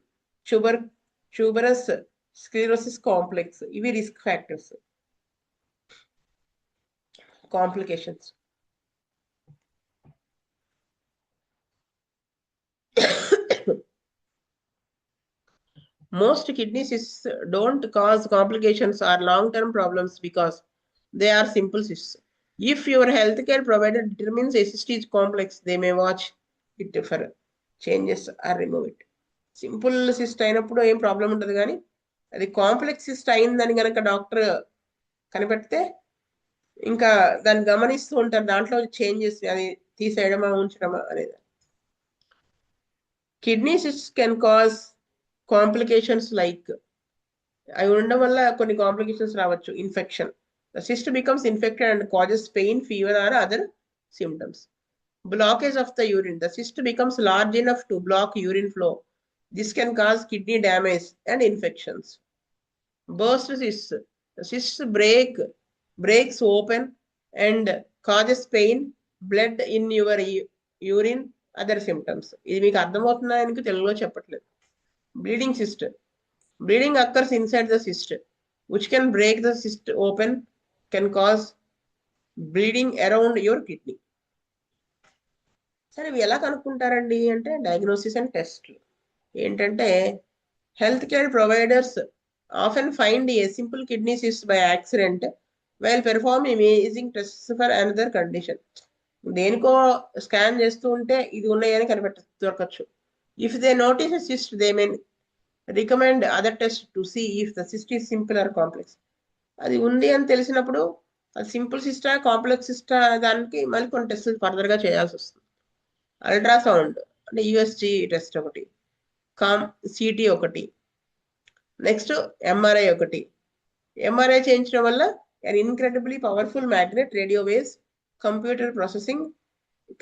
ట్యూబరస్ స్క్లెరోసిస్ కాంప్లెక్స్, ఇవి risk factors. Complications. Most kidney cysts don't cause complications or long-term problems because they are simple cysts. If your healthcare provider determines a cyst is complex, they may watch it for changes or remove it. Simple cyst అయినప్పుడు ఏం problem ఉండదు కానీ అది complex cyst అయిందని కనుక doctor కనిపెడితే ఇంకా దాన్ని గమనిస్తూ ఉంటారు, దాంట్లో చేంజెస్ అది తీసేయడమా ఉంచడమా అనేది. Kidney cyst can cause complications like అవి ఉండడం వల్ల కొన్ని కాంప్లికేషన్స్ రావచ్చు. Infection. The cyst becomes infected and causes pain, fever are other symptoms. Blockage of the urine. The cyst becomes large enough to block urine flow. This can cause kidney damage and infections. Burst cysts. The cysts breaks open and causes pain, blood in your urine, other symptoms. ఇది మీకు అర్థమవుతుందా అని తెలుగులో చెప్పట్లేదు. Bleeding cyst. Bleeding occurs inside the cyst, which can break the cyst open, can cause bleeding around your kidney. సరే ఇవి ఎలా కనుక్కుంటారండి అంటే డయాగ్నోసిస్ అండ్ టెస్ట్. ఏంటంటే health care providers often find a simple kidney cyst by accident while perform imaging test for another condition. దేనికో scan చేస్తూ ఉంటే ఇది ఉన్నాయని దొరకచ్చు. If they notice a cyst they may recommend other test to see if the cyst is simple or complex. అది ఉంది అని తెలిసినప్పుడు అది సింపుల్ సిస్టా కాంప్లెక్స్ సిస్టా దానికి మళ్ళీ కొన్ని టెస్టులు ఫర్దర్గా చేయాల్సి వస్తుంది. అల్ట్రాసౌండ్ అంటే యుఎస్జి టెస్ట్ ఒకటి, సిటీ ఒకటి, నెక్స్ట్ ఎంఆర్ఐ ఒకటి. ఎంఆర్ఐ చేయించడం వల్ల an incredibly powerful magnet radio waves computer processing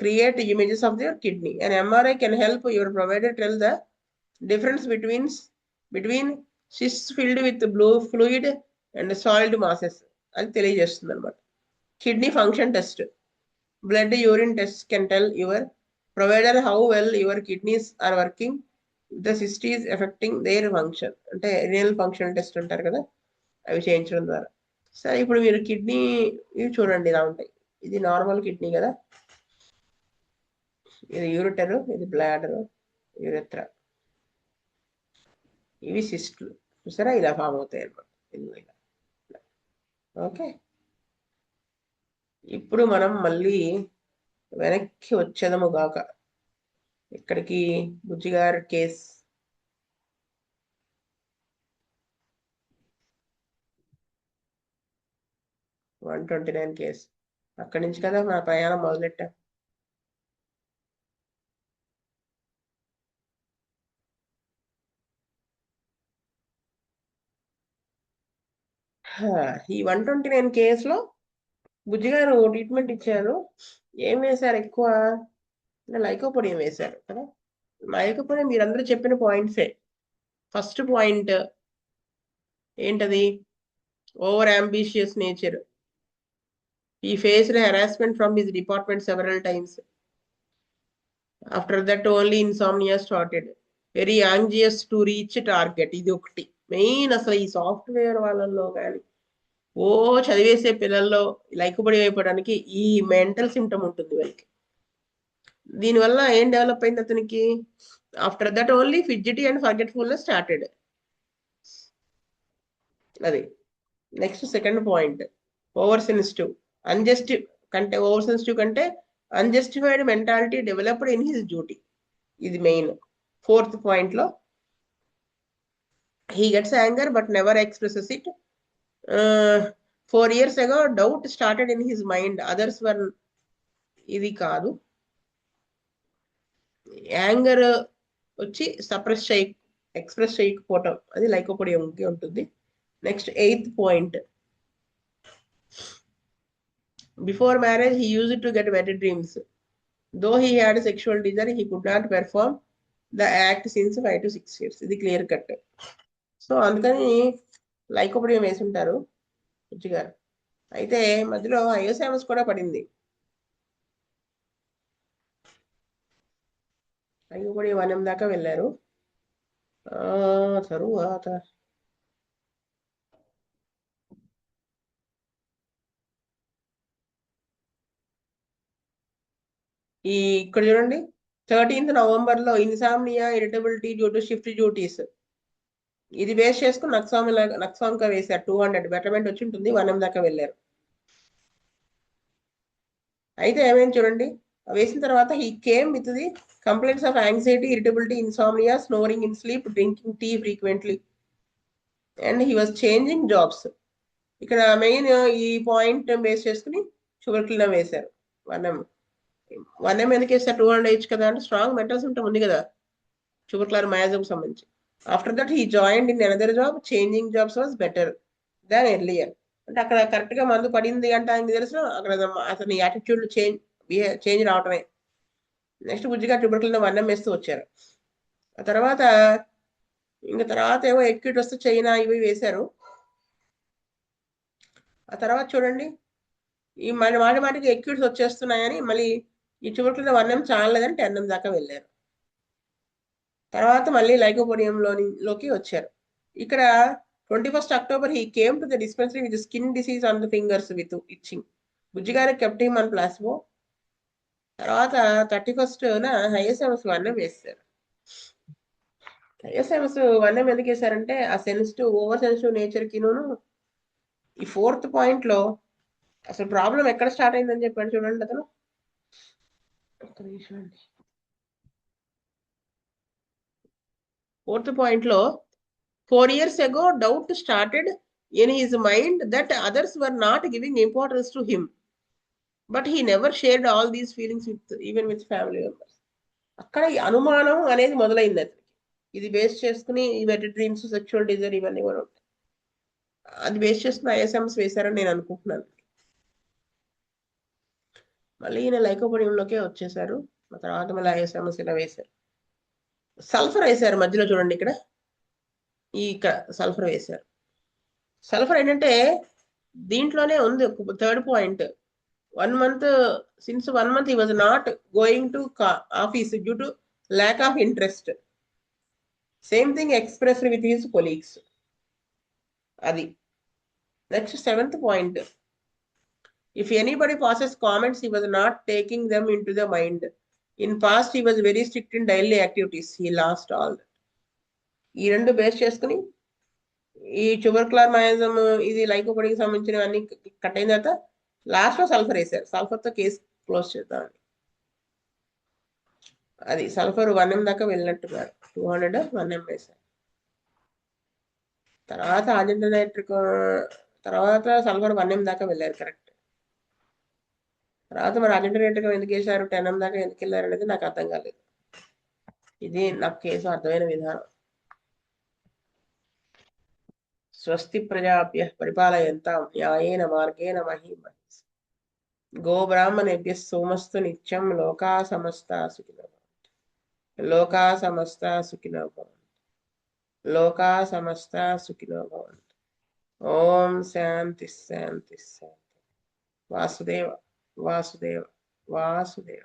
create images of their kidney. An MRI can help your provider tell the difference between cysts filled with blue fluid and solid masses అని తెలియజేస్తుంది అనమాట. Kidney function test. Blood urine test can tell your provider how well your kidneys are working if the cyst is affecting their function. అంటే renal function test అంటారు కదా, అవి చేయించడం ద్వారా. సరే ఇప్పుడు మీరు కిడ్నీ ఇవి చూడండి ఇలా ఉంటాయి. ఇది నార్మల్ కిడ్నీ కదా, ఇది యూరిటర్, ఇది బ్లాడర్, యూరెత్రా, ఇవి సిస్ట్లు. చూసారా ఇలా ఫామ్ అవుతాయి అన్నమాట. ఇలా ఓకే. ఇప్పుడు మనం మళ్ళీ వెనక్కి వచ్చేదము గాక ఇక్కడికి బుజ్జిగారి కేస్. $129 కేసు. అక్కడి నుంచి కదా మన ప్రయాణం మొదలెట్టాం. ఈ 129 కేసులో బుజ్జిగారు ట్రీట్మెంట్ ఇచ్చారు. ఏం వేశారు ఎక్కువ? లైకోపోడియం వేశారు కదా. లైకోపోడియం మీరందరూ చెప్పిన పాయింట్సే. ఫస్ట్ పాయింట్ ఏంటది? Over ambitious nature. He faced harassment from his department several times. After that only insomnia started. Very anxious to reach target. ఇది ఒకటి మెయిన్. అసలు ఈ సాఫ్ట్వేర్ వాళ్ళల్లో కానీ చదివేసే పిల్లల్లో లైకబడి అయిపోవడానికి ఈ మెంటల్ సిమ్టమ్ ఉంటుంది వాళ్ళకి. దీనివల్ల ఏం డెవలప్ అయింది అతనికి? After that only fidgety and forgetfulness started. అది next second point. Over sensitive. Over sensitive కంటే unjustified mentality developed in his duty. ఇది మెయిన్. 4th point లో he gets anger but never expresses it. 4 years ago doubt started in his mind, others were. ఇది కాదు, anger వచ్చి express చేయకపోవటం, అది లైకోపోడియంకి ఉంటుంది. Next 8th point, before marriage he used to get wet dreams. Though he had a sexual desire, he could not perform the act since 5 to 6 years. ఇది clear cut. So అందుకని lycopodium వేసి ఉంటారు గారు. అయితే మధ్యలో హయోసామస్ కూడా పడింది. లైకోపోడియం 1M దాకా వెళ్ళారు. తరువాత ఇక్కడ చూడండి, 13th November లో insomnia, irritability due to shift duties, ఇది బేస్ చేసుకుని నక్సాంకా వేశారు. 200 బెటర్మెంట్ వచ్చి ఉంటుంది. 1M దాకా వెళ్ళారు. అయితే ఏమైంది చూడండి, వేసిన తర్వాత he came with the complaints of anxiety, irritability, insomnia, snoring in sleep, drinking tea frequently, and he was changing jobs. ఇక్కడ మెయిన్ ఈ పాయింట్ బేస్ చేసుకుని షుగర్ క్లీనర్ వేశారు. 1M ఎందుకు వేస్తారు? 200 ఏజ్ కదా అంటే స్ట్రాంగ్ మెంటల్ సిమ్టమ్ ఉంది కదా షుగర్ క్లార్ మయాజం సంబంధించి. After that he joined in another job, changing jobs was better than earlier. అంటే అక్కడ కరెక్ట్ గా మందు పడింది అంటే ఆయనకి తెలుసు, అక్కడ అతని యాటిట్యూడ్ చేంజ్ రావటమే. నెక్స్ట్ బుజ్జిగా ట్యూబర్కులను 1M వేస్తూ వచ్చారు. ఆ తర్వాత ఏమో ఎక్యూట్ వస్తే చైనా ఇవి వేశారు. ఆ తర్వాత చూడండి, ఈ మాటికి ఎక్యూట్స్ వచ్చేస్తున్నాయని మళ్ళీ ఈ ట్యూబర్కులను 1M చాలలేదని 10M దాకా వెళ్ళారు. తర్వాత మళ్ళీ లైకోపోడియంలోకి వచ్చారు. ఇక్కడ 21st October he came to the dispensary with skin disease on the fingers with itching. బుజ్జిగారు kept him on placebo. తర్వాత 31st హైఎస్ఎంఎస్ 1M వేస్తారు. హైఎస్ఎంఎస్ 1M ఎందుకు వేశారంటే ఆ ఓవర్ సెన్సిటివ్ నేచర్ కిను ఈ 4th point లో అసలు ప్రాబ్లం ఎక్కడ స్టార్ట్ అయిందని చెప్పాడు చూడండి అతను. ఒక్క నిమిషం అండి. 4th point లో 4 years ago doubt started in his mind that others were not giving importance to him, but he never shared all these feelings even with family members. అక్కడ ఈ అనుమానం అనేది మొదలైంది అతనికి. ఇది బేస్ చేసుకుని వెట్ డ్రీమ్స్, సెక్షువల్ డిజైర్ ఇవన్నీ కూడా ఉంటాయి. అది బేస్ చేసుకుని ఐఎస్ఎంఎస్ వేశారని నేను అనుకుంటున్నాను. మళ్ళీ ఈయన లైకోపోడియంలోకే వచ్చేసారు. ఆ తర్వాత మళ్ళీ ఐఎస్ఎంఎస్ ఇలా వేశారు. సల్ఫర్ వేశారు మధ్యలో చూడండి, ఇక్కడ సల్ఫర్ వేశారు. సల్ఫర్ ఏంటంటే దీంట్లోనే ఉంది 3rd point. 1 month, since 1 month he was not going to office due to lack of interest. Same thing expressed with his colleagues. Adi. Next 7th point. If anybody passes comments, he was not taking them into the mind. In past, he was very strict in daily activities. He lost all that. ఈ రెండు base చేసుకుని ఈ tubercular miasm ఇది లైకోపోడికి సంబంధించినవన్నీ cut అయిన తర్వాత last లో sulphur వేశారు. సల్ఫర్ తో కేసు క్లోజ్ చేద్దామని. అది సల్ఫర్ 1M దాకా వెళ్ళినట్టున్నారు. 200 1M వేశారు. తర్వాత ఆర్జెంటనైట్రిక్ తర్వాత సల్ఫర్ 1M దాకా వెళ్ళారు కరెక్ట్. తర్వాత మరి ఆర్జెంటనైట్రిక్ ఎందుకు వేశారు, 10M దాకా ఎందుకు వెళ్ళారు అనేది నాకు అర్థం కాలేదు. ఇది నాకు కేసు అర్థమైన విధానం. స్వస్తి ప్రజాభ్యః పరిపాలయంతాం న్యాయేన మార్గేణ మహీం మహీషాః. గోబ్రాహ్మణేభ్యః సోమస్తు నిత్యం. లోకా సమస్తా సుఖినో భవంతు. లోకా సమస్తా సుఖినో భవంతు. లోకా సమస్తా సుఖినో భవంతు. ఓం శాంతి శాంతి శాంతి. వాసుదేవ వాసుదేవ వాసుదేవ.